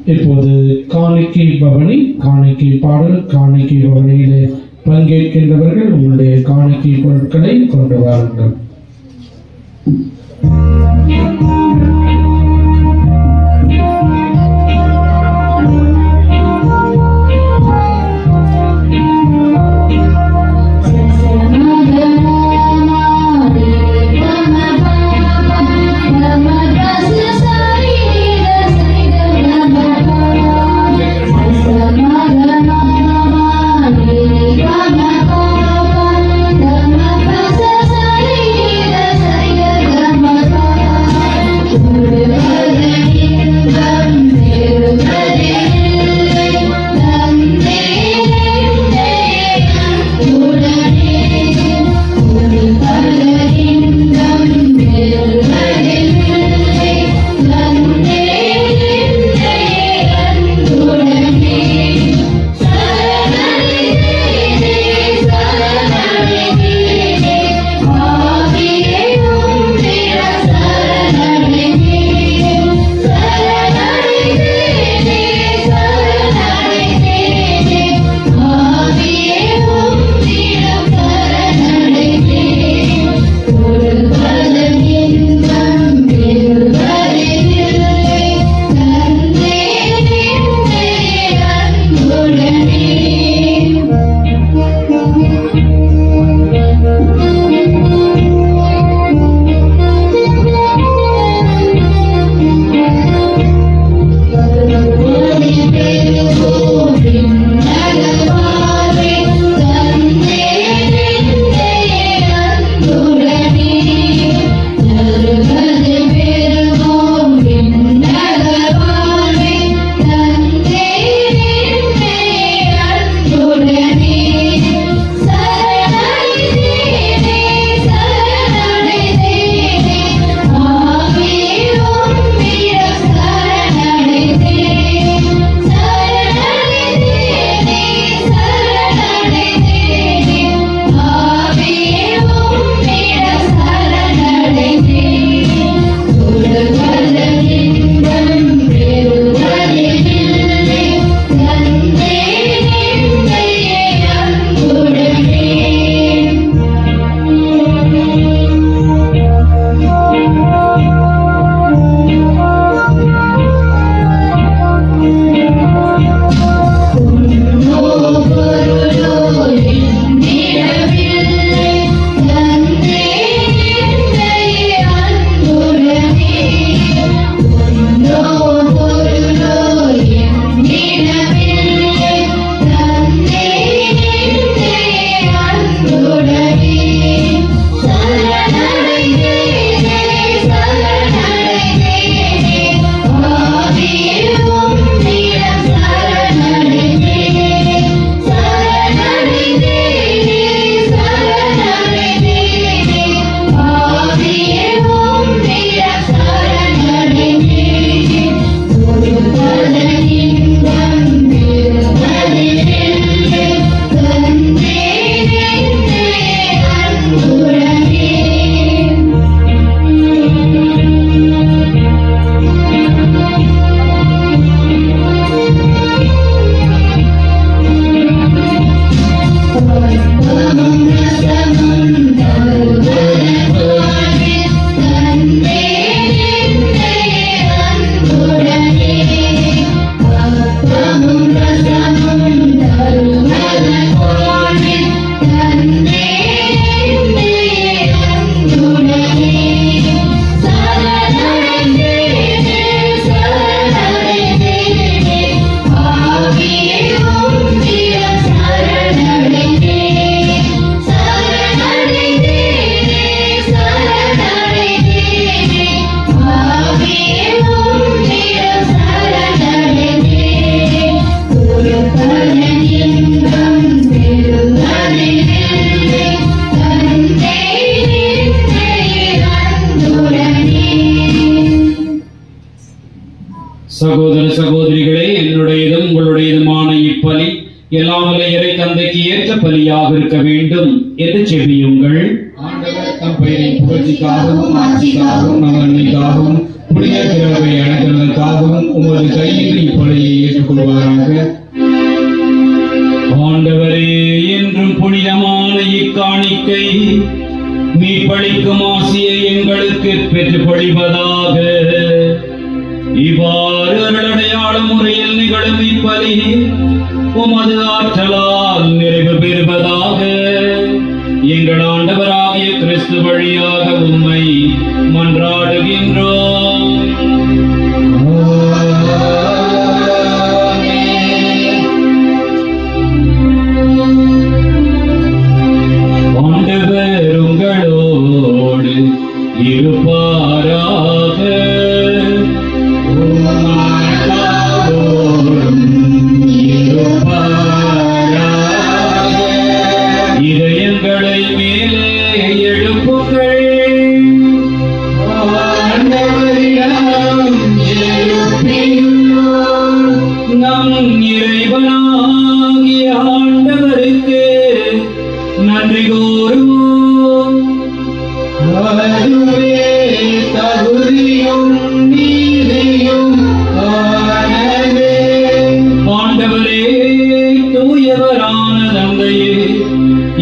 இப்போது காணிக்கை பவனி, காணிக்கை பாடல். காணிக்கை பவனியிலே பங்கேற்கின்றவர்கள் உங்களுடைய காணிக்கை பொருட்களை கொண்டு வாருங்கள். இப்பலி எல்லாம் வல்ல இறை தந்தைக்கு ஏற்ற பலியாக இருக்க வேண்டும் என்று செபியுங்கள். ஆண்டவர் தம் பெயரின் புகழ்ச்சிக்காகவும் ஆட்சிக்காகவும் நலனுக்காகவும் புனித திறவை அடைதலுக்காகவும் உமது கையில் இப்பலியை ஏற்றுக்கொள்வாராக. ஆண்டவரே, என்றும் புனிதமான இக்காணிக்கை மீட்பளிக்கும் ஆசியை எங்களுக்கு பெற்றுப் பொழிவதாக. இவ்வாறு அருளடையாள முறையில் நிகழும் இப்பலி உமது ஆற்றலால் நிறைவு பெறுவதாக. எங்கள் ஆண்டவராகிய கிறிஸ்து வழியாக உம்மை மன்றாடுகின்றோம். ஆண்டவர் உங்களோடு இருப்பாராக. இதயங்களை மேலே எழுப்புங்கள். நம் இறைவனாகிய ஆண்டவருக்கு நன்றி கூறுவோம். ஆண்டவரே, தூயவரான தந்தையே,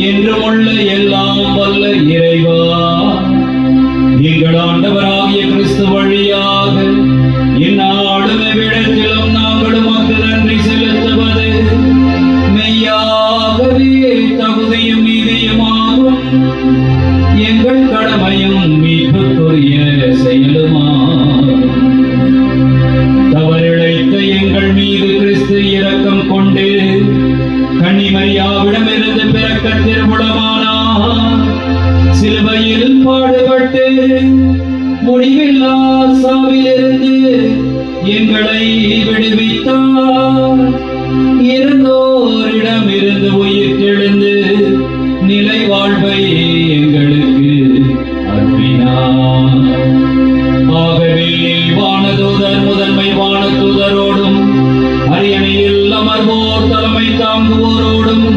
என்றும் உள்ள எல்லாம் வல்ல இறைவா, எங்கள் ஆண்டவராகிய கிறிஸ்து வழியாக இந்நாளும் எவ்விடத்திலும் நாங்கள் உமக்கு நன்றி செலுத்துவது மெய்யாகவே தகுதியும் நீதியுமாகும். எங்கள் கடமையும் மீட்புக்குரிய செயலுமாகும். தவறிழைத்த எங்கள் மீது கிறிஸ்து இரக்கம் கொண்டு கன்னிமரியாவிடமிருந்து பிறக்க திருமணமானார். சிலுவையில் பாடுபட்டு முடிவில்லா சாவிலிருந்து எங்களை விடுவித்தார். இருந்தோரிடமிருந்து உயிர் தெழுந்து நிலை வாழ்வை எங்களுக்கு அருளினார். ஆகவே வானதூதர் முதன்மை வானதூதரோடும் அரியணையில் அமர்வோர் தலைமை தாங்குவோரோடும்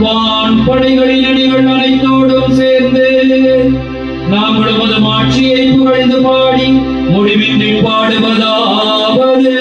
வான் படைகளின் அணிகள் அனைத்தோடும் சேர்ந்து நாங்கள் உமது மாட்சியை புகழ்ந்து பாடி முடிவின்றி பாடுவதாவது.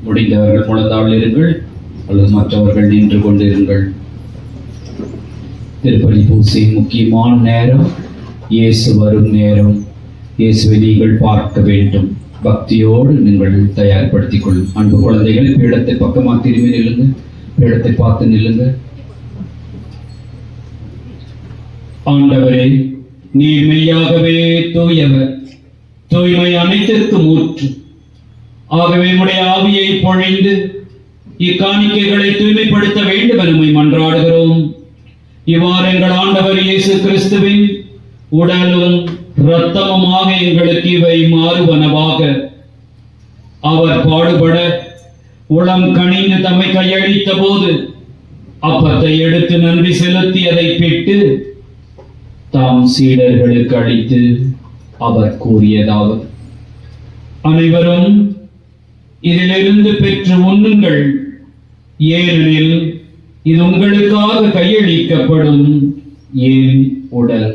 முடிந்தவர்கள் முழந்தாள் இருங்கள் அல்லது மற்றவர்கள் நின்று கொண்டிருங்கள். திருப்பலி பூசை முக்கியமான நேரம், இயேசு வரும் நேரம். இயேசுவை நீங்கள் பார்க்க வேண்டும். பக்தியோடு நீங்கள் தயார்படுத்திக் கொள்ளும். அன்பு குழந்தைகள், பீடத்தை பக்கமாக திரும்பி நில்லுங்க. பீடத்தை பார்த்து நில்லுங்க. ஆண்டவரே, நீர் மெய்யாகவே தூயவர், தூய்மை அனைத்திற்கும் ஊற்று. ஆகவே உடைய ஆவியை பொழிந்து இக்காணிக்கைகளை தூய்மைப்படுத்த வேண்டும் என மன்றாடுகிறோம். இவ்வாறு எங்கள் ஆண்டவர் இயேசு கிறிஸ்துவின் உடலும் இரத்தமுமாக எங்களுக்கு இவை மாறுவனவாக. அவர் பாடுபட உளம் கனிந்து தம்மை கையளித்த போது அப்பத்தை எடுத்து நன்றி செலுத்தி அதை பிட்டு தாம் சீடர்களுக்கு அளித்து அவர் கூறியதாவது: அனைவரும் இதிலிருந்து பெற்று உண்ணுங்கள், ஏனெனில் இது உங்களுக்காக கையளிக்கப்படும் என் உடல்.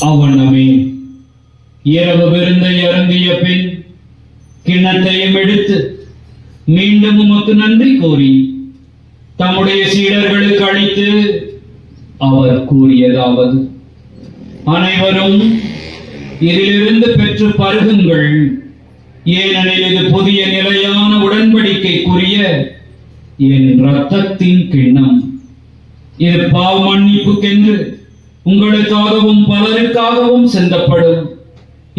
அவ்வண்ணமே இரவு விருந்தை அருந்திய பின் கிண்ணத்தையும் எடுத்து மீண்டும் உமக்கு நன்றி கூறி தம்முடைய சீடர்களுக்கு அளித்து அவர் கூறியதாவது: அனைவரும் இதிலிருந்து பெற்று பருகுங்கள், ஏனெனில் இது புதிய நிலையான உடன்படிக்கைக்குரிய என் இரத்தத்தின் கிண்ணம். இது பாவ மன்னிப்புக்கென்று உங்களுக்காகவும் பலருக்காகவும் சிந்தப்படும்.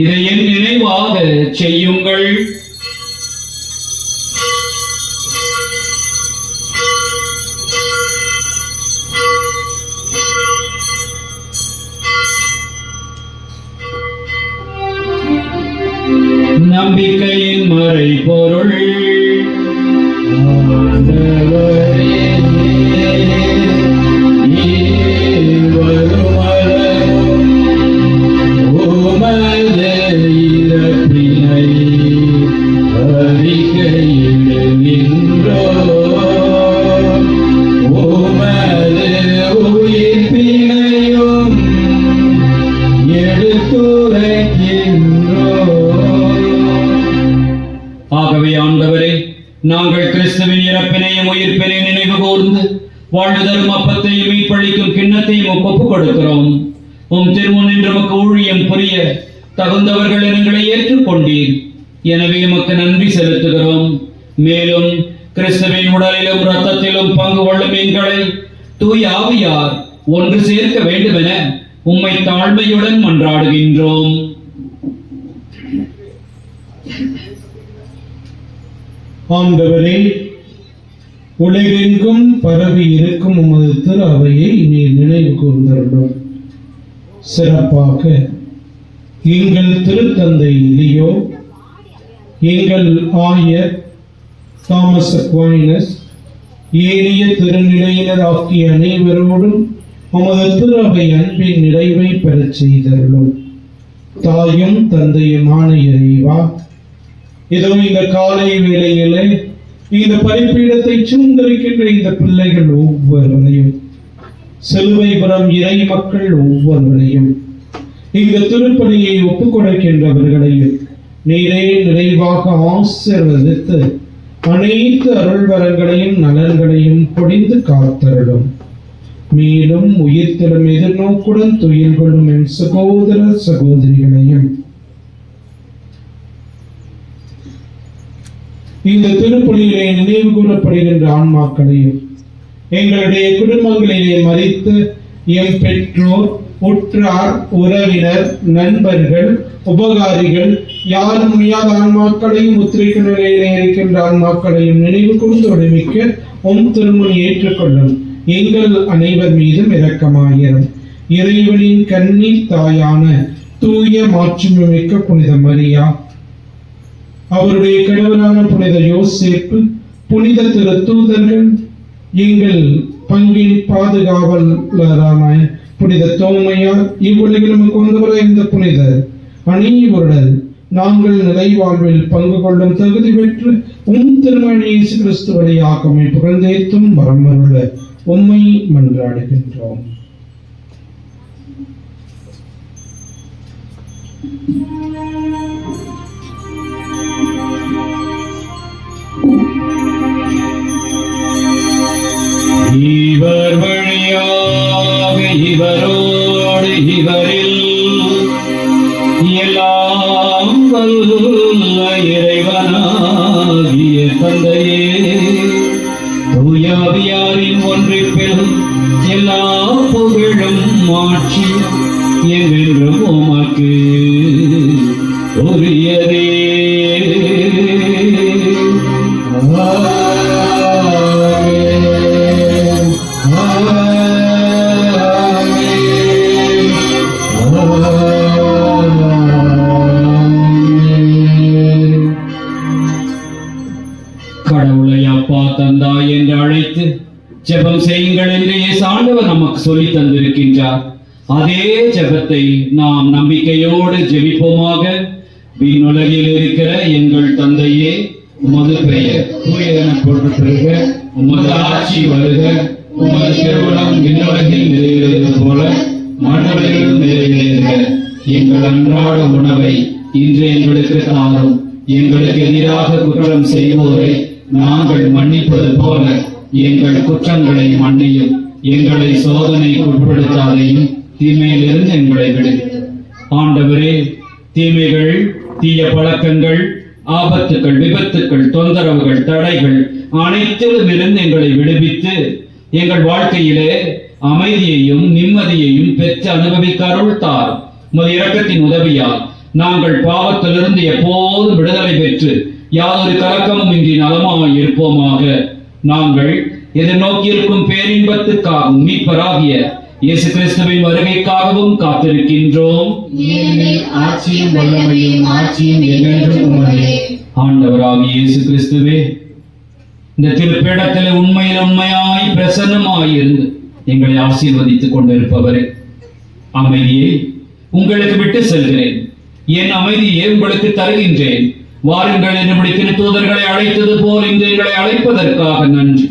இதை என் நினைவாக செய்யுங்கள். நம்பிக்கையின் மறைபொருள். ஆகவே ஆண்டவரே, நாங்கள் கிறிஸ்துவின் இறப்பினையும் உயிர்ப்பினையும் நினைவு கூர்ந்து வாழ்வு தரும் அப்பத்தையும் மீட்பளிக்கும் கிண்ணத்தையும் ஒப்புக் கொடுக்கிறோம். உம் திருமுன் என்று நமக்கு ஊழியம் புரிய தகுந்தவர்கள் எங்களை ஏற்றுக்கொண்டீர். எனவே உமக்கு நன்றி செலுத்துகிறோம். மேலும் கிறிஸ்துவின் உடலிலும் இரத்தத்திலும் பங்கு கொள்ளும் எங்களை தூய ஆவியார் ஒன்று சேர்க்க வேண்டுமென உம்மை தாழ்மையுடன் மன்றாடுகின்றோம். ஆண்டவரே, உலகெங்கும் பரவி இருக்கும் உமது திரு அவையை நீர் நினைவு கூர்ந்தருளும். சிறப்பாக எங்கள் திருத்தந்தை லியோ, எங்கள் ஆயர் தாமஸ் அக்வைனஸ், ஏனைய திருநிலையினர் ஆகிய அனைவரோடும் உமது திரு அவை அன்பின் நிறைவை பெறச் செய்தருளும். தாயும் தந்தையுமான இறைவா, இதோ இந்த காலை வேளையிலே இந்த பலிப்பீடத்தை சூழ்ந்திருக்கின்ற இந்த பிள்ளைகள் ஒவ்வொருவரையும், சிலுவைபுரம் இறை மக்கள் ஒவ்வொருவரையும், இந்த திருப்பலியை ஒப்புக் கொடுக்கின்றவர்களையும் நீரே நிறைவாக ஆசீர்வதித்து அனைத்து அருள்வரங்களையும் நலன்களையும் பொழிந்து காத்தருளும். மேலும் உயிர்த்தெழும் எதிர்நோக்குடன் துயில் கொள்ளும் என் சகோதர சகோதரிகளையும், இந்த திருப்பலியிலே நினைவு கூறப்படுகின்ற ஆன்மாக்களையும், எங்களுடைய குடும்பங்களிலே மரித்து எம் பெற்றோர், உற்றார், உறவினர், நண்பர்கள், உபகாரிகள், யாரும் முடியாத ஆன்மாக்களையும், உத்திரிக்க நிலையிலே இருக்கின்ற ஆன்மாக்களையும் நினைவு கூர்ந்து விடுவிக்க உம் திருமுன் ஏற்றுக்கொள்ளும். எங்கள் அனைவர் மீதும் இரக்கமாயிரும். இறைவனின் கன்னி தாயான தூய மாட்சிமிக்க புனித மரியா, அவருடைய கணவரான புனித யோசேப்பு, புனித திரு தூதர்கள், எங்கள் பங்கின் பாதுகாவலரான புனித தோமையார், இவ்வுலகிலும் கொண்டு இந்த புனிதர் அனைவருடன் நாங்கள் நிலை வாழ்வில் பங்கு கொள்ளும் தகுதி பெற்று திருமணி இயேசு கிறிஸ்து வழியாக புகழ்ந்தேத்தும் வரமருள உம்மை மன்றாடுகின்றோம். இவர் வழியாக இவரோடு இவரில் எல்லாம் வல்ல இறைவனாகிய தந்தையே, தூயாவியாரின் ஒன்றிப்பில் எல்லா புகழும் மாட்சியும் என்றென்றும் உமக்கு உரியதே. கடவுளை அப்பா தந்தாய் என்று அழைத்து ஜெபம் செய்யுங்கள் என்று இயேசு ஆண்டவர் நமக்கு சொல்லி தந்திருக்கின்றார். அதே ஜெபத்தை நாம் நம்பிக்கையோடு ஜெபிப்போமாக. விண்ணுலகில் இருக்கிற எங்கள் தந்தையே, உமது பெயர் தூயதென போற்றப்பெறுக, உமது ஆட்சி வருக, உமது திருவுளம் விண்ணுலகில் நிறைவேறுவது போல மண்ணுலகிலும் நிறைவேறுக. எங்கள் அன்றாட உணவை இன்று எங்களுக்கு தாரும். எங்களுக்கு எதிராக குற்றம் செய்வோரை நாங்கள் மன்னிப்பது போல எங்கள் குற்றங்களை மன்னியும். எங்களை சோதனைக்கு உட்படுத்தாதையும் தீமையிலிருந்து எங்களை விடு. ஆண்டவரே, தீமைகள், தீய பழக்கங்கள், ஆபத்துக்கள், விபத்துக்கள், தொந்தரவுகள், தடைகள் அனைத்திலும் இருந்து எங்களை விடுவித்து எங்கள் வாழ்க்கையிலே அமைதியையும் நிம்மதியையும் பெற்று அனுபவிக்க அருள் தாரும். உமது இரக்கத்தின் உதவியால் நாங்கள் பாவத்திலிருந்து எப்போதும் விடுதலை பெற்று யாதொரு கலக்கமும் இன்றி நலமாய் இருப்போமாக. நாங்கள் எதிர்நோக்கியிருக்கும் பேரின்பத்துக்காகவும் மீட்பராகிய இயேசு கிறிஸ்துவின் வருகைக்காகவும் காத்திருக்கின்றோம். ஆட்சியும் வல்லமையும் ஆட்சியும் என்றென்றும் உம்முடையதே. ஆண்டவராகிய இயேசு கிறிஸ்துவே, இந்த திருப்பீடத்தில் உண்மையாய் பிரசன்னமாய் இருந்து எங்களை ஆசீர்வதித்துக் கொண்டிருப்பவரே, அமைதியை உங்களுக்கு விட்டு செல்கிறேன், என் அமைதியை உங்களுக்கு தருகின்றேன். வாருங்கள் என்றபடி திருத்தூதர்களை அழைத்தது போல் இன்று எங்களை அழைப்பதற்காக நன்றி.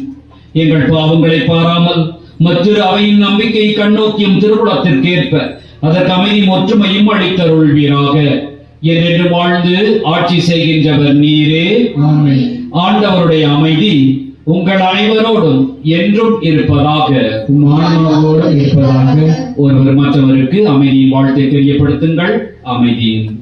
எங்கள் பாவங்களை பாராமல் மற்றொரு அவையின் நம்பிக்கை கண்ணோக்கியும் திருக்குளத்திற்கேற்ப அதற்கு அமைதியும் ஒற்றுமையும் அளித்தருள்வீராக. என்று வாழ்ந்து ஆட்சி செய்கின்றவர் நீரே. ஆமென். ஆண்டவருடைய அமைதி உங்கள் அனைவரோடும் என்றும் இருப்பதாக. உம் ஆன்மாவோடு இருப்பதாக. ஒருவர் மற்றவருக்கு அமைதியின் வாழ்த்தை தெரியப்படுத்துங்கள். அமைதியின்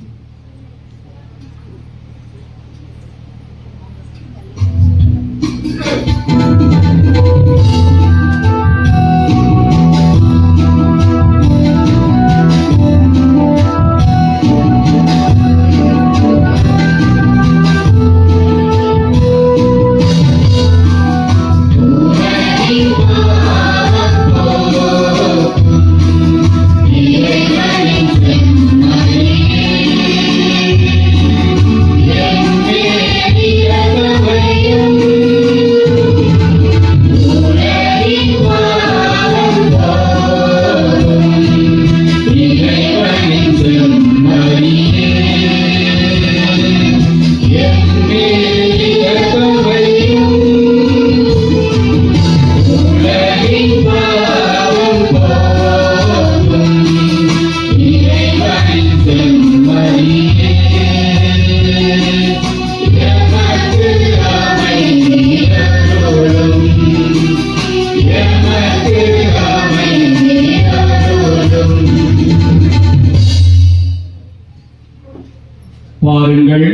பாருங்கள்,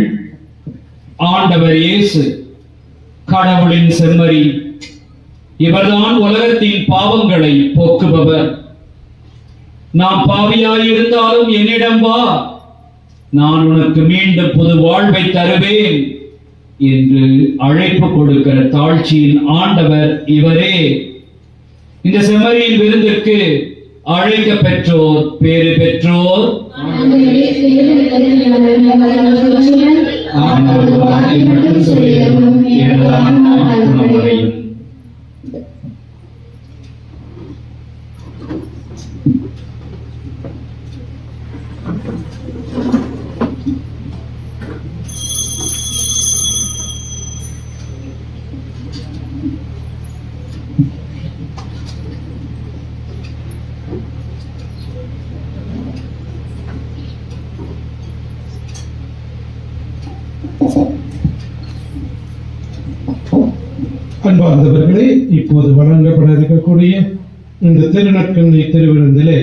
ஆண்டவர் இயேசு கடவுளின் செம்மறி. இவர்தான் உலகத்தின் பாவங்களை போக்குபவர். நாம் பாவியாயிருந்தாலும் என்னிடம் வா, நான் உனக்கு மீண்டும் புது வாழ்வை தருவேன் என்று அழைப்பு கொடுக்கிற தாழ்ச்சியின் ஆண்டவர் இவரே. இந்த செம்மறியின் விருந்திற்கு அழைக்க பெற்றோர் பேறு பெற்றோர். ஆண்டவர் வார்த்தை மட்டும் சொல்லியதும் எனது ஆன்மா குணமடையும். அன்பார்ந்தவர்களே, இப்போது வழங்கப்பட இருக்கக்கூடிய இந்த திருநற்கண்ணை திருவிருந்திலே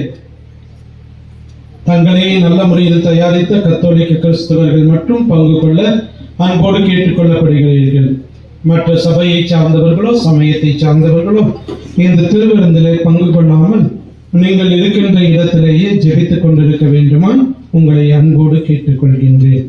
தங்களை நல்ல முறையில் தயாரித்த கத்தோலிக்க கிறிஸ்தவர்கள் மட்டும் பங்கு கொள்ள அன்போடு கேட்டுக்கொள்ளப்படுகிறீர்கள். மற்ற சபையை சார்ந்தவர்களோ சமயத்தை சார்ந்தவர்களோ இந்த திருவிருந்திலே பங்கு கொள்ளாமல் நீங்கள் இருக்கின்ற இடத்திலேயே ஜெபித்துக் கொண்டிருக்க வேண்டுமா உங்களை அன்போடு கேட்டுக்கொள்கின்றேன்.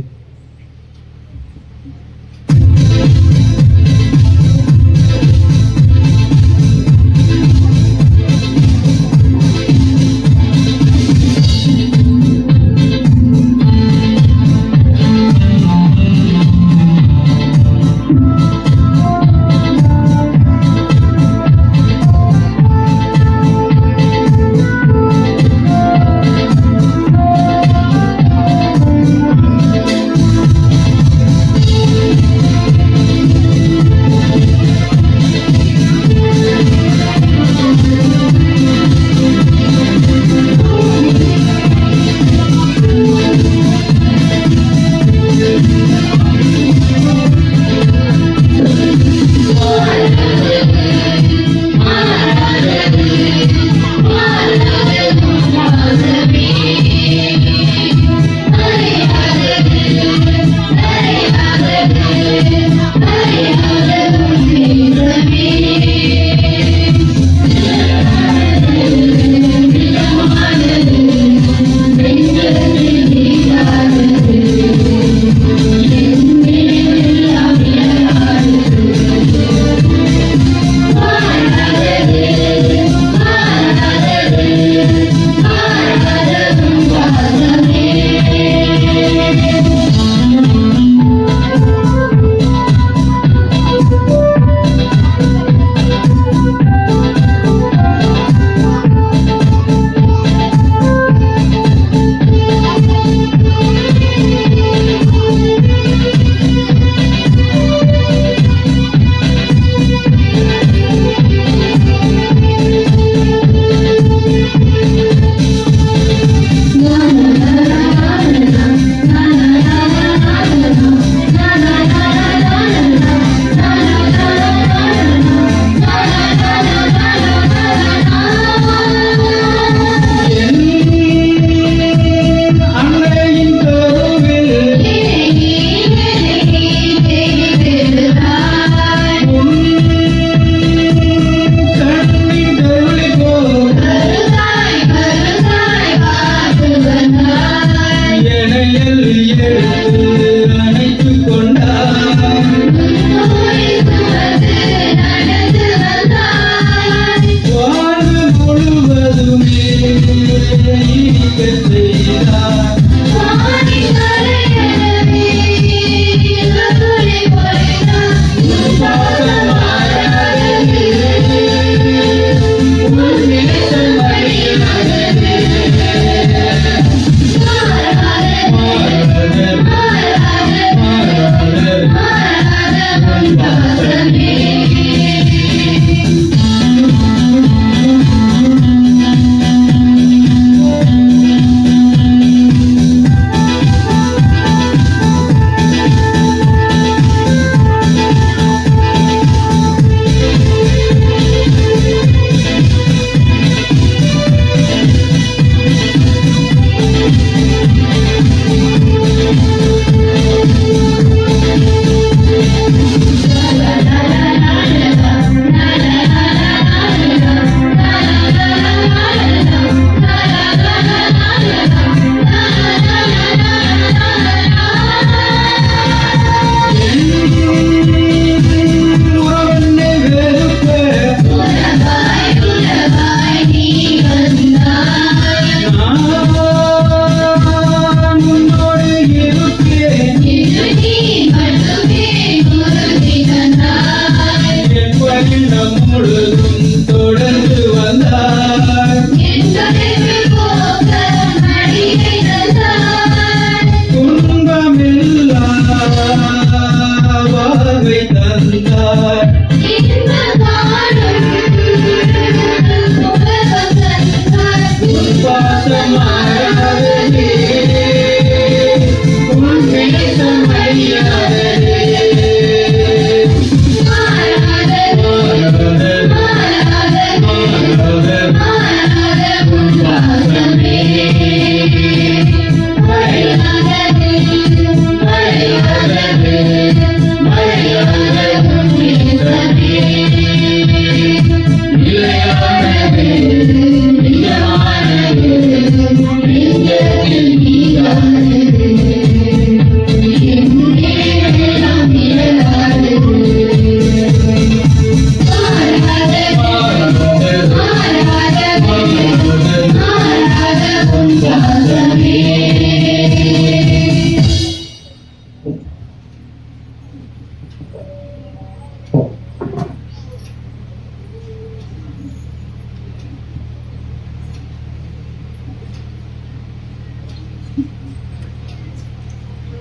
பொழுதும் தொடர்ந்து வந்தார். துன்பமெல்லாம் வாழ்வை தந்தார். உன் பாசம் மாறாததே, உன் நேசம் அழியாததே.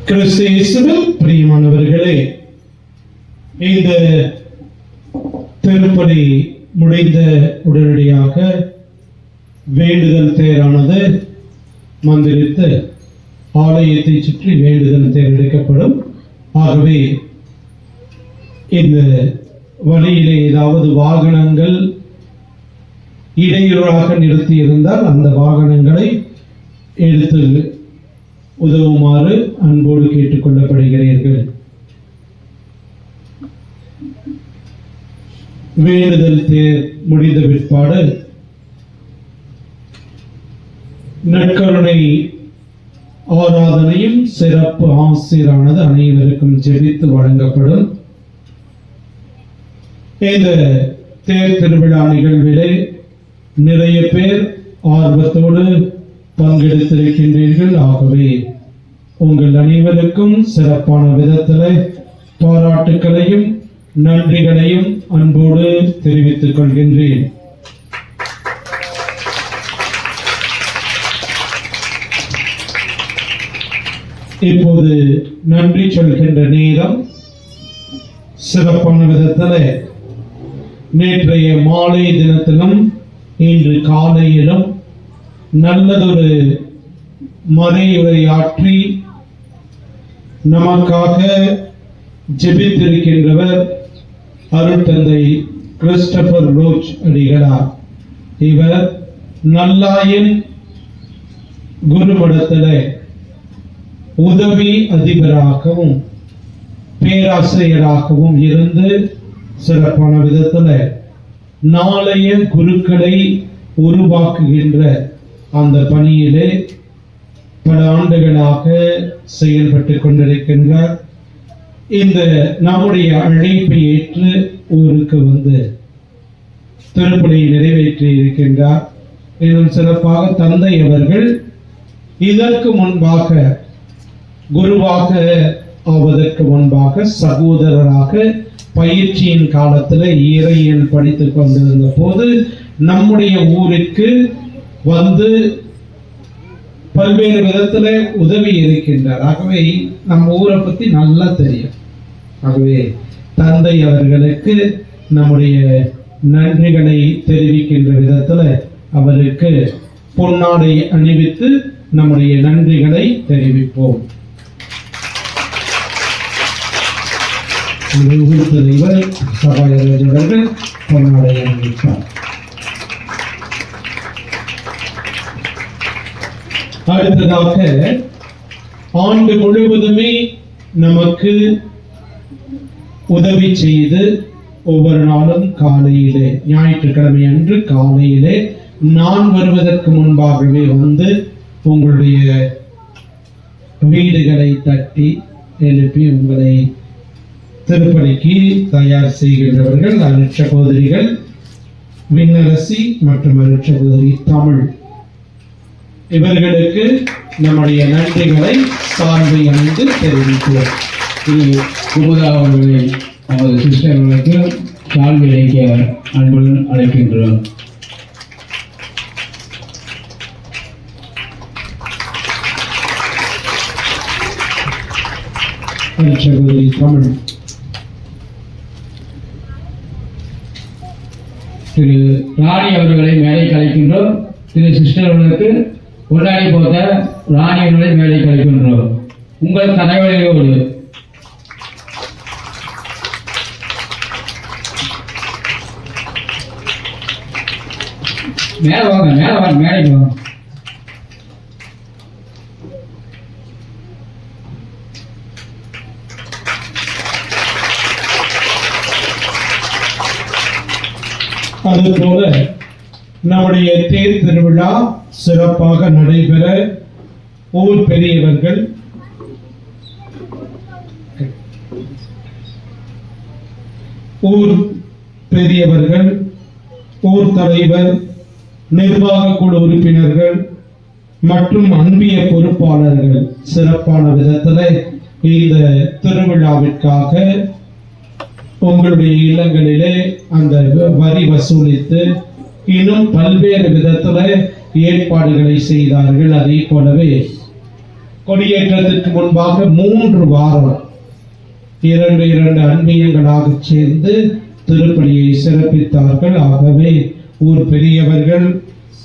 கிறிஸ்து இயேசுவில் பிரியமானவர்களே, இந்த திருப்பலி முடிந்த உடனடியாக வேண்டுதல் தேரானது மந்திரித்து ஆலயத்தை சுற்றி வேண்டுதல் தேர் எடுக்கப்படும். ஆகவே இந்த வழியிலே ஏதாவது வாகனங்கள் இடையூறாக நிறுத்தியிருந்தால் அந்த வாகனங்களை எடுத்து உதவுமாறு அன்போடு கேட்டுக்கொள்ளப்படுகிறீர்கள். வேண்டுதல் தேர் முடிந்த பிற்பாடு நற்கருணை ஆராதனையும் சிறப்பு ஆசிரானது அனைவருக்கும் ஜெபித்து வழங்கப்படும். இந்த தேர் திருவிழா நிகழ்விலே நிறைய பேர் ஆர்வத்தோடு பங்கெடுத்திருக்கின்றீர்கள். ஆகவே உங்கள் அனைவருக்கும் சிறப்பான விதத்தில் பாராட்டுக்களையும் நன்றிகளையும் அன்போடு தெரிவித்துக் கொள்கின்றேன். இப்போது நன்றி சொல்கின்ற நேரம். சிறப்பான விதத்தில் நேற்றைய மாலை தினத்திலும் இன்று காலையிலும் நல்லதொரு மறையுரையாற்றி நமக்காக ஜெபித்திருக்கின்றவர் அருட்தந்தை கிறிஸ்டபர் ரோச் அடிகளார். இவர் நல்லாயின் குருமடத்தில் உதவி அதிபராகவும் பேராசிரியராகவும் இருந்து சிறப்பான விதத்தில் நாளைய குருக்களை உருவாக்குகின்ற அந்த பணியிலே பல ஆண்டுகளாக செயல்பட்டு கொண்டிருக்கின்றார். இந்த நம்முடைய அழைப்பை ஏற்று ஊருக்கு வந்து திருப்பலியை நிறைவேற்றி இருக்கின்றார். இன்னும் சிறப்பாக தந்தை அவர்கள் இதற்கு முன்பாக குருவாக ஆவதற்கு முன்பாக சகோதரராக பயிற்சியின் காலத்தில் இறையியல் படித்துக் கொண்டிருந்த போது நம்முடைய ஊருக்கு வந்து பல்வேறு விதத்துல உதவி இருக்கின்றார். ஆகவே நம்ம ஊரை பத்தி நல்லா தெரியும். ஆகவே தந்தை அவர்களுக்கு நம்முடைய நன்றிகளை தெரிவிக்கின்ற விதத்துல அவருக்கு பொன்னாடை அணிவித்து நம்முடைய நன்றிகளை தெரிவிப்போம். தலைவர் சபாயர்கள் பொன்னாடை அணிவிப்பார். அடுத்ததாக ஆண்டு முழுவதுமே நமக்கு உதவி செய்து ஒவ்வொரு நாளும் காலையிலே ஞாயிற்றுக்கிழமை அன்று காலையிலே நான் வருவதற்கு முன்பாகவே வந்து உங்களுடைய வீடுகளை தட்டி எழுப்பி உங்களை திருப்பலிக்கு தயார் செய்கின்றவர்கள் அருட்சகோதரிகள் விண்ணரசி மற்றும் அருட்சகோதரி தமிழ். இவர்களுக்கு நம்முடைய நன்றிகளை சார்பை அணிந்து தெரிவிக்கிறோம். குமுதா அவர்களை நமது சிஸ்டர்களுக்கு சால்விலைக்க அன்புடன் அழைக்கின்றோம். சகோதரி தமிழ் திரு ராணி அவர்களை மேடைக்கு அழைக்கின்றோம். திரு சிஸ்டர் அவர்களுக்கு கொண்டாடி போட்ட ராணி அவர்களை மேடைக்கு அழைக்கின்றோம். உங்கள் கனவுகளோடு மேலே வாங்க, மேடைக்கு வாங்க. அதுபோல நம்முடைய தேர் திருவிழா சிறப்பாக நடைபெற ஊர் பெரியவர்கள், ஊர் தலைவர், நிர்வாக குழு உறுப்பினர்கள் மற்றும் அன்பிய பொறுப்பாளர்கள் சிறப்பான விதத்தில் இந்த திருவிழாவிற்காக உங்களுடைய இல்லங்களிலே அந்த வரி வசூலித்து இன்னும் பல்வேறு விதத்துல ஏற்பாடுகளை செய்தார்கள். அதே போலவே கொடியேற்றத்திற்கு முன்பாக 3 வாரம் 2 அன்பியங்களாக சேர்ந்து திருப்பலியை சிறப்பித்தார்கள். ஆகவே ஊர் பெரியவர்கள்,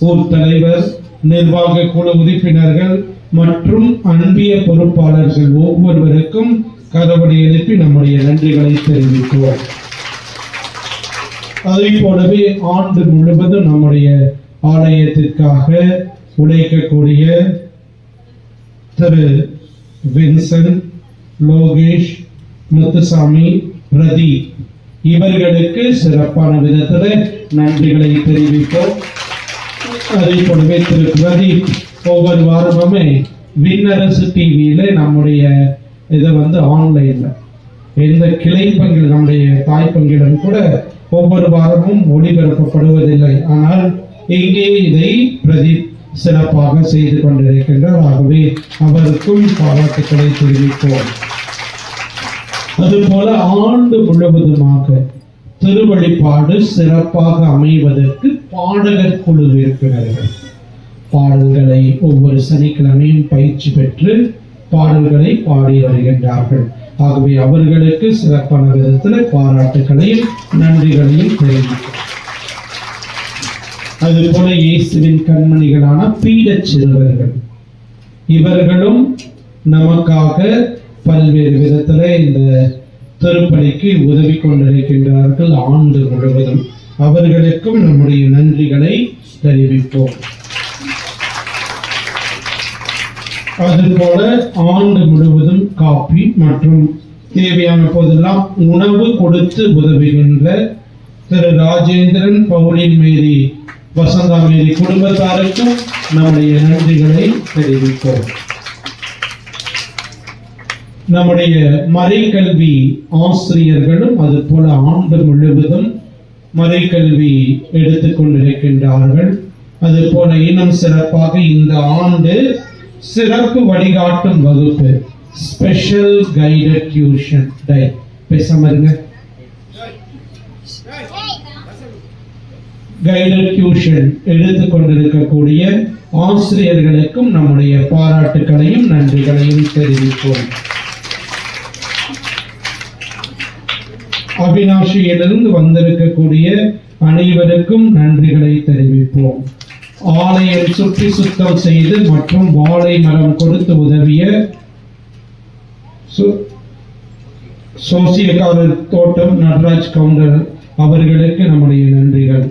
ஊர் தலைவர், நிர்வாக குழு உறுப்பினர்கள் மற்றும் அன்பிய பொறுப்பாளர்கள் ஒவ்வொருவருக்கும் கதவடி எழுப்பி நம்முடைய நன்றிகளை தெரிவிக்கிறோம். அதை போலவே ஆண்டு முழுவதும் நம்முடைய ஆலயத்திற்காக உழைக்கக்கூடிய திரு வின்சென்ட், லோகேஷ், முத்துசாமி, பிரதீப் இவர்களுக்கு சிறப்பான விதத்தில் நன்றிகளை தெரிவிப்போம். அதே போலவே திரு பிரதீப் ஒவ்வொரு வாரமுமே விண்ணரசு டிவியில நம்முடைய இதை ஆன்லைன்ல எந்த கிளை பங்கில் நம்முடைய தாய் பங்கிலும் கூட ஒவ்வொரு வாரமும் ஒளிபரப்பப்படுவதில்லை. ஆனால் இங்கே இதை பிரதீப் சிறப்பாக செய்து கொண்டிருக்கின்றார். ஆகவே அவருக்கும் பாராட்டுக்களை தெரிவிப்போம். அதுபோல ஆண்டு முழுவதுமாக திருவழிபாடு சிறப்பாக அமைவதற்கு பாடகர் குழு உறுப்பினர்கள் பாடல்களை ஒவ்வொரு சனிக்கிழமையும் பயிற்சி பெற்று பாடல்களை பாடி வருகின்றார்கள். ஆகவே அவர்களுக்கு சிறப்பான விதத்தில் பாராட்டுகளையும் நன்றிகளையும் தெரிவிக்கிறோம். அதுபோல இயேசுவின் கண்மணிகளான பீடச் சிறுவர்கள் இவர்களும் நமக்காக பல்வேறு விதத்தில் இந்த திருப்பலிக்கு உதவி கொண்டிருக்கின்றார்கள் ஆண்டு முழுவதும். அவர்களுக்கும் நம்முடைய நன்றிகளை தெரிவிப்போம். அதுபோல ஆண்டு முழுவதும் காப்பி மற்றும் தேவையான போதெல்லாம் உணவு கொடுத்து உதவுகின்ற திரு ராஜேந்திரன், பவுலின் மேரி, வசந்தா மேரி குடும்பத்தாருக்கும் நம்முடைய நன்றிகளை தெரிவிப்போம். நம்முடைய மறைக்கல்வி ஆசிரியர்களும் அதுபோல ஆண்டு முழுவதும் மறைக்கல்வி எடுத்துக்கொண்டிருக்கின்றார்கள். அதுபோல இன்னும் சிறப்பாக இந்த ஆண்டு சிறப்பு வழிகாட்டும் வகுப்பு, ஸ்பெஷல் கைடட் டியூஷன் டே பேசாமருங்க கைடட் டியூஷன் எடுத்துக்கொண்டிருக்கக்கூடிய ஆசிரியர்களுக்கும் நம்முடைய பாராட்டுகளையும் நன்றிகளையும் தெரிவிப்போம். அவினாஷியிலிருந்து வந்திருக்கக்கூடிய அனைவருக்கும் நன்றிகளை தெரிவிப்போம். ஆலயம் சுற்றி சுத்தம் செய்து மற்றும் வாழை மரம் கொடுத்து உதவிய சோசியக்காரர் தோட்டம் நடராஜ் கவுண்டர் அவர்களுக்கு நம்முடைய நன்றிகள்.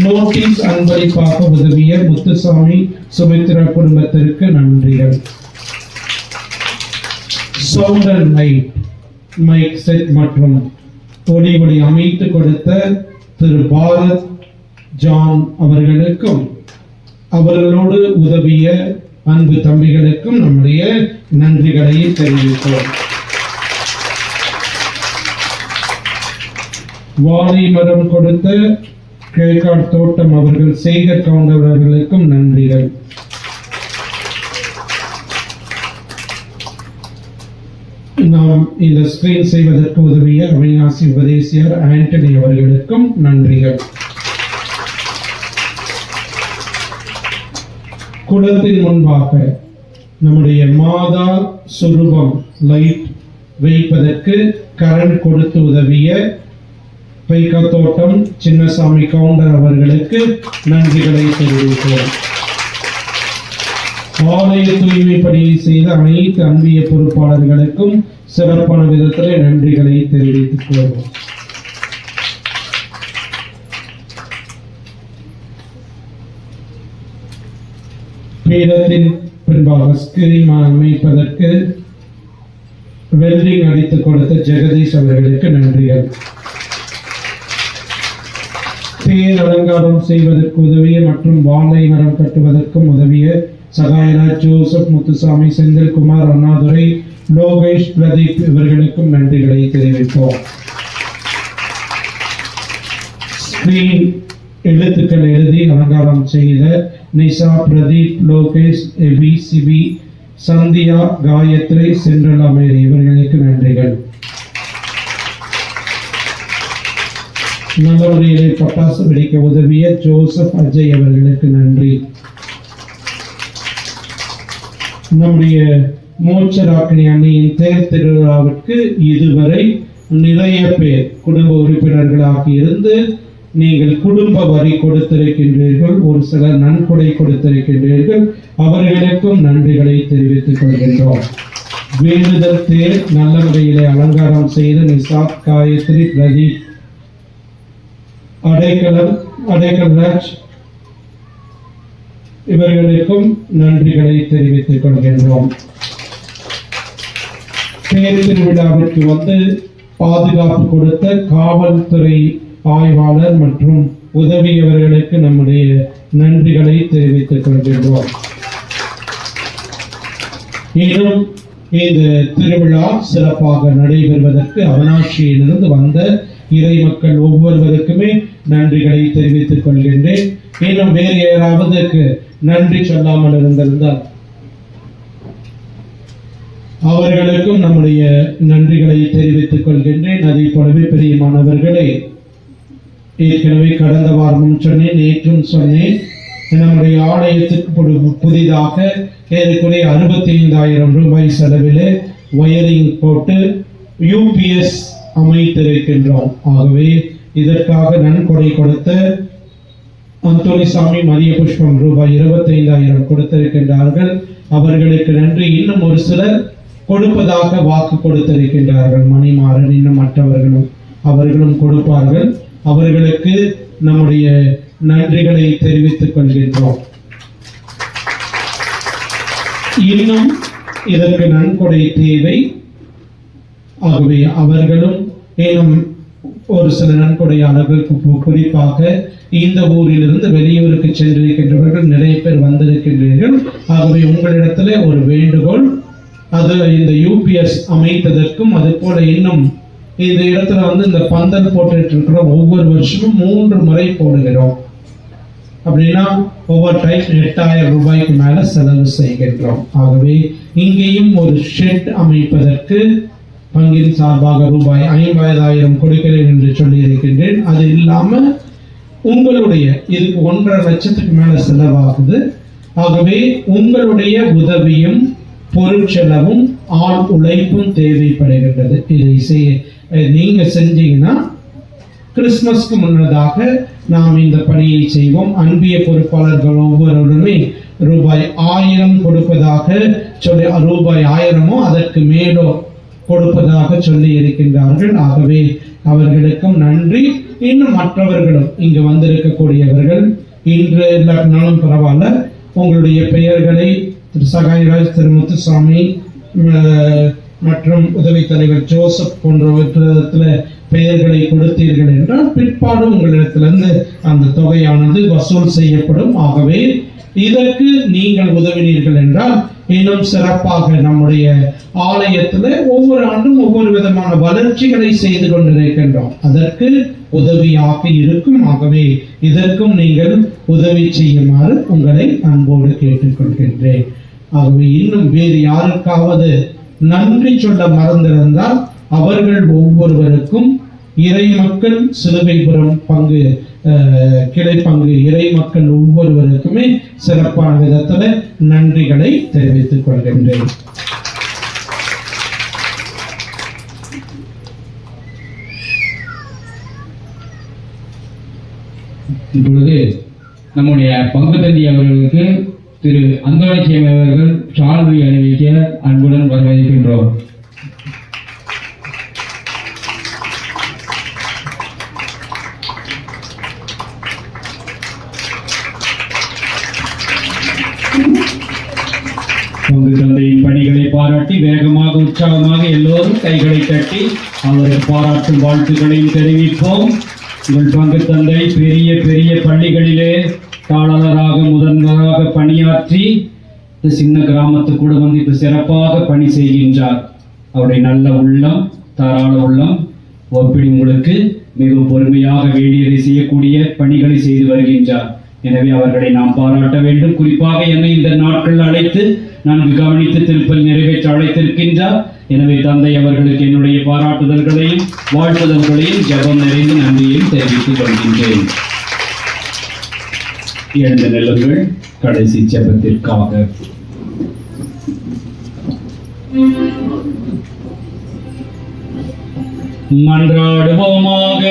நோட்டீஸ் அன்பளிப்பாக உதவிய முத்துசாமி, சுமித்ரா குடும்பத்திற்கு நன்றிகள். Sound and light, mic set மற்றும் ஒளி அமைத்து கொடுத்த திரு பாரத் ஜான் அவர்களுக்கும் அவர்களோடு உதவிய அன்பு தம்பிகளுக்கும் நம்முடைய நன்றிகளை தெரிவிப்போம். வாழை மரம் கொடுத்த கிழக்காடு தோட்டம் அவர்கள் சேகர் கவுண்டர் அவர்களுக்கும் நன்றிகள். நாம் இந்த ஸ்கிரீன் செய்வதற்கு உதவிய அவிநாசி உபதேசியர் ஆண்டனி அவர்களுக்கும் நன்றிகள். குளத்தின் முன்பாக நம்முடைய மாதா சுரூபம் லைட் வைப்பதற்கு கரண்ட் கொடுத்து உதவிய பைக்கத்தோட்டம் சின்னசாமி கவுண்டர் அவர்களுக்கு நன்றிகளை தெரிவிக்கிறோம். ஆலய தூய்மை பணியை செய்த அனைத்து அன்பிய பொறுப்பாளர்களுக்கும் சிறப்பான விதத்தில் நன்றிகளை தெரிவித்துக் கொள்வோம். பீடத்தின் பின்பாக ஸ்கிரீன் அமைப்பதற்கு வெல்டிங் அடித்துக் கொடுத்த ஜெகதீஷ் அவர்களுக்கு நன்றிகள். தேர் அலங்காரம் செய்வதற்கு உதவிய மற்றும் வாழை மரம் கட்டுவதற்கும் உதவிய சகாயராஜ், ஜோசப், முத்துசாமி, செந்தில்குமார், அண்ணாதுரை, லோகேஷ், பிரதீப் இவர்களுக்கும் நன்றிகளை தெரிவிப்போம். ஸ்கிரீன் எழுத்துக்கள் எழுதி அலங்காரம் செய்த நிஷா, பிரதீப், லோகேஷ், எபி, சிபி, சந்தியா, காயத்ரி, சென்ட்ரல் அமேரி இவர்களுக்கு நன்றிகள். நல்ல முறையிலே பட்டாசு வெடிக்க உதவிய ஜோசப், அஜய் அவர்களுக்கு நன்றி. நம்முடைய மோட்சராக்கினி அணியின் தேர் திருவிழாவிற்கு இதுவரை நிறைய பேர் குடும்ப உறுப்பினர்களாக இருந்து நீங்கள் குடும்ப வரி கொடுத்திருக்கின்றீர்கள், ஒரு சிலர் நன்கொடை கொடுத்திருக்கின்றீர்கள். அவர்களுக்கும் நன்றிகளை தெரிவித்துக் கொள்கின்றோம். வேண்டுதல் தேர் நல்ல முறையிலே அலங்காரம் செய்த நிசாத், காயத்ரி, பிரதீப், அடைக்கல்ராஜ் இவர்களுக்கும் நன்றிகளை தெரிவித்துக் கொள்கின்றோம். தேர் திருவிழாவிற்கு வந்து பாதுகாப்பு கொடுத்த காவல்துறை ஆய்வாளர் மற்றும் உதவியவர்களுக்கு நம்முடைய நன்றிகளை தெரிவித்துக் கொள்கின்றோம். மேலும் இந்த திருவிழா சிறப்பாக நடைபெறுவதற்கு அவனாசியிலிருந்து வந்த இறை மக்கள் ஒவ்வொருவருக்குமே நன்றிகளை தெரிவித்துக் கொள்கின்றேன். இன்னும் வேறு யாராவதுக்கு நன்றி சொல்லாமல் இருந்திருந்தால் அவர்களுக்கும் நம்முடைய நன்றிகளை தெரிவித்துக் கொள்கின்றேன். அதே போலவே பிரியமானவர்களே, ஏற்கனவே கடந்த வாரமும் சொன்னேன், நேற்றும் சொன்னேன், நம்முடைய ஆலயத்துக்கு புதிதாக ஏறக்குறைய 65,000 ரூபாய் செலவில் வயரிங் போட்டு யூபிஎஸ் அமைத்திருக்கின்றோம். ஆகவே இதற்காக நன்கொடை கொடுத்த அந்தோனிசாமி, மரிய புஷ்பம் ரூபாய் 25,000 கொடுத்திருக்கின்றார்கள். அவர்களுக்கு நன்றி. இன்னும் ஒரு சிலர் கொடுப்பதாக வாக்கு கொடுத்திருக்கின்றார்கள். மணிமாறன், இன்னும் மற்றவர்களும் அவர்களும் கொடுப்பார்கள். அவர்களுக்கு நம்முடைய நன்றிகளை தெரிவித்துக் கொள்கின்றோம். இன்னும் இதற்கு நன்கொடை தேவை. ஆகவே அவர்களும் இன்னும் ஒரு சில நன்கொடையாளர்களுக்கு குறிப்பாக இந்த ஊரிலிருந்து வெளியூருக்கு சென்றிருக்கின்றவர்கள் நிறைய பேர் வந்திருக்கின்றீர்கள். ஆகவே உங்களிடத்துல ஒரு வேண்டுகோள், அது இந்த யூபிஎஸ் அமைத்ததற்கும் அது போல இன்னும் இந்த இடத்துல வந்து இந்த பந்தல் போட்டுட்டு இருக்கிறோம். ஒவ்வொரு வருஷமும் 3 முறை போடுகிறோம். அப்படின்னா ஒவ்வொரு டைம் 8,000 ரூபாய்க்கு மேல செலவு செய்கின்றோம். ஆகவே இங்கேயும் ஒரு ஷெட் அமைப்பதற்கு பங்கின் சார்பாக ரூபாய் 50,000 கொடுக்கிறேன் என்று சொல்லி இருக்கின்றேன். அது இல்லாம உங்களுடைய இதுக்கு 1.5 லட்சத்துக்கு மேல செலவாகுது. ஆகவே உங்களுடைய உதவியும் பொருட்செலவும் ஆள் உழைப்பும் தேவைப்படுகின்றது. இதை நீங்க செஞ்சீங்கன்னா கிறிஸ்துமஸ்க்கு முன்னதாக நாம் இந்த பணியை செய்வோம். அன்பிய பொறுப்பாளர்கள் ஒவ்வொருவருமே ரூபாய் 1000 கொடுப்பதாக சொல்லி, ரூபாய் 1000மோ அதற்கு மேலோ கொடுப்பதாக சொல்லி இருக்கின்றார்கள். ஆகவே அவர்களுக்கும் நன்றி. இன்னும் மற்றவர்களும் இங்கு வந்திருக்கக்கூடியவர்கள் இன்று இல்லாட்டினாலும் பரவாயில்ல, உங்களுடைய பெயர்களை திரு சகாயராஜ், திரு முத்துசாமி மற்றும் உதவி தலைவர் ஜோசப் போன்றவற்றிடத்தில் பெயர்களை கொடுத்தீர்கள் என்றால் பிற்பாடு உங்களிடத்திலிருந்து அந்த தொகையானது வசூல் செய்யப்படும். ஆகவே இதற்கு நீங்கள் உதவினீர்கள் என்றால் இன்னும் சிறப்பாக நம்முடைய ஆலயத்தில் ஒவ்வொரு ஆண்டும் ஒவ்வொரு விதமான வளர்ச்சிகளை செய்து கொண்டிருக்கின்றோம். அதற்கு உதவியாக இருக்கும். ஆகவே இதற்கும் நீங்கள் உதவி செய்யுமாறு உங்களை அன்போடு கேட்டுக்கொள்கின்றேன். ஆகவே இன்னும் வேறு யாருக்காவது நன்றி சொல்ல மறந்திருந்தால் அவர்கள் ஒவ்வொருவருக்கும் இறை மக்கள் சிலுவைபுரம் பங்கு கிளை பங்கு இறை மக்கள் ஒவ்வொருவருக்குமே சிறப்பான விதத்துல நன்றிகளை தெரிவித்துக் கொள்கின்றேன். இப்பொழுது நம்முடைய பங்கு தந்தி அவர்களுக்கு திரு அந்தோணிச்சியம் அவர்கள் சால்வை அணிவிக்க அன்புடன் வரவேற்கின்றோம். பங்கு தந்தையின் பணிகளை பாராட்டி வேகமாக உற்சாகமாக எல்லோரும் கைகளை தட்டி அவரை பாராட்டும் வாழ்த்துக்களையும் தெரிவிப்போம். உங்கள் பங்கு தந்தை பெரிய பெரிய பள்ளிகளிலே தாளராக முதன்வராக பணியாற்றி இந்த சின்ன கிராமத்துக்கு கூட வந்து இப்ப சிறப்பாக பணி செய்கின்றார். அவருடைய நல்ல உள்ளம், தாராள உள்ளம் ஒப்பிடி உங்களுக்கு மிகவும் பொறுமையாக வேண்டியதை செய்யக்கூடிய பணிகளை செய்து வருகின்றார். எனவே அவர்களை நாம் பாராட்ட வேண்டும். குறிப்பாக என்னை இந்த நாட்கள் அழைத்து நன்கு கவனித்து திருப்பல் நிறைவேற்ற அழைத்திருக்கின்றார். எனவே தந்தை அவர்களுக்கு என்னுடைய பாராட்டுதல்களையும் வாழ்த்துதல்களையும் ஜெபம் நிறைந்து நன்றியையும் தெரிவித்துக் கொள்கின்றேன். எழுந்து நிலங்கள் கடைசி ஜெபத்திற்காக. மன்றாடுவோமாக.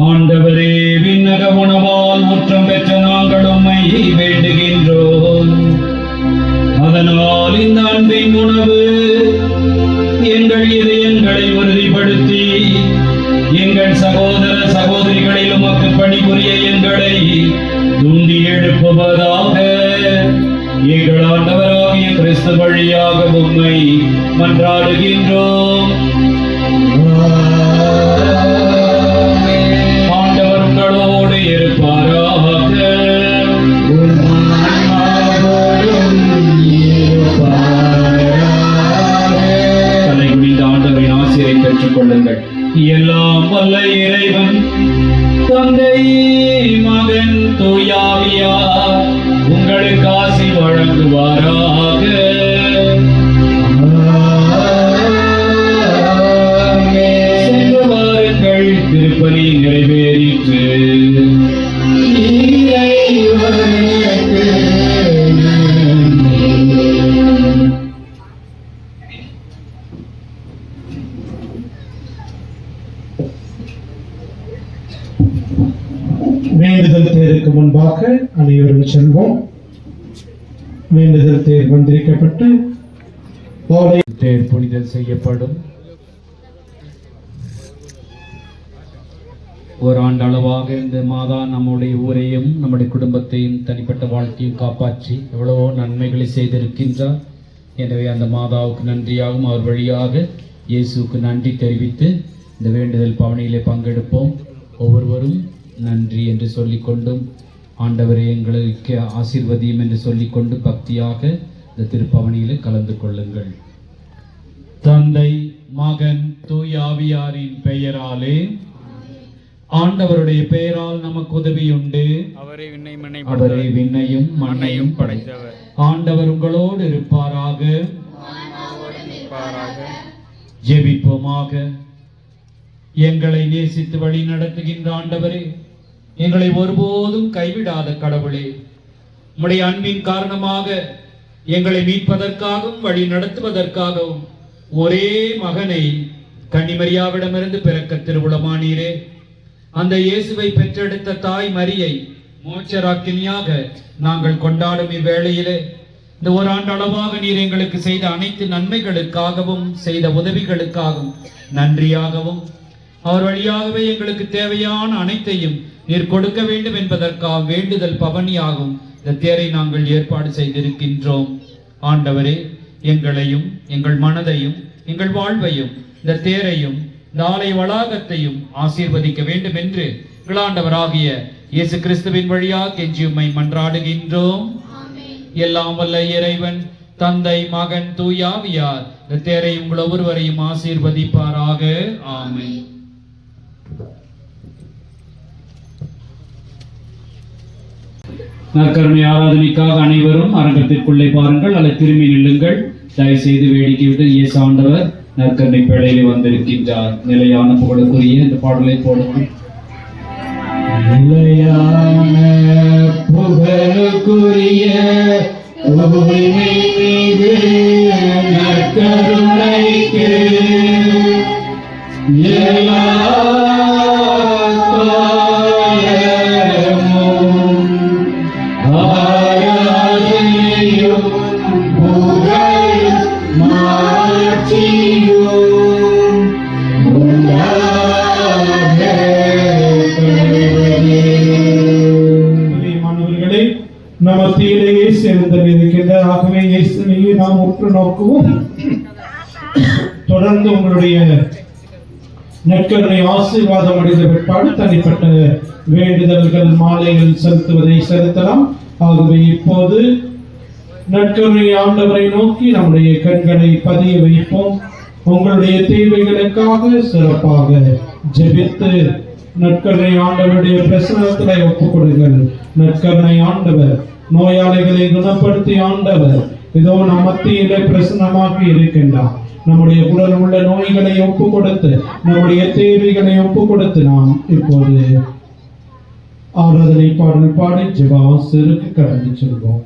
ஆண்டவரே, விண்ணக உணவால் முற்றம் பெற்ற நாங்கள் உம்மை வேண்டுகின்றோம். அதனால் இந்த அன்பின் உணவு எங்கள் இதயங்களை உறுதிப்படுத்தி எங்கள் சகோதர சகோதரிகளில் உமக்கு பணிபுரிய எங்களை தூண்டி எழுப்புவதாக. எங்கள் ஆண்டவராகிய கிறிஸ்து வழியாக உம்மை மன்றாடுகின்றோம். ஆண்டவர் உங்களோடு இருப்பாராக. தலைகுனிந்த ஆண்டவரின் ஆசிரை பெற்றுக் கொள்ளுங்கள். எல்லாம் வல்ல இறைவன் தந்தை மகன் தூயாவியார் உங்களுக்கு ஆசி வழங்குவாராக. சென்று வாருங்கள், திருப்பலி நிறைவேறிற்று. வேண்டுதல் தேருக்கு முன்பாக அனைவரும் செல்வோம். வேண்டுதல் தேர் வந்திருக்கப்பட்டு தேர் புனிதல் செய்யப்படும். ஒரு ஆண்டு அளவாக இந்த மாதா நம்முடைய ஊரையும் நம்முடைய குடும்பத்தையும் தனிப்பட்ட வாழ்க்கையும் காப்பாற்றி எவ்வளவோ நன்மைகளை செய்திருக்கின்றார். எனவே அந்த மாதாவுக்கு நன்றியாகவும் அவர் வழியாக இயேசுவுக்கு நன்றி தெரிவித்து இந்த வேண்டுதல் பவனியிலே பங்கெடுப்போம். ஒவ்வொருவரும் நன்றி என்று சொல்லிக்கொண்டும் ஆண்டவரே எங்களுக்கு ஆசீர்வதியும் என்று சொல்லிக்கொண்டு பக்தியாக இந்த திருப்பவனியிலே கலந்து கொள்ளுங்கள். தந்தை மகன் தூய ஆவியாரின் பெயராலே. ஆண்டவருடைய பெயரால் நமக்கு உதவியுண்டு. அவரே விண்ணையும் மண்ணையும் படைத்தவர். ஆண்டவர் உங்களோடு இருப்பாராக. ஜெபிப்போமாக. எங்களை நேசித்து வழி நடத்துகின்ற ஆண்டவரே, எங்களை ஒருபோதும் கைவிடாத கடவுளே, உம்முடைய அன்பின் காரணமாக எங்களை மீட்பதற்காகவும் வழி நடத்துவதற்காகவும் ஒரே மகனை கன்னிமரியாவிடமிருந்து பிறக்க திருவுளமானீரே. அந்த இயேசுவை பெற்றெடுத்த தாய் மரியை மோட்சராக்கினியாக நாங்கள் கொண்டாடும் இவ்வேளையிலே இந்த ஓராண்டு அளவாக நீர் எங்களுக்கு செய்த அனைத்து நன்மைகளுக்காகவும் செய்த உதவிகளுக்காகவும் நன்றியாகவும் அவர் வழியாகவே எங்களுக்கு தேவையான அனைத்தையும் நீர் கொடுக்க வேண்டும் என்பதற்காக வேண்டுதல் பவனியாகும் இந்த தேரை நாங்கள் ஏற்பாடு செய்திருக்கின்றோம். ஆண்டவரே, எங்களையும் எங்கள் மனதையும் எங்கள் வாழ்வையும் இந்த தேரையும் இந்த ஆலய வளாகத்தையும் ஆசீர்வதிக்க வேண்டும் என்று ஆண்டவராகிய இயேசு கிறிஸ்துவின் வழியாக கெஞ்சி உம்மை மன்றாடுகின்றோம். எல்லாம் வல்ல இறைவன் தந்தை மகன் தூயாவியார் இந்த தேரை உங்கள் ஒவ்வொருவரையும் ஆசீர்வதிப்பாராக. ஆமென். நற்கருணை ஆராதனைக்காக அனைவரும் அரங்கத்திற்குள்ளே பாருங்கள், அல்லது திரும்பி நில்லுங்கள். தயவு செய்து வேடிக்கை விட்டு இயேசு ஆண்டவர் நற்கருணை பேழையிலே வந்திருக்கின்றார். நிலையான புகழுக்குரிய இந்த பாடலை போடுங்கள். நிலையான புகழுக்குரிய தூய்மை மீது நற்கருணைக்கு எல்லா காலமும் ஆராதனையும் புகழும் மாட்சியும் உண்டாக மாணவர்களே, நம்ம மத்தியிலேயே சேர்ந்திருக்கின்ற ஆகவே இயேசுவையே நாம் உற்று நோக்குவோம். தொடர்ந்து உங்களுடைய நற்கருணை ஆசீர்வாதம் அடைந்த பிற்பாடு தனிப்பட்ட வேண்டுதல்கள் மாலைகள் செலுத்துவதை செலுத்தலாம். ஆகவே இப்போது நற்கருணை ஆண்டவரை நோக்கி நம்முடைய கண்களை பதிய வைப்போம். உங்களுடைய தேவைகளுக்காக சிறப்பாக ஜெபித்து நற்கருணை ஆண்டவருடைய பிரசனத்திலே ஒப்புக் கொடுங்கள். நற்கருணை ஆண்டவர் நோயாளிகளை குணப்படுத்தி ஆண்டவர் இதோ நம் மத்தியிலே பிரசனமாகி இருக்கின்றார். நம்முடைய உடல் உள்ள நோய்களை ஒப்பு கொடுத்து நம்முடைய தேவைகளை ஒப்பு கொடுத்து நாம் இப்போது ஆராதனை பாடல் பாடி ஜெப ஆசிரியருக்கு கடந்து செல்வோம்.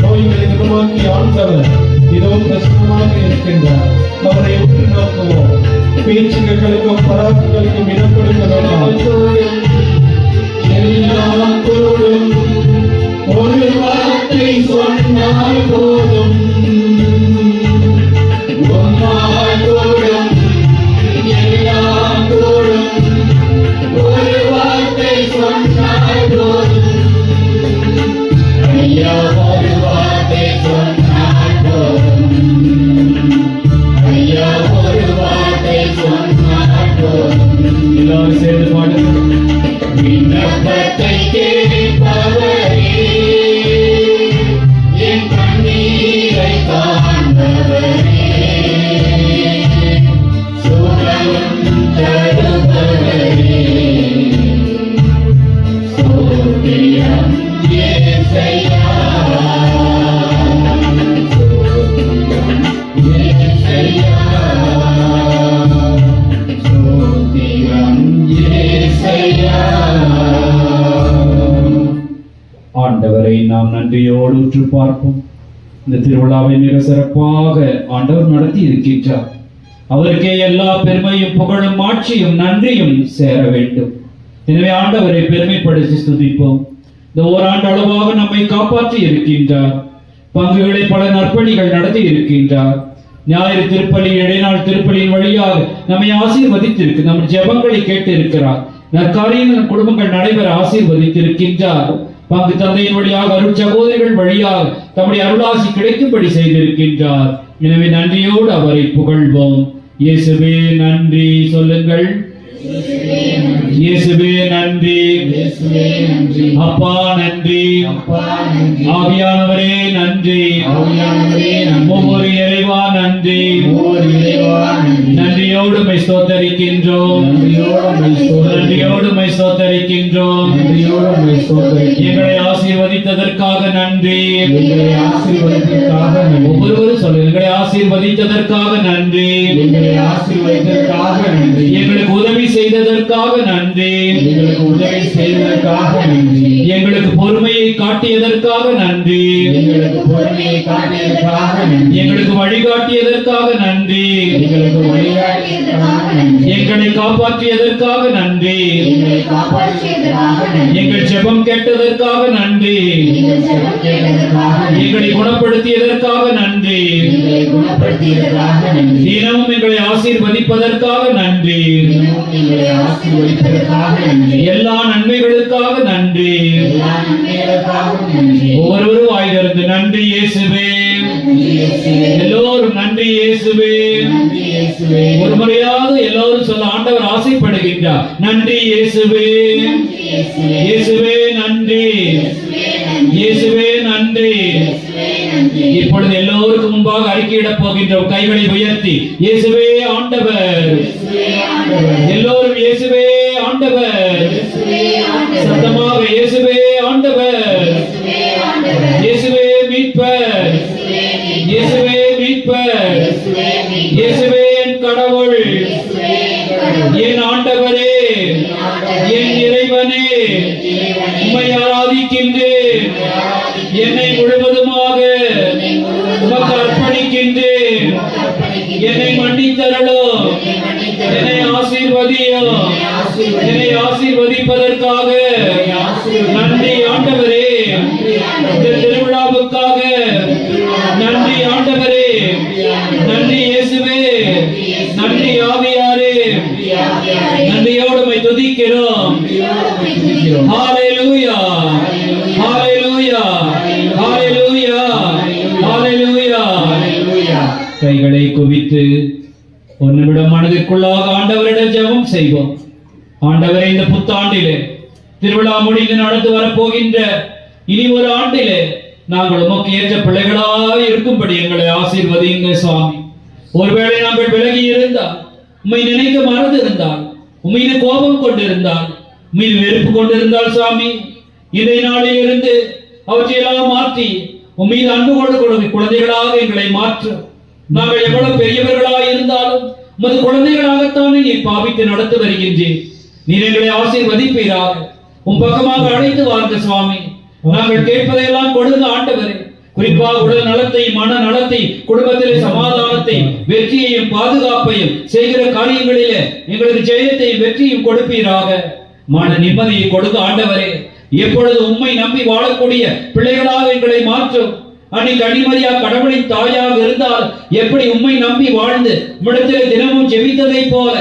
நோய்களை குணமாக்கி ஆண்டவர் இதோ பிரசன்னமாக இருக்கின்றார். அவரை உற்று நோக்குவோம். பேச்சுகளுக்கும் பராக்குகளுக்கும் இடம் கொடுக்கிறோம். எல்லாம் கூடும், ஒரு வார்த்தை சொன்னால் போதும். உம்மால் கூடும், எல்லாம் கூடும், ஒரு வார்த்தை சொன்னால் போதும். ஐயா ஒரு வார்த்தை சொன்னால் போதும். ஐயா ஒரு வார்த்தை சொன்னால் போதும். எல்லாரும் சேர்ந்து பாடுங்கள். விண்ணப்பத்தை கேட்பவரே, என் கண்ணீரை காண்பவரே, சுகம் தருபவரே, சோத்திரம் இயேசையா, சோத்திரம் இயேசையா, சோத்திரம் இயேசையா. ஆண்டவரை நாம் நன்றியோடு உற்று பார்ப்போம். இந்த திருவிழாவை மிக சிறப்பாக ஆண்டவர் நடத்தி இருக்கின்றார். அவருக்கே எல்லா பெருமையும் புகழும் ஆட்சியும் நன்றியும் சேர வேண்டும். எனவே ஆண்டவரை பெருமைப்படுத்தி ஸ்துதிப்போம். இந்த ஓராண்டு அளவாக நம்மை காப்பாற்றி இருக்கின்றார். பங்குகளை பல நற்பணிகள் நடத்தி இருக்கின்றார். ஞாயிறு திருப்பலி, இடைநாள் திருப்பலியின் வழியாக நம்மை ஆசீர்வதித்திருக்கு. நம் ஜெபங்களை கேட்டு இருக்கிறார். நற்காரியங்கள் குடும்பங்கள் நடைபெற ஆசீர்வதித்திருக்கின்றார். பங்கு தந்தையின் வழியாக அருள் சகோதரிகள் வழியாக தம்முடைய அருளாசி கிடைக்கும்படி செய்திருக்கின்றார். எனவே நன்றியோடு அவரை புகழ்வோம். இயேசுவே நன்றி சொல்லுங்கள். இயேசுவே நன்றி. அப்பா நன்றி. ஆவியானவரே நன்றி. ஒவ்வொரு இறைவா நன்றி. நன்றியோடு உம்மை ஸ்தோத்தரிக்கின்றோம். நன்றியோடு உம்மை ஸ்தோத்தரிக்கின்றோம். எங்களை ஆசீர்வதித்ததற்காக நன்றி. ஒவ்வொருவரும் சொல்லுங்கள், எங்களை ஆசீர்வதித்ததற்காக நன்றி. எங்களுக்கு உதவி செய்ததற்காக நன்றி. எங்களுக்கு பொறுமையை காட்டியதற்காக நன்றி. எங்களுக்கு வழிகாட்டியதற்காக நன்றி. எங்களை காப்பாற்றியதற்காக நன்றி. எங்கள் ஜெபம் கேட்டதற்காக நன்றி. எங்களை குணப்படுத்தியதற்காக நன்றி. தினமும் எங்களை ஆசீர்வதிப்பதற்காக நன்றி. எல்லா நன்மைகளுக்காக நன்றி. ஒவ்வொருவரும் வாய்திருந்து நன்றி இயேசுவே. எல்லோரும் நன்றி இயேசுவே. ஒரு முறையாவது எல்லோரும் சொல்ல ஆண்டவர் ஆசைப்படுகின்றார். நன்றி இயேசுவே. இயேசுவே நன்றி. இயேசுவே நன்றி. இப்பொழுது எல்லோருக்கும் முன்பாக அறிக்கையிடப் போகின்றோம். கைகளை உயர்த்தி இயேசுவே ஆண்டவர். எல்லோரும் இயேசுவே ஆண்டவர். சத்தமாக இயேசுவே ஆண்டவர். இயேசுவே மீட்பர். இயேசுவே மீட்பர். இயேசுவே என் கடவுள். என் ஆண்டவரே, என் இறைவனே, உம்மை ஆராதிக்கின்றேன். என்னை முழுவதுமாக உமக்கு அர்ப்பணிக்கின்றேன். என்னை மன்னித்தருளும். என்னை ஆசீர்வதியும். என்னை ஆசீர்வதிப்பதற்காக நன்றி ஆண்டவரே. இந்த திருவிழாவுக்காக நன்றி ஆண்டவரே. நன்றி இயேசுவே. நன்றி ஆவியாரே. நன்றியோடு உம்மை துதிக்கிறோம். ஹalleluya, ஹalleluya, ஹalleluya, ஹalleluya. கைகளை குவித்து ஒரு நிமிடம் மனதிற்குள்ளாக ஆண்டவரிடம் ஜெபம் செய்வோம். ஆண்டவரே, இந்த புத்தாண்டிலே திருவிழா முடிந்து நடந்து வரப்போகின்ற இனி ஒரு ஆண்டிலே நாங்கள் உமக்கு ஏற்ற பிள்ளைகளாக இருக்கும்படி எங்களை ஆசீர்வதிங்க சுவாமி. ஒருவேளை நாங்கள் விலகி இருந்தால், உம்மை நினைக்க மறந்து இருந்தால், உம்மீது கோபம் கொண்டிருந்தால், மீது வெறுப்பு கொண்டிருந்தால் சுவாமி, இன்றைய நாளில் இருந்து அவற்றையெல்லாம் மாற்றி உம்மீது அன்பு கொண்டு குழந்தைகளாக எங்களை மாற்றும். நாங்கள் எவ்வளவு பெரியவர்களாக இருந்தாலும் உமது குழந்தைகளாகத்தானே நீ பாவித்து நடத்தி வருகின்றேன். நீர் எங்களை ஆசீர்வதிப்பீராக. உன் பக்கமாக அழைத்து வாருங்க சுவாமி. நாங்கள் கேட்பதையெல்லாம் கொடுங்க ஆண்டவரே. குறிப்பாக உடல் நலத்தை, மன நலத்தை, குடும்பத்திலே சமாதானத்தை, வெற்றியையும் பாதுகாப்பையும் செய்கிற காரியங்களிலே எங்களுக்கு ஜெயத்தையும் வெற்றியும் கொடுப்பீராக. மன நிம்மதியை கொடுங்க ஆண்டவரே. எப்பொழுது உம்மை நம்பி வாழக்கூடிய பிள்ளைகளாக எங்களை மாற்றும். அன்னைக்கு அடிமரியா கடவுளின் தாயாக இருந்தால் எப்படி உம்மை நம்பி வாழ்ந்து உம்மிடத்திலே தினமும் ஜெபித்ததை போல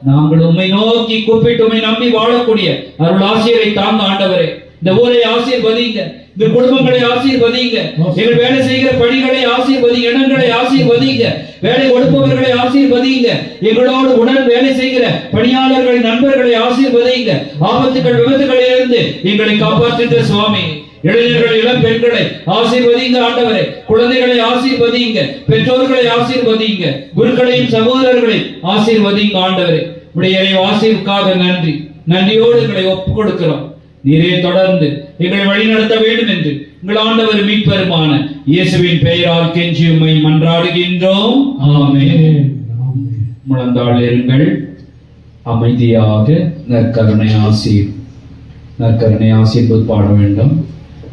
நாங்கள் உம்மை நோக்கி கூப்பிட்டு உம்மை நம்பி வாழக்கூடிய அருள் ஆசிரியரை தாங்க ஆண்டவரே. இந்த ஊரை ஆசீர்வதிங்க. இந்த குடும்பங்களை ஆசீர்வதிங்க. எங்கள் வேலை செய்கிற பணிகளை ஆசீர்வதிங்க. இடங்களை ஆசீர்வதிங்க. வேலை கொடுப்பவர்களை ஆசீர்வதிங்க. எங்களோடு உடன் வேலை செய்கிற பணியாளர்களின் நண்பர்களை ஆசீர்வதிங்க. ஆபத்துகள் விபத்துகளிலிருந்து எங்களை காப்பாற்றுகிற சுவாமி. இளைஞர்கள், இளம் பெண்களை ஆசீர்வதிங்க ஆண்டவரே. குழந்தைகளை ஆசீர்வதிங்க. பெற்றோர்களை ஆசீர்வதிங்க. குருக்களையும் சகோதரர்களையும் ஆசீர்வதிங்க ஆண்டவரே. உடைய ஆசீர்வாதத்திற்காக நன்றி. நன்றியோடு எங்களை ஒப்புக் கொடுக்கிறோம். நீரே தொடர்ந்து எங்களை வழி நடத்த வேண்டும் என்று எங்கள் ஆண்டவர் மீட்பெருமான இயேசுவின் பெயரால் கெஞ்சி உம்மை மன்றாடுகின்றோம். ஆமென். முழந்தாள் இருங்கள். அமைதியாக நற்கருணை ஆசீர்வாத பாட வேண்டும்.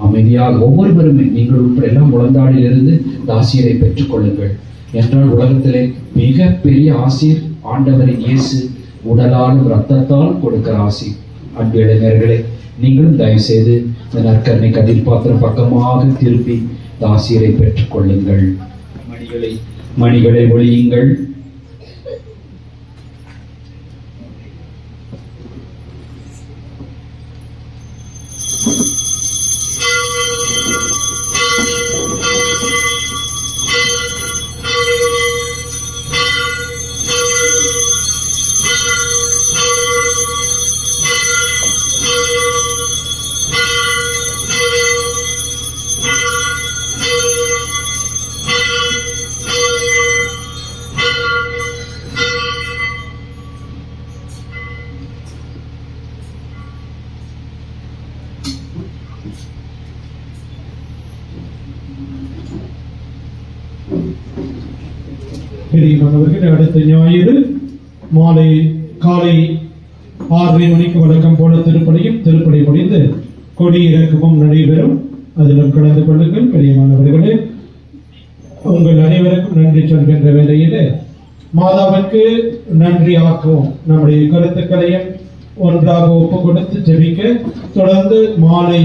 அமைதியாக ஒவ்வொருவரும் நீங்கள் உட்பட எல்லாம் முழந்தாளில் இருந்து ஆசீரை பெற்றுக் கொள்ளுங்கள். என்றால் உலகத்திலே மிக பெரிய ஆசீர் ஆண்டவரின் இயேசு உடலாலும் இரத்தத்தால் கொடுக்கிற ஆசீர். அன்பு இளைஞர்களே, நீங்களும் தயவு செய்து இந்த நற்கருணை கதிர் பாத்திரம் பக்கமாக திருப்பி ஆசீரை பெற்றுக் கொள்ளுங்கள். மணிகளை ஒளியுங்கள். பெரியமானவர்கள் அடுத்த ஞாயிறு காலை 6 மணிக்கு வழக்கம் போல திருப்பலி முடிந்து கொடி இறக்கமும் நடைபெறும். அதிலும் கலந்து கொள்ளுங்கள். பெரியமானவர்களே, உங்கள் அனைவருக்கும் நன்றி சொல்கின்ற வேளையிலே மாதாவிற்கு நன்றி ஆக்குவோம். நம்முடைய கருத்துக்களையும் ஒன்றாக ஒப்பு கொடுத்து ஜெபிக்க தொடர்ந்து மாலை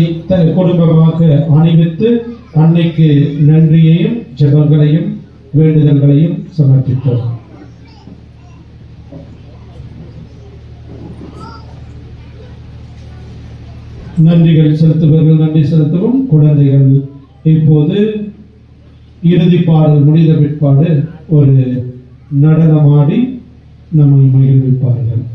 குடும்பமாக அணிவித்து அன்னைக்கு நன்றியையும் ஜெபங்களையும் வேண்டுதல்களையும் சமர்ப்பித்தோம். நன்றிகள் செலுத்துபவர்கள் நன்றி செலுத்தவும். குழந்தைகள் இப்போது இறுதி பாடல் முடிந்த பிற்பாடு ஒரு நடனமாடி நம்மை மகிழ்விப்பார்கள்.